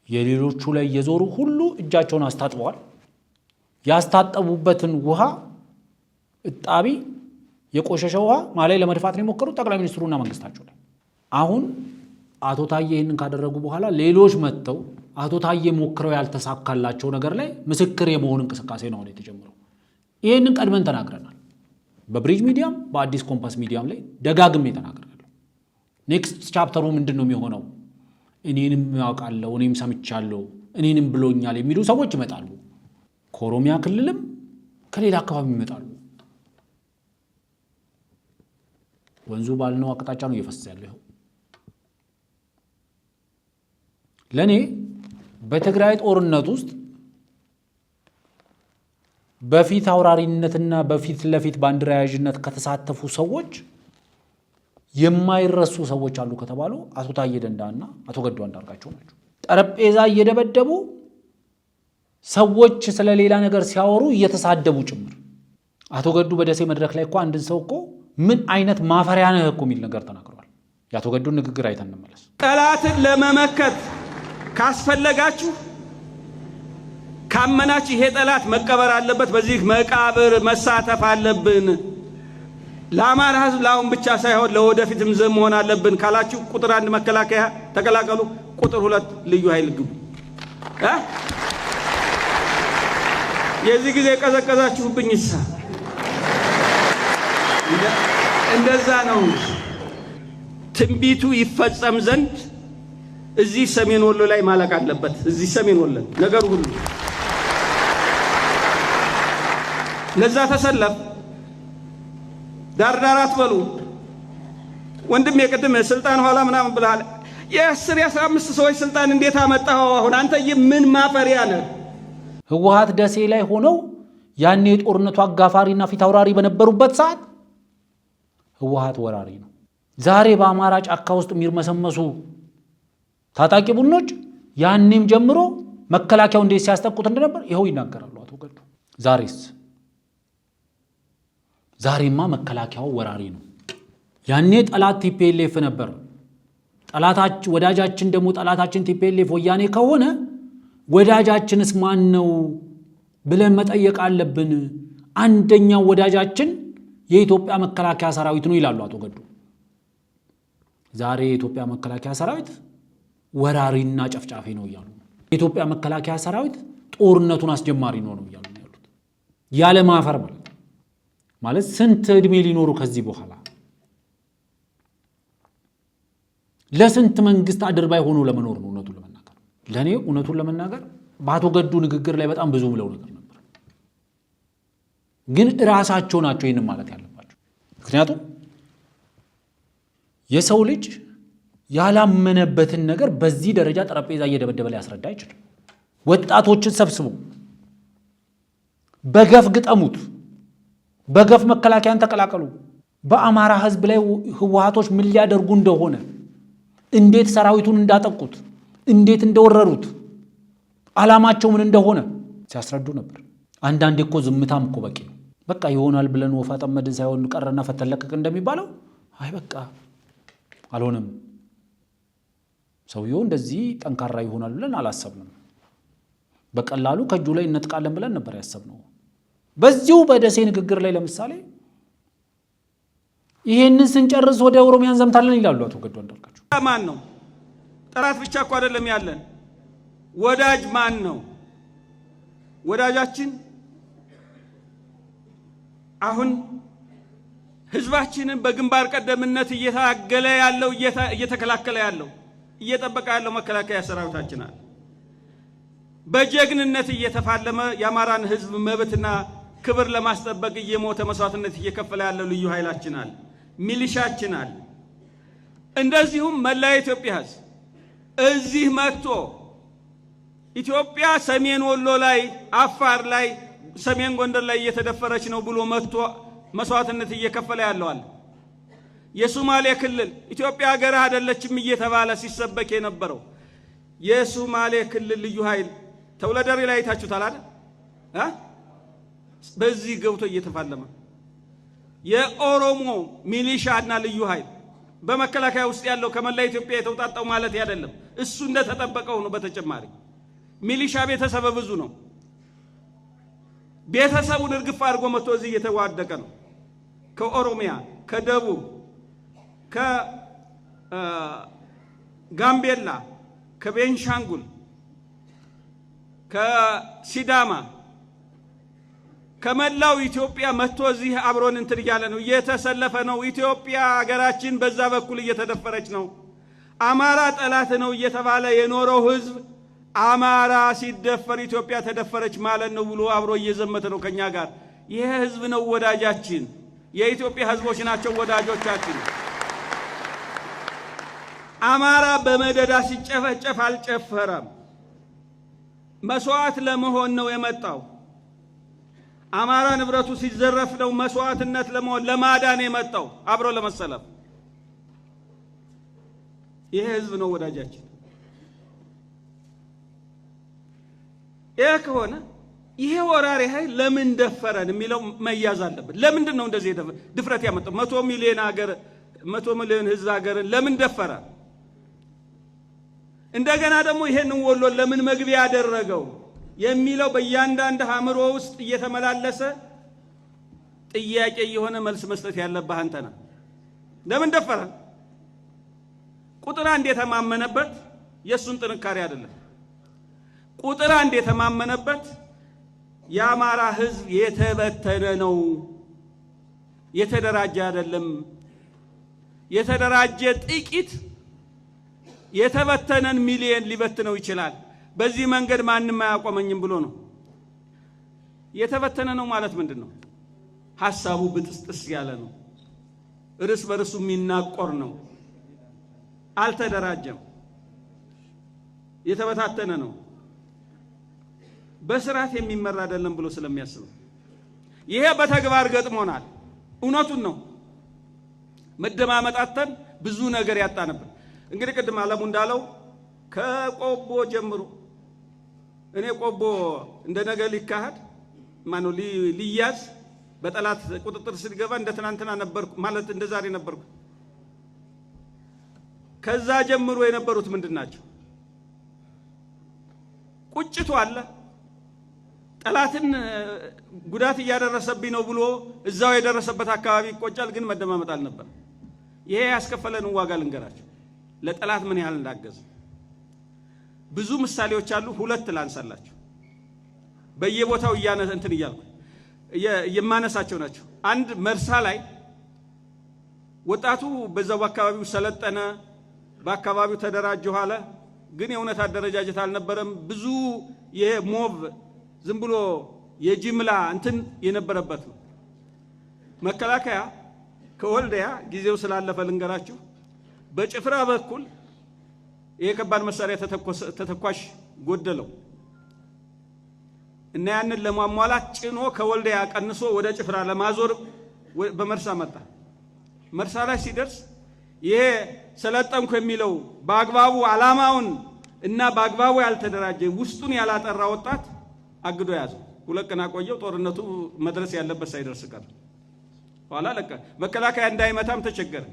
S1: የሌሎቹ ላይ የዞሩ ሁሉ እጃቸውን አስታጥበዋል። ያስታጠቡበትን ውሃ እጣቢ የቆሸሸ ውሃ ማላይ ለመድፋት ነው የሞከሩት ጠቅላይ ሚኒስትሩና መንግስታቸው ላይ። አሁን አቶ ታዬ ይህንን ካደረጉ በኋላ ሌሎች መጥተው አቶ ታዬ ሞክረው ያልተሳካላቸው ነገር ላይ ምስክር የመሆን እንቅስቃሴ ነው የተጀመረው። ይህንን ቀድመን ተናግረናል። በብሪጅ ሚዲያም በአዲስ ኮምፓስ ሚዲያም ላይ ደጋግሜ ተናግረናል። ኔክስት ቻፕተሩ ምንድን ነው የሚሆነው? እኔንም ያውቃለሁ፣ እኔም ሰምቻለሁ፣ እኔንም ብሎኛል የሚሉ ሰዎች ይመጣሉ። ከኦሮሚያ ክልልም ከሌላ አካባቢ ይመጣሉ። ወንዙ ባልነው አቅጣጫ ነው እየፈሰሰ ያለው። ለኔ በትግራይ ጦርነት ውስጥ በፊት አውራሪነትና በፊት ለፊት ባንዲራ ያዥነት ከተሳተፉ ሰዎች የማይረሱ ሰዎች አሉ ከተባሉ አቶ ታዬ ደንዳና አቶ ገዱ አንዳርጋቸው ናቸው። ጠረጴዛ እየደበደቡ ሰዎች ስለሌላ ነገር ሲያወሩ እየተሳደቡ ጭምር አቶ ገዱ በደሴ መድረክ ላይ እኮ አንድን ሰው እኮ ምን አይነት ማፈሪያ ነህ እኮ የሚል ነገር ተናግረዋል። የአቶ ገዱን ንግግር አይተን እንመለስ።
S5: ጠላትን ለመመከት ካስፈለጋችሁ ካመናችሁ ይሄ ጠላት መቀበር አለበት፣ በዚህ መቃብር መሳተፍ አለብን። ለአማራ ህዝብ ለአሁን ብቻ ሳይሆን ለወደፊትም ዘብ መሆን አለብን ካላችሁ ቁጥር 1 መከላከያ ተቀላቀሉ፣ ቁጥር 2 ልዩ ኃይል ግቡ። የዚህ ጊዜ ቀዘቀዛችሁብኝሳ እንደዛ ነው። ትንቢቱ ይፈጸም ዘንድ እዚህ ሰሜን ወሎ ላይ ማለቅ አለበት። እዚህ ሰሜን ወሎ ነገሩ ሁሉ ለዛ ተሰለፍ ዳርዳር አትበሉ። ወንድም የቅድም ስልጣን ኋላ ምናምን ብለሃል። የ10 የ15 ሰዎች ስልጣን እንዴት አመጣው? አሁን አንተ ምን ማፈሪያ ነህ?
S1: ህወሓት ደሴ ላይ ሆነው ያኔ የጦርነቱ አጋፋሪና ፊት አውራሪ በነበሩበት ሰዓት ህወሓት ወራሪ ነው። ዛሬ በአማራ ጫካ ውስጥ የሚርመሰመሱ ታጣቂ ቡድኖች ያኔም ጀምሮ መከላከያው እንዴት ሲያስጠቁት እንደነበር ይኸው ይናገራሉ አቶ ገዱ። ዛሬማ መከላከያው ወራሪ ነው። ያኔ ጠላት ቲፒኤልኤፍ ነበር። ወዳጃችን ደግሞ ጠላታችን ቲፒኤልኤፍ ወያኔ ከሆነ ወዳጃችንስ ማን ነው ብለን መጠየቅ አለብን። አንደኛው ወዳጃችን የኢትዮጵያ መከላከያ ሰራዊት ነው ይላሉ አቶ ገዱ። ዛሬ የኢትዮጵያ መከላከያ ሰራዊት ወራሪና ጨፍጫፊ ነው እያሉ ነው። የኢትዮጵያ መከላከያ ሰራዊት ጦርነቱን አስጀማሪ ነው እያሉ ያሉት። ያለ ማፈር ማለት ስንት እድሜ ሊኖሩ ከዚህ በኋላ ለስንት መንግስት አድርባይ ሆኖ ለመኖር ነው? እውነቱን ለመናገር ለኔ እውነቱን ለመናገር በአቶ ገዱ ንግግር ላይ በጣም ብዙ ብለው ነገር ነበር፣ ግን ራሳቸው ናቸው ይሄንን ማለት ያለባቸው። ምክንያቱም የሰው ልጅ ያላመነበትን ነገር በዚህ ደረጃ ጠረጴዛ እየደበደበ ሊያስረዳ አይችልም። ወጣቶችን ሰብስቡ፣ በገፍ ግጠሙት፣ በገፍ መከላከያን ተቀላቀሉ። በአማራ ህዝብ ላይ ህወሓቶች ምን ሊያደርጉ እንደሆነ፣ እንዴት ሰራዊቱን እንዳጠቁት፣ እንዴት እንደወረሩት፣ ዓላማቸው ምን እንደሆነ ሲያስረዱ ነበር። አንዳንዴ እኮ ዝምታም እኮ በቂ ነው። በቃ ይሆናል ብለን ወፋ ጠመድን ሳይሆን ቀረና ፈተለቀቅ እንደሚባለው አይ በቃ አልሆነም፣ ሰውየው እንደዚህ ጠንካራ ይሆናል ብለን አላሰብንም፣ በቀላሉ ከእጁ ላይ እንነጥቃለን ብለን ነበር ያሰብነው። በዚሁ በደሴ ንግግር ላይ ለምሳሌ ይሄንን ስንጨርስ ወደ ኦሮሚያ እንዘምታለን ይላሉ አቶ ገዱ አንዳርጋቸው።
S5: ማን ነው? ጠላት ብቻ እኮ አይደለም ያለን፣ ወዳጅ ማን ነው? ወዳጃችን አሁን ህዝባችንን በግንባር ቀደምነት እየታገለ ያለው እየተከላከለ ያለው እየጠበቀ ያለው መከላከያ ሰራዊታችን አለ። በጀግንነት እየተፋለመ የአማራን ህዝብ መብትና ክብር ለማስጠበቅ እየሞተ መስዋዕትነት እየከፈለ ያለው ልዩ ኃይላችን አለ፣ ሚሊሻችን አለ። እንደዚሁም መላ ኢትዮጵያ ህዝብ እዚህ መጥቶ ኢትዮጵያ ሰሜን ወሎ ላይ፣ አፋር ላይ፣ ሰሜን ጎንደር ላይ እየተደፈረች ነው ብሎ መጥቶ መስዋዕትነት እየከፈለ ያለዋል። የሶማሌ ክልል ኢትዮጵያ ሀገር አይደለችም እየተባለ ሲሰበክ የነበረው የሶማሌ ክልል ልዩ ኃይል ተውለደሪ ላይ ታችሁታል አይደል? በዚህ ገብቶ እየተፋለመ የኦሮሞ ሚሊሻና ልዩ ኃይል በመከላከያ ውስጥ ያለው ከመላ ኢትዮጵያ የተውጣጣው ማለት አይደለም። እሱ እንደተጠበቀው ነው። በተጨማሪ ሚሊሻ ቤተሰብ ብዙ ነው። ቤተሰቡን እርግፍ አድርጎ መጥቶ እዚህ እየተዋደቀ ነው። ከኦሮሚያ፣ ከደቡብ፣ ከጋምቤላ፣ ከቤንሻንጉል፣ ከሲዳማ፣ ከመላው ኢትዮጵያ መጥቶ እዚህ አብሮን እንትን እያለ ነው፣ እየተሰለፈ ነው። ኢትዮጵያ ሀገራችን በዛ በኩል እየተደፈረች ነው። አማራ ጠላት ነው እየተባለ የኖረው ህዝብ አማራ ሲደፈር ኢትዮጵያ ተደፈረች ማለት ነው ብሎ አብሮ እየዘመተ ነው ከኛ ጋር። ይሄ ህዝብ ነው ወዳጃችን። የኢትዮጵያ ህዝቦች ናቸው ወዳጆቻችን። አማራ በመደዳ ሲጨፈጨፍ አልጨፈረም። መስዋዕት ለመሆን ነው የመጣው። አማራ ንብረቱ ሲዘረፍ ነው መስዋዕትነት ለመሆን ለማዳን የመጣው አብሮ ለመሰለፍ። ይሄ ህዝብ ነው ወዳጃችን። ይሄ ከሆነ ይሄ ወራሪ ኃይል ለምን ደፈረን የሚለው መያዝ አለበት። ለምንድን ነው እንደዚህ ድፍረት ያመጣው? 100 ሚሊዮን ህዝብ ሀገርን ለምን ደፈረ? እንደገና ደግሞ ይሄንን ወሎ ለምን መግቢያ ያደረገው የሚለው በእያንዳንዱ አእምሮ ውስጥ እየተመላለሰ ጥያቄ የሆነ መልስ መስጠት ያለብህ አንተ ነህ። ለምን ደፈረ? ቁጥር አንድ የተማመነበት የሱን ጥንካሬ አይደለም። ቁጥር አንድ የተማመነበት የአማራ ህዝብ የተበተነ ነው፣ የተደራጀ አይደለም። የተደራጀ ጥቂት የተበተነን ሚሊየን ሊበትነው ይችላል። በዚህ መንገድ ማንም አያቆመኝም ብሎ ነው። የተበተነ ነው ማለት ምንድነው? ሐሳቡ ብጥስጥስ ያለ ነው። እርስ በርሱ የሚናቆር ነው። አልተደራጀም። የተበታተነ ነው። በስርዓት የሚመራ አይደለም ብሎ ስለሚያስብ ይሄ በተግባር ገጥሞናል። እውነቱን ነው። መደማመጣተን ብዙ ነገር ያጣነብን። እንግዲህ ቅድም አለሙ እንዳለው ከቆቦ ጀምሮ እኔ ቆቦ እንደነገ ሊካሄድ ማነው ሊያዝ በጠላት ቁጥጥር ሲገባ እንደ ትናንትና ነበርኩ ማለት እንደ ዛሬ ነበርኩ። ከዛ ጀምሮ የነበሩት ምንድናቸው? ቁጭቱ አለ። ጠላትን ጉዳት እያደረሰብኝ ነው ብሎ እዛው የደረሰበት አካባቢ ይቆጫል፣ ግን መደማመጥ አልነበር። ይሄ ያስከፈለን ዋጋ ልንገራቸው፣ ለጠላት ምን ያህል እንዳገዘ ብዙ ምሳሌዎች አሉ። ሁለት ላንሳላችሁ። በየቦታው እንትን እያልኩ የማነሳቸው ናቸው። አንድ መርሳ ላይ ወጣቱ በዛው በአካባቢው ሰለጠነ፣ በአካባቢው ተደራጀ ኋላ ግን የእውነት አደረጃጀት አልነበረም። ብዙ ይሄ ሞቭ ዝም ብሎ የጅምላ እንትን የነበረበት ነው። መከላከያ ከወልዲያ ጊዜው ስላለፈ ልንገራችሁ፣ በጭፍራ በኩል ይሄ ከባድ መሳሪያ ተተኳሽ ጎደለው እና ያንን ለማሟላት ጭኖ ከወልዲያ ቀንሶ ወደ ጭፍራ ለማዞር በመርሳ መጣ። መርሳ ላይ ሲደርስ ይሄ ሰለጠንኩ የሚለው በአግባቡ ዓላማውን እና በአግባቡ ያልተደራጀ ውስጡን ያላጠራ ወጣት አግዶ ያዘው። 2 ቀን አቆየው። ጦርነቱ መድረስ ያለበት ሳይደርስ ቀረ። ኋላ ለቀ። መከላከያ እንዳይመታም ተቸገረ።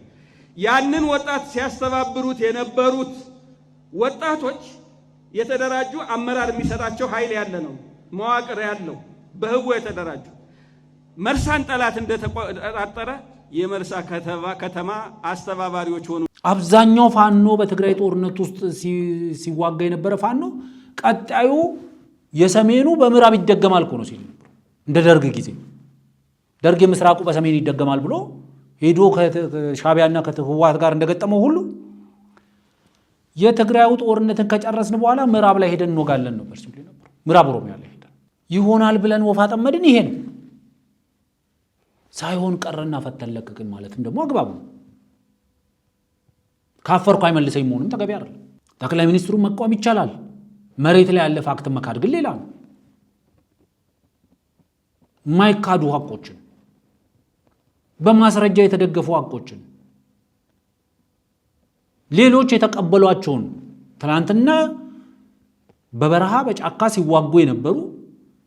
S5: ያንን ወጣት ሲያስተባብሩት የነበሩት ወጣቶች የተደራጁ አመራር የሚሰጣቸው ኃይል ያለ ነው፣ መዋቅር ያለው በህቡ የተደራጁ መርሳን ጠላት እንደተቆጣጠረ የመርሳ ከተማ አስተባባሪዎች ሆኑ።
S1: አብዛኛው ፋኖ በትግራይ ጦርነት ውስጥ ሲዋጋ የነበረ ፋኖ ቀጣዩ የሰሜኑ በምዕራብ ይደገማል እኮ ነው ሲል ነበር። እንደ ደርግ ጊዜ ደርግ የምስራቁ በሰሜን ይደገማል ብሎ ሄዶ ከሻቢያና ከህወሓት ጋር እንደገጠመው ሁሉ የትግራዩ ጦርነትን ከጨረስን በኋላ ምዕራብ ላይ ሄደን እንወጋለን ነበር ሲል ነበር። ምዕራብ ኦሮሚያ ላይ ሄደን ይሆናል ብለን ወፋ ጠመድን። ይሄ ነው ሳይሆን ቀረና ፈተን ለቀቅን ማለትም ደግሞ አግባብ ነው። ካፈርኩ አይመልሰኝ መሆኑም ተገቢ አይደለም። ጠቅላይ ሚኒስትሩን መቃወም ይቻላል። መሬት ላይ ያለ ፋክት መካድ ግን ሌላ ነው። ማይካዱ ሐቆችን በማስረጃ የተደገፉ ሐቆችን ሌሎች የተቀበሏቸውን ትናንትና በበረሃ በጫካ ሲዋጉ የነበሩ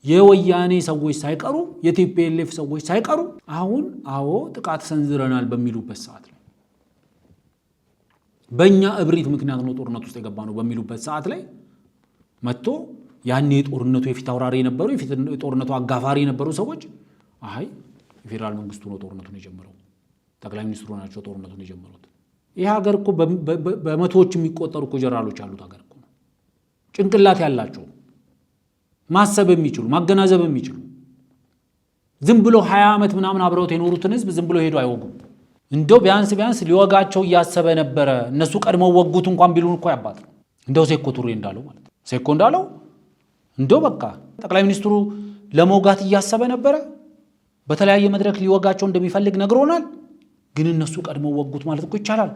S1: የወያኔ ሰዎች ሳይቀሩ የቲፒኤልኤፍ ሰዎች ሳይቀሩ አሁን አዎ ጥቃት ሰንዝረናል በሚሉበት ሰዓት ላይ በእኛ እብሪት ምክንያት ነው ጦርነት ውስጥ የገባ ነው በሚሉበት ሰዓት ላይ መጥቶ ያኔ የጦርነቱ የፊት አውራሪ የነበሩ የጦርነቱ አጋፋሪ የነበሩ ሰዎች አይ የፌዴራል መንግስቱ ነው ጦርነቱን የጀመረው፣ ጠቅላይ ሚኒስትሩ ናቸው ጦርነቱን የጀመሩት። ይህ ሀገር እኮ በመቶዎች የሚቆጠሩ እኮ ጀነራሎች አሉት ሀገር እኮ ነው። ጭንቅላት ያላቸው ማሰብ የሚችሉ ማገናዘብ የሚችሉ ዝም ብሎ 20 ዓመት ምናምን አብረውት የኖሩትን ህዝብ ዝም ብሎ ሄዶ አይወጉም። እንደው ቢያንስ ሊወጋቸው እያሰበ ነበረ። እነሱ ቀድመው ወጉት እንኳን ቢሉን እኮ ያባት ነው። እንደው ሴኮ ቱሬ እንዳለው ማለት ነው። ሴኮ እንዳለው እንደው በቃ ጠቅላይ ሚኒስትሩ ለመውጋት እያሰበ ነበረ። በተለያየ መድረክ ሊወጋቸው እንደሚፈልግ ነግሮናል። ግን እነሱ ቀድመው ወጉት ማለት እኮ ይቻላል።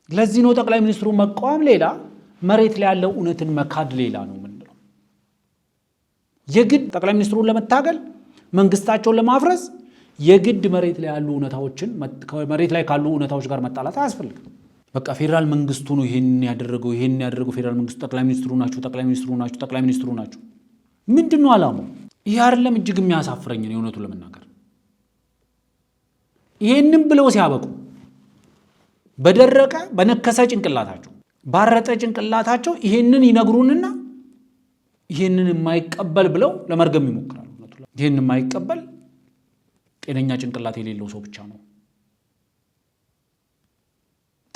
S1: ለዚህ ነው ጠቅላይ ሚኒስትሩ መቃወም ሌላ፣ መሬት ላይ ያለው እውነትን መካድ ሌላ ነው ምንድነው። የግድ ጠቅላይ ሚኒስትሩን ለመታገል መንግስታቸውን ለማፍረስ የግድ መሬት ላይ ያሉ እውነታዎችን መሬት ላይ ካሉ እውነታዎች ጋር መጣላት አያስፈልግም። በቃ ፌደራል መንግስቱ ነው ይሄን ያደረገው ፌደራል መንግስቱ ጠቅላይ ሚኒስትሩ ናቸው። ምንድነው ዓላማው? ይሄ አይደለም እጅግ የሚያሳፍረኝ ነው የሆነቱ ለመናገር። ይሄንን ብለው ሲያበቁ በደረቀ በነከሰ ጭንቅላታቸው ባረጠ ጭንቅላታቸው ይሄንን ይነግሩንና ይሄንን የማይቀበል ብለው ለመርገም ይሞክራሉ። ይሄንን የማይቀበል ጤነኛ ጭንቅላት የሌለው ሰው ብቻ ነው።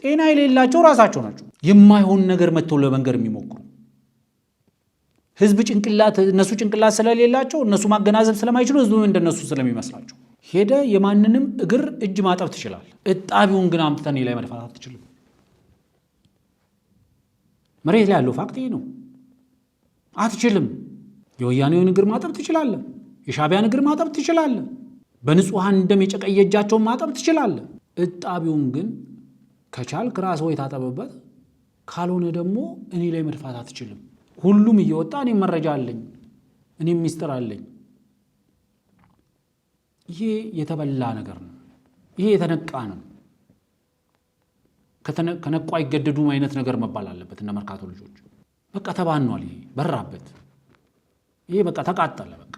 S1: ጤና የሌላቸው ራሳቸው ናቸው የማይሆን ነገር መተው ለመንገር የሚሞክሩ። ህዝብ ጭንቅላት እነሱ ጭንቅላት ስለሌላቸው እነሱ ማገናዘብ ስለማይችሉ ህዝቡ እንደነሱ ስለሚመስላቸው ሄደ የማንንም እግር እጅ ማጠብ ትችላል። እጣቢውን ግን አምጥተን ላይ መድፋት አትችልም። መሬት ላይ ያለው ፋክት ይሄ ነው። አትችልም። የወያኔውን እግር ማጠብ ትችላለህ። የሻዕቢያን እግር ማጠብ ትችላለህ። በንጹሃን ደም የጨቀየ እጃቸውን ማጠብ ትችላለህ። እጣቢውን ግን ከቻልክ ራስ ወይ ታጠበበት፣ ካልሆነ ደግሞ እኔ ላይ መድፋት አትችልም። ሁሉም እየወጣ እኔ መረጃ አለኝ፣ እኔ ሚስጥር አለኝ። ይሄ የተበላ ነገር ነው። ይሄ የተነቃ ነው። ከነቁ አይገደዱም አይነት ነገር መባል አለበት። እነ መርካቶ ልጆች በቃ ተባኗል። ይሄ በራበት። ይሄ በቃ ተቃጠለ። በቃ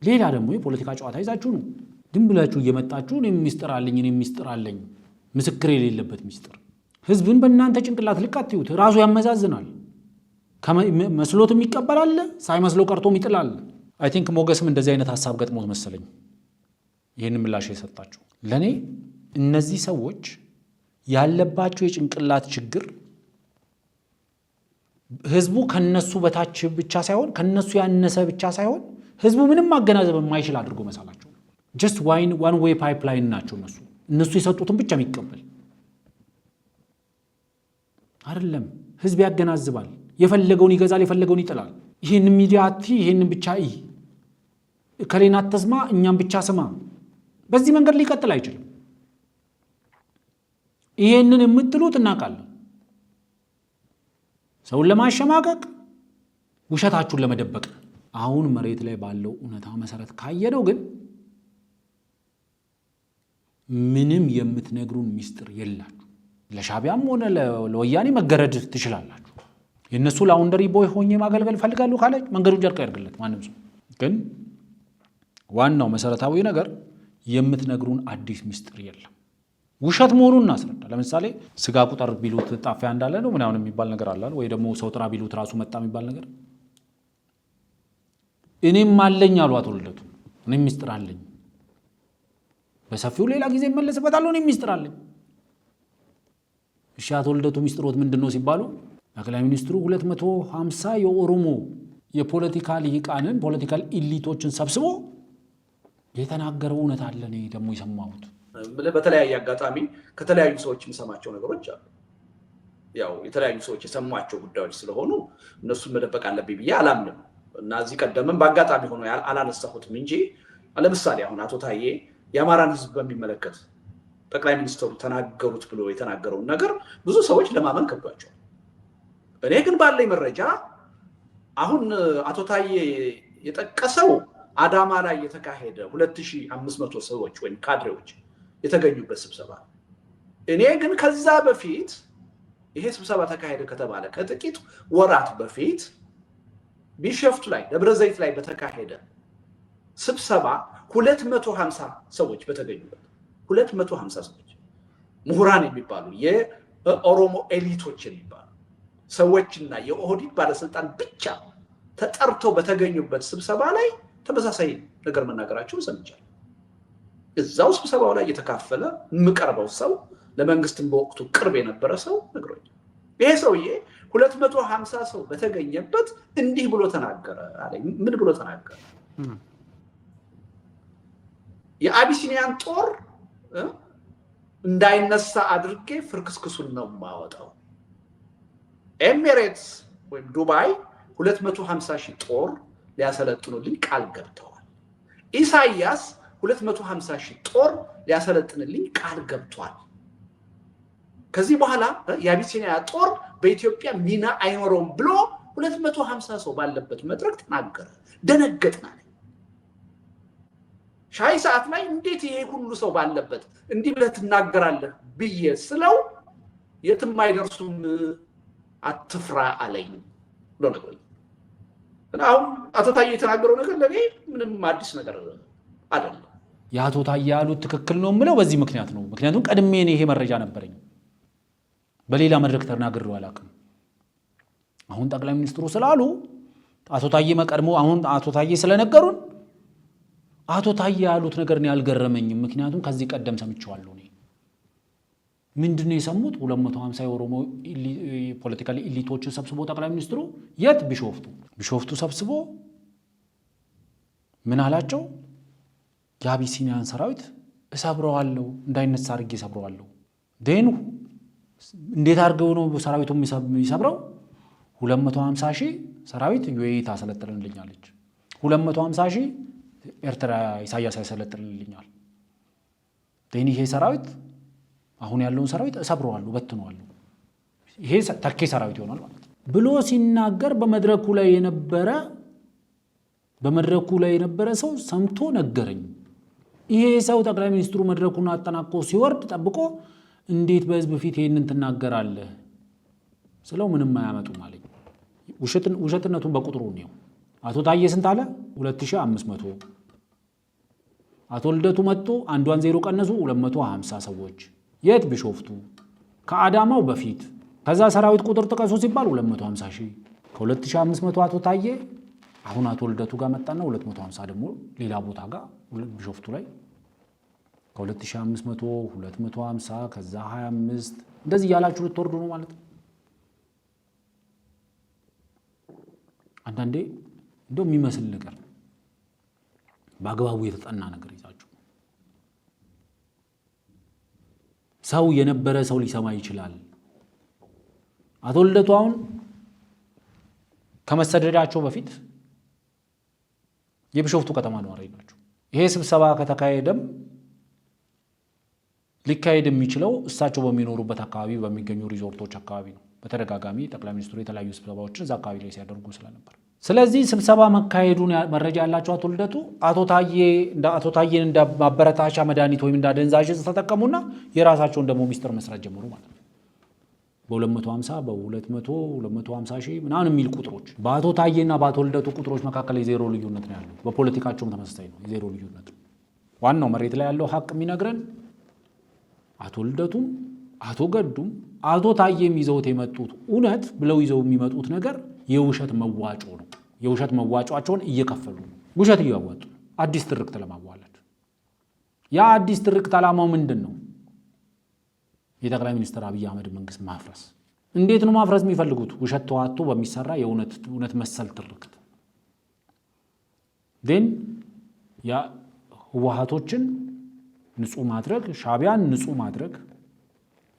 S1: ሌላ ደግሞ የፖለቲካ ጨዋታ ይዛችሁ ነው ድም ብላችሁ እየመጣችሁ እኔ ሚስጥር አለኝ፣ እኔ ሚስጥር አለኝ። ምስክር የሌለበት ሚስጥር ህዝብን በእናንተ ጭንቅላት ልቃጥዩት። ራሱ ያመዛዝናል። መስሎትም ይቀበላል፣ ሳይመስለው ቀርቶም ይጥላል። አይ ቲንክ ሞገስም እንደዚህ አይነት ሐሳብ ገጥሞት መሰለኝ ይህን ምላሽ የሰጣቸው። ለኔ እነዚህ ሰዎች ያለባቸው የጭንቅላት ችግር ህዝቡ ከነሱ በታች ብቻ ሳይሆን ከነሱ ያነሰ ብቻ ሳይሆን ህዝቡ ምንም ማገናዘብ የማይችል አድርጎ መሳላቸው። ጀስት ዋን ዌይ ፓይፕላይን ናቸው እነሱ የሰጡትን ብቻ የሚቀበል አይደለም። ህዝብ ያገናዝባል፣ የፈለገውን ይገዛል፣ የፈለገውን ይጥላል። ይሄን ሚዲያ አቲ ይሄን ብቻ ከሌና አትስማ፣ እኛም ብቻ ስማ። በዚህ መንገድ ሊቀጥል አይችልም። ይሄንን የምትሉት እናውቃለን። ሰውን ለማሸማቀቅ ውሸታችሁን ለመደበቅ። አሁን መሬት ላይ ባለው እውነታ መሰረት ካየነው ግን ምንም የምትነግሩን ሚስጥር የላችሁ። ለሻዕቢያም ሆነ ለወያኔ መገረድ ትችላላችሁ። የነሱ ላውንደሪ ቦይ ሆኜ ማገልገል ፈልጋለሁ ካለ መንገዱን ጨርቅ ያድርግለት ማንም ሰው። ግን ዋናው መሰረታዊ ነገር የምትነግሩን አዲስ ሚስጥር የለም። ውሸት መሆኑን እናስረዳ። ለምሳሌ ስጋ ቁጥር ቢሉት ጣፊያ እንዳለ ነው ምናምን የሚባል ነገር አለ፣ ወይ ደግሞ ሰው ጥራ ቢሉት ራሱ መጣ የሚባል ነገር። እኔም አለኝ አሉ አቶ ልደቱ። እኔም ሚስጥር አለኝ፣ በሰፊው ሌላ ጊዜ እመለስበታለሁ። እኔም ሚስጥር አለኝ። እሺ አቶ ልደቱ ሚስጥሮት ምንድነው ሲባሉ ጠቅላይ ሚኒስትሩ 250 የኦሮሞ የፖለቲካ ልሂቃንን ፖለቲካል ኢሊቶችን ሰብስቦ የተናገረው እውነት አለ። እኔ ደግሞ የሰማሁት
S6: በተለያየ አጋጣሚ ከተለያዩ ሰዎች የምሰማቸው ነገሮች አሉ። ያው የተለያዩ ሰዎች የሰሟቸው ጉዳዮች ስለሆኑ እነሱን መደበቅ አለብኝ ብዬ አላምንም እና እዚህ ቀደምም በአጋጣሚ ሆኖ አላነሳሁትም እንጂ ለምሳሌ አሁን አቶ ታዬ የአማራን ህዝብ በሚመለከት ጠቅላይ ሚኒስትሩ ተናገሩት ብሎ የተናገረውን ነገር ብዙ ሰዎች ለማመን ከብዷቸዋል። እኔ ግን ባለኝ መረጃ አሁን አቶ ታዬ የጠቀሰው አዳማ ላይ የተካሄደ 2500 ሰዎች ወይም ካድሬዎች የተገኙበት ስብሰባ። እኔ ግን ከዛ በፊት ይሄ ስብሰባ ተካሄደ ከተባለ ከጥቂት ወራት በፊት ቢሸፍቱ ላይ ደብረ ዘይት ላይ በተካሄደ ስብሰባ 250 ሰዎች በተገኙበት 250 ሰዎች ምሁራን የሚባሉ የኦሮሞ ኤሊቶች የሚባሉ ሰዎችና የኦህዴድ ባለስልጣን ብቻ ተጠርተው በተገኙበት ስብሰባ ላይ ተመሳሳይ ነገር መናገራቸውን ሰምቻለሁ። እዛው ስብሰባው ላይ የተካፈለ የምቀርበው ሰው ለመንግስትም በወቅቱ ቅርብ የነበረ ሰው ነግሮኛል። ይሄ ሰውዬ 250 ሰው በተገኘበት እንዲህ ብሎ ተናገረ አለኝ። ምን ብሎ ተናገረ? የአቢሲኒያን ጦር እንዳይነሳ አድርጌ ፍርክስክሱን ነው የማወጣው። ኤሚሬትስ ወይም ዱባይ 250,000 ጦር ሊያሰለጥኑልኝ ቃል ገብተዋል። ኢሳያስ 250,000 ጦር ሊያሰለጥንልኝ ቃል ገብቷል። ከዚህ በኋላ የአቢሲኒያ ጦር በኢትዮጵያ ሚና አይኖረውም ብሎ 250 ሰው ባለበት መድረክ ተናገረ። ደነገጥና ሻይ ሰዓት ላይ እንዴት ይሄ ሁሉ ሰው ባለበት እንዲህ ብለህ ትናገራለህ ብዬ ስለው የትም አይደርሱም አትፍራ አለኝ ብሎ ነገር። እና አሁን አቶ ታዬ የተናገረው ነገር ለኔ ምንም አዲስ ነገር አይደለም።
S1: የአቶ ታዬ ያሉት ትክክል ነው የምለው በዚህ ምክንያት ነው። ምክንያቱም ቀድሜ ይሄ መረጃ ነበረኝ፣ በሌላ መድረክ ተናግሬው አላውቅም። አሁን ጠቅላይ ሚኒስትሩ ስላሉ አቶ ታዬ መቀድሞ አሁን አቶ ታዬ ስለነገሩን አቶ ታዬ ያሉት ነገር ነው ያልገረመኝም። ምክንያቱም ከዚህ ቀደም ሰምቼዋለሁ። እኔ ምንድነው የሰሙት? 250 የኦሮሞ ፖለቲካል ኢሊቶችን ሰብስቦ ጠቅላይ ሚኒስትሩ የት ቢሾፍቱ ሰብስቦ ምን አላቸው? የአቢሲኒያን ሰራዊት እሰብረዋለሁ፣ እንዳይነሳ አድርጌ እሰብረዋለሁ። ደኑ እንዴት አድርገው ነው ሰራዊቱ የሚሰብረው? 250 ሺህ ሰራዊት ዩኤኢ ታሰለጥልልኛለች፣ 250 ሺህ ኤርትራ ኢሳያስ ያሰለጥልልኛል። ደኒ ይሄ ሰራዊት አሁን ያለውን ሰራዊት እሰብረዋለሁ፣ በትነዋለሁ፣ ይሄ ተኬ ሰራዊት ይሆናል ማለት ነው ብሎ ሲናገር በመድረኩ ላይ የነበረ ሰው ሰምቶ ነገረኝ። ይሄ ሰው ጠቅላይ ሚኒስትሩ መድረኩን አጠናቆ ሲወርድ ጠብቆ እንዴት በህዝብ ፊት ይሄንን ትናገራለህ ስለው ምንም አያመጡም አለኝ። ውሸትነቱን በቁጥሩ ነው። አቶ ታዬ ስንት አለ? 2500። አቶ ልደቱ መጡ፣ አንዷን ዜሮ ቀነሱ፣ 250 ሰዎች። የት? ቢሾፍቱ፣ ከአዳማው በፊት። ከዛ ሰራዊት ቁጥር ጥቀሱ ሲባል 250 ሺህ። ከ2500 አቶ ታዬ አሁን አቶ ልደቱ ጋር መጣና 250 ደግሞ ሌላ ቦታ ጋር ቢሾፍቱ ላይ ከ2500 250 ከዛ 25 እንደዚህ ያላችሁ ልትወርዱ ነው ማለት ነው። አንዳንዴ እንደው የሚመስል ነገር በአግባቡ የተጠና ነገር ይዛችሁ ሰው የነበረ ሰው ሊሰማ ይችላል። አቶ ልደቱ አሁን ከመሰደዳቸው በፊት የቢሾፍቱ ከተማ ነዋሪ ናቸው። ይሄ ስብሰባ ከተካሄደም ሊካሄድ የሚችለው እሳቸው በሚኖሩበት አካባቢ በሚገኙ ሪዞርቶች አካባቢ ነው። በተደጋጋሚ ጠቅላይ ሚኒስትሩ የተለያዩ ስብሰባዎችን እዛ አካባቢ ላይ ሲያደርጉ ስለነበር፣ ስለዚህ ስብሰባ መካሄዱን መረጃ ያላቸው አቶ ልደቱ አቶ ታዬን እንደ ማበረታቻ መድኃኒት ወይም እንደ አደንዛዥ ተጠቀሙና የራሳቸውን ደግሞ ሚስጥር መስራት ጀመሩ ማለት ነው። በ250 በ200 250 ሺህ ምናምን የሚል ቁጥሮች በአቶ ታዬና በአቶ ልደቱ ቁጥሮች መካከል የዜሮ ልዩነት ነው ያለው። በፖለቲካቸውም ተመሳሳይ ነው፣ የዜሮ ልዩነት ነው። ዋናው መሬት ላይ ያለው ሀቅ የሚነግረን አቶ ልደቱም አቶ ገዱም አቶ ታዬም ይዘውት የመጡት እውነት ብለው ይዘው የሚመጡት ነገር የውሸት መዋጮ ነው። የውሸት መዋጮአቸውን እየከፈሉ ነው፣ ውሸት እያዋጡ ነው፣ አዲስ ትርክት ለማዋለድ። ያ አዲስ ትርክት ዓላማው ምንድን ነው? የጠቅላይ ሚኒስትር አብይ አህመድ መንግስት ማፍረስ። እንዴት ነው ማፍረስ የሚፈልጉት? ውሸት ተዋቶ በሚሰራ የእውነት መሰል ትርክት ን ህወሓቶችን ንጹህ ማድረግ፣ ሻዕቢያን ንጹህ ማድረግ፣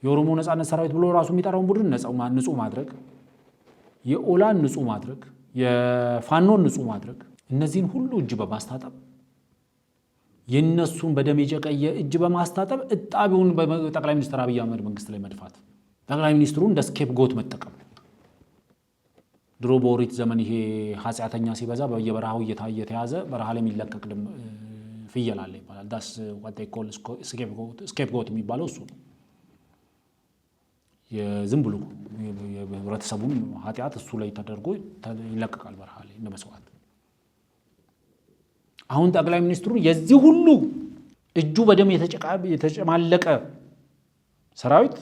S1: የኦሮሞ ነጻነት ሰራዊት ብሎ ራሱ የሚጠራውን ቡድን ንጹህ ማድረግ፣ የኦላን ንጹህ ማድረግ፣ የፋኖን ንጹህ ማድረግ፣ እነዚህን ሁሉ እጅ በማስታጠብ የነሱን በደም የጨቀየ እጅ በማስታጠብ እጣቢውን በጠቅላይ ሚኒስትር አብይ አህመድ መንግስት ላይ መድፋት፣ ጠቅላይ ሚኒስትሩን እንደ ስኬፕ ጎት መጠቀም። ድሮ በኦሪት ዘመን ይሄ ኃጢአተኛ ሲበዛ በየበረሃው እየተያዘ በረሃ ላይ የሚለቀቅ ፍየል አለ ይባላል። ዳስ what they call scapegoat የሚባለው እሱ ነው። የዝም ብሎ የህብረተሰቡን ኃጢአት እሱ ላይ ተደርጎ ይለቀቃል በረሃ ላይ እንደ መስዋዕት። አሁን ጠቅላይ ሚኒስትሩ የዚህ ሁሉ እጁ በደም የተጨማለቀ ሰራዊት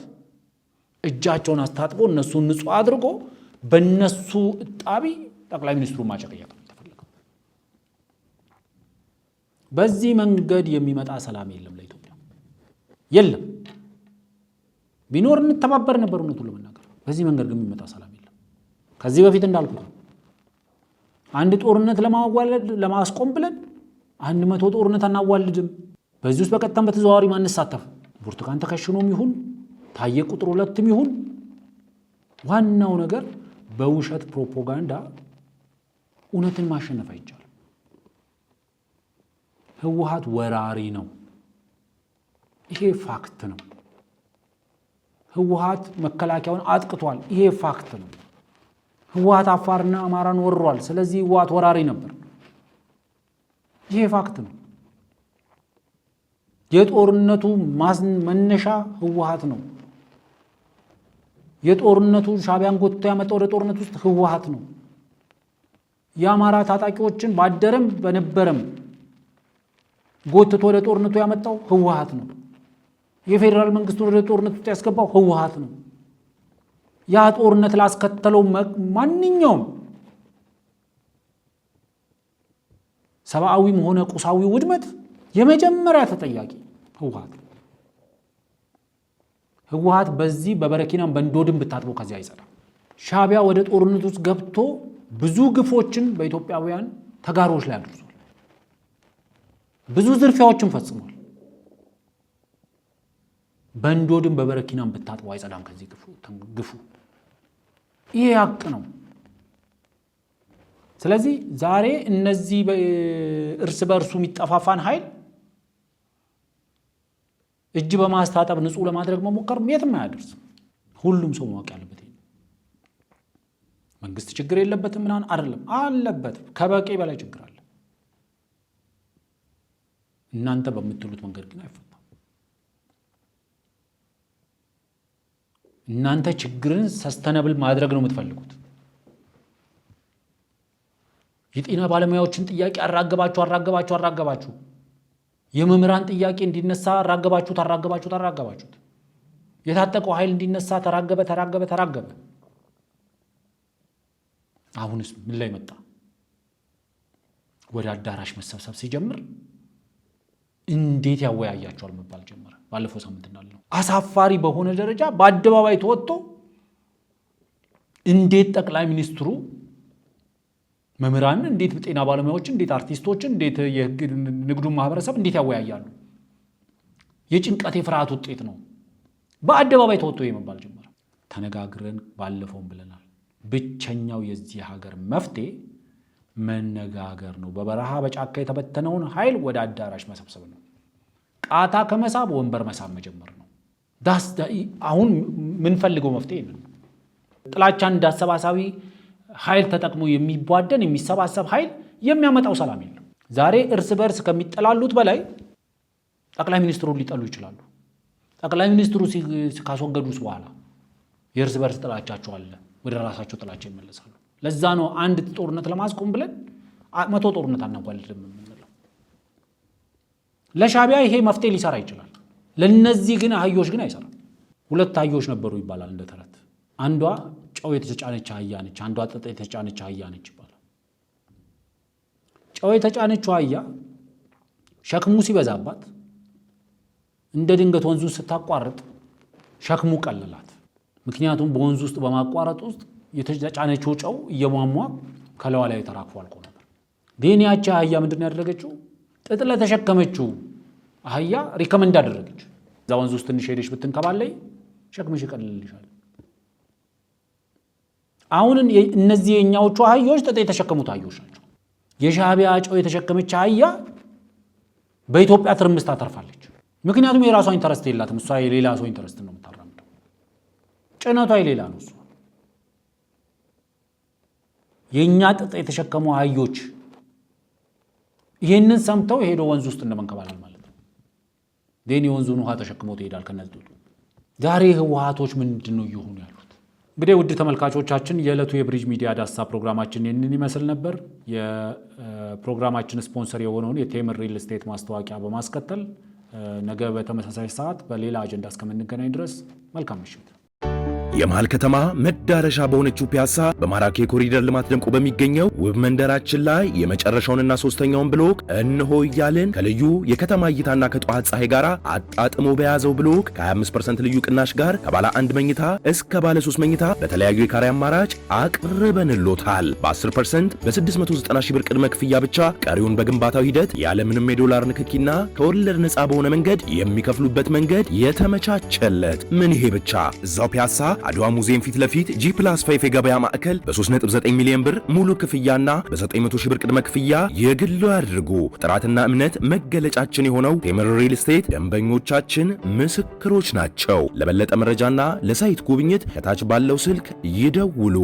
S1: እጃቸውን አስታጥቦ እነሱን ንጹህ አድርጎ በእነሱ እጣቢ ጠቅላይ ሚኒስትሩን ማጨቅየቅ ነው የተፈለገው። በዚህ መንገድ የሚመጣ ሰላም የለም፣ ለኢትዮጵያ የለም። ቢኖር እንተባበር ነበር እውነቱን ለመናገር። በዚህ መንገድ ግን የሚመጣ ሰላም የለም። ከዚህ በፊት እንዳልኩት አንድ ጦርነት ለማስቆም ብለን 100 ጦርነት አናዋልድም። በዚህ ውስጥ በቀጥታም በተዘዋዋሪ ማንሳተፍ፣ ብርቱካን ተከሽኖም ይሁን ታዬ ቁጥር 2ም ይሁን ዋናው ነገር በውሸት ፕሮፓጋንዳ እውነትን ማሸነፍ አይቻልም። ህወሓት ወራሪ ነው፣ ይሄ ፋክት ነው። ህወሓት መከላከያውን አጥቅቷል፣ ይሄ ፋክት ነው። ህወሓት አፋርና አማራን ወርሯል፣ ስለዚህ ህወሓት ወራሪ ነበር፣ ይሄ ፋክት ነው። የጦርነቱ መነሻ ህወሓት ነው። የጦርነቱ ሻዕቢያን ጎትቶ ያመጣው ወደ ጦርነት ውስጥ ህወሓት ነው። የአማራ ታጣቂዎችን ባደረም በነበረም ጎትቶ ወደ ጦርነቱ ያመጣው ህወሓት ነው። የፌዴራል መንግስቱ ወደ ጦርነቱ ያስገባው ህወሓት ነው። ያ ጦርነት ላስከተለው ማንኛውም ሰብአዊም ሆነ ቁሳዊ ውድመት የመጀመሪያ ተጠያቂ ህወሓት። ህወሓት በዚህ በበረኪናም በእንዶድም ብታጥበው ከዚያ አይጸዳም። ሻዕቢያ ወደ ጦርነቱ ውስጥ ገብቶ ብዙ ግፎችን በኢትዮጵያውያን ተጋሮች ላይ አድርሷል። ብዙ ዝርፊያዎችን ፈጽሟል። በእንዶድም በበረኪናም ብታጥበው አይጸዳም ከዚህ ግፉ። ይሄ ሀቅ ነው። ስለዚህ ዛሬ እነዚህ እርስ በርሱ የሚጠፋፋን ኃይል እጅ በማስታጠብ ንጹህ ለማድረግ መሞከር የትም አያደርስም። ሁሉም ሰው ማወቅ ያለበት ነው። መንግስት ችግር የለበትም ምናምን አይደለም፣ አለበት። ከበቂ በላይ ችግር አለ። እናንተ በምትሉት መንገድ ግን አይፈታም። እናንተ ችግርን ሰስተነብል ማድረግ ነው የምትፈልጉት። የጤና ባለሙያዎችን ጥያቄ አራገባችሁ። የመምህራን ጥያቄ እንዲነሳ አራገባችሁት። የታጠቀው ኃይል እንዲነሳ ተራገበ። አሁንስ ምን ላይ መጣ? ወደ አዳራሽ መሰብሰብ ሲጀምር እንዴት ያወያያቸዋል መባል ጀመረ። ባለፈው ሳምንት እንዳልነው አሳፋሪ በሆነ ደረጃ በአደባባይ ተወጥቶ እንዴት ጠቅላይ ሚኒስትሩ መምህራንን፣ እንዴት ጤና ባለሙያዎችን፣ እንዴት አርቲስቶችን፣ እንዴት የህግ ንግዱን ማህበረሰብ እንዴት ያወያያሉ? የጭንቀት የፍርሃት ውጤት ነው። በአደባባይ ተወጥቶ መባል ጀመረ። ተነጋግረን ባለፈውም ብለናል። ብቸኛው የዚህ ሀገር መፍትሄ መነጋገር ነው። በበረሃ በጫካ የተበተነውን ኃይል ወደ አዳራሽ መሰብሰብ ነው። ቃታ ከመሳብ ወንበር መሳብ መጀመር ነው። አሁን ምንፈልገው መፍትሄ ነው። ጥላቻን እንዳሰባሳቢ ኃይል ተጠቅሞ የሚቧደን የሚሰባሰብ ኃይል የሚያመጣው ሰላም የለም። ዛሬ እርስ በርስ ከሚጠላሉት በላይ ጠቅላይ ሚኒስትሩን ሊጠሉ ይችላሉ። ጠቅላይ ሚኒስትሩ ካስወገዱስ በኋላ የእርስ በርስ ጥላቻቸው አለ፣ ወደ ራሳቸው ጥላቻ ይመለሳሉ። ለዛ ነው አንድ ጦርነት ለማስቆም ብለን 100 ጦርነት አናጓልድም የምንለው። ለሻዕቢያ ይሄ መፍትሄ ሊሰራ ይችላል። ለነዚህ ግን አህዮች ግን አይሰራም። 2 አህዮች ነበሩ ይባላል እንደ ተረት። አንዷ ጨው የተጫነች አህያ ነች፣ አንዷ ጥጥ የተጫነች አህያ ነች ይባላል። ጨው የተጫነች አህያ ሸክሙ ሲበዛባት እንደ ድንገት ወንዙን ስታቋርጥ ሸክሙ ቀለላት። ምክንያቱም በወንዙ ውስጥ በማቋረጥ ውስጥ የተጫነችው ጨው እየሟሟ ከለዋ ላይ ተራክፎ አልቆ ነበር። ግን ያቺ አህያ ምንድን ያደረገችው? ጥጥ ለተሸከመችው አህያ ሪከመንድ አደረገች። እዛ ወንዙ ውስጥ ትንሽ ሄደሽ ብትንከባለይ ሸክምሽ ይቀልልልሻል። አሁን እነዚህ የኛዎቹ አህዮች ጥጥ የተሸከሙት አህዮች ናቸው። የሻዕቢያ ጨው የተሸከመች አህያ በኢትዮጵያ ትርምስ ታተርፋለች። ምክንያቱም የራሷ ኢንተረስት የላትም። እሷ የሌላ ሰው ኢንተረስት ነው የምታራምደው። ጭነቷ የሌላ ነው። እሷ የኛ ጥጥ የተሸከሙ አህዮች ይህንን ሰምተው ሄደው ወንዝ ውስጥ እንደመንከባለል ማለት ነው። ዴን የወንዙን ውሃ ተሸክመው ትሄዳል ከነዚህ። ዛሬ ህወሓቶች ምንድን ነው እየሆኑ ያሉት? እንግዲህ ውድ ተመልካቾቻችን የዕለቱ የብሪጅ ሚዲያ ዳሰሳ ፕሮግራማችን ይህንን ይመስል ነበር። የፕሮግራማችን ስፖንሰር የሆነውን የቴምር ሪል ስቴት ማስታወቂያ በማስከተል ነገ በተመሳሳይ ሰዓት በሌላ አጀንዳ እስከምንገናኝ ድረስ መልካም ምሽት።
S2: የመሃል ከተማ መዳረሻ በሆነችው ፒያሳ በማራኪ ኮሪደር ልማት ደምቆ በሚገኘው ውብ መንደራችን ላይ የመጨረሻውንና ሶስተኛውን ብሎክ እንሆ እያልን ከልዩ የከተማ እይታና ከጠዋት ፀሐይ ጋር አጣጥሞ በያዘው ብሎክ ከ25% ልዩ ቅናሽ ጋር ከባለ 1 መኝታ እስከ ባለ 3 መኝታ በተለያዩ የካሬ አማራጭ አቅርበንሎታል። በ10% በ690 ሺህ ብር ቅድመ ክፍያ ብቻ ቀሪውን በግንባታው ሂደት ያለምንም የዶላር ንክኪና ከወለድ ነፃ በሆነ መንገድ የሚከፍሉበት መንገድ የተመቻቸለት። ምን ይሄ ብቻ! እዛው ፒያሳ አድዋ ሙዚየም ፊት ለፊት G+5 የገበያ ማዕከል በ3.9 ሚሊዮን ብር ሙሉ ክፍያና በ900 ሺህ ብር ቅድመ ክፍያ የግሉ ያድርጉ። ጥራትና እምነት መገለጫችን የሆነው ቴምር ሪል ስቴት ደንበኞቻችን ምስክሮች ናቸው። ለበለጠ መረጃና ለሳይት ጉብኝት ከታች ባለው ስልክ ይደውሉ።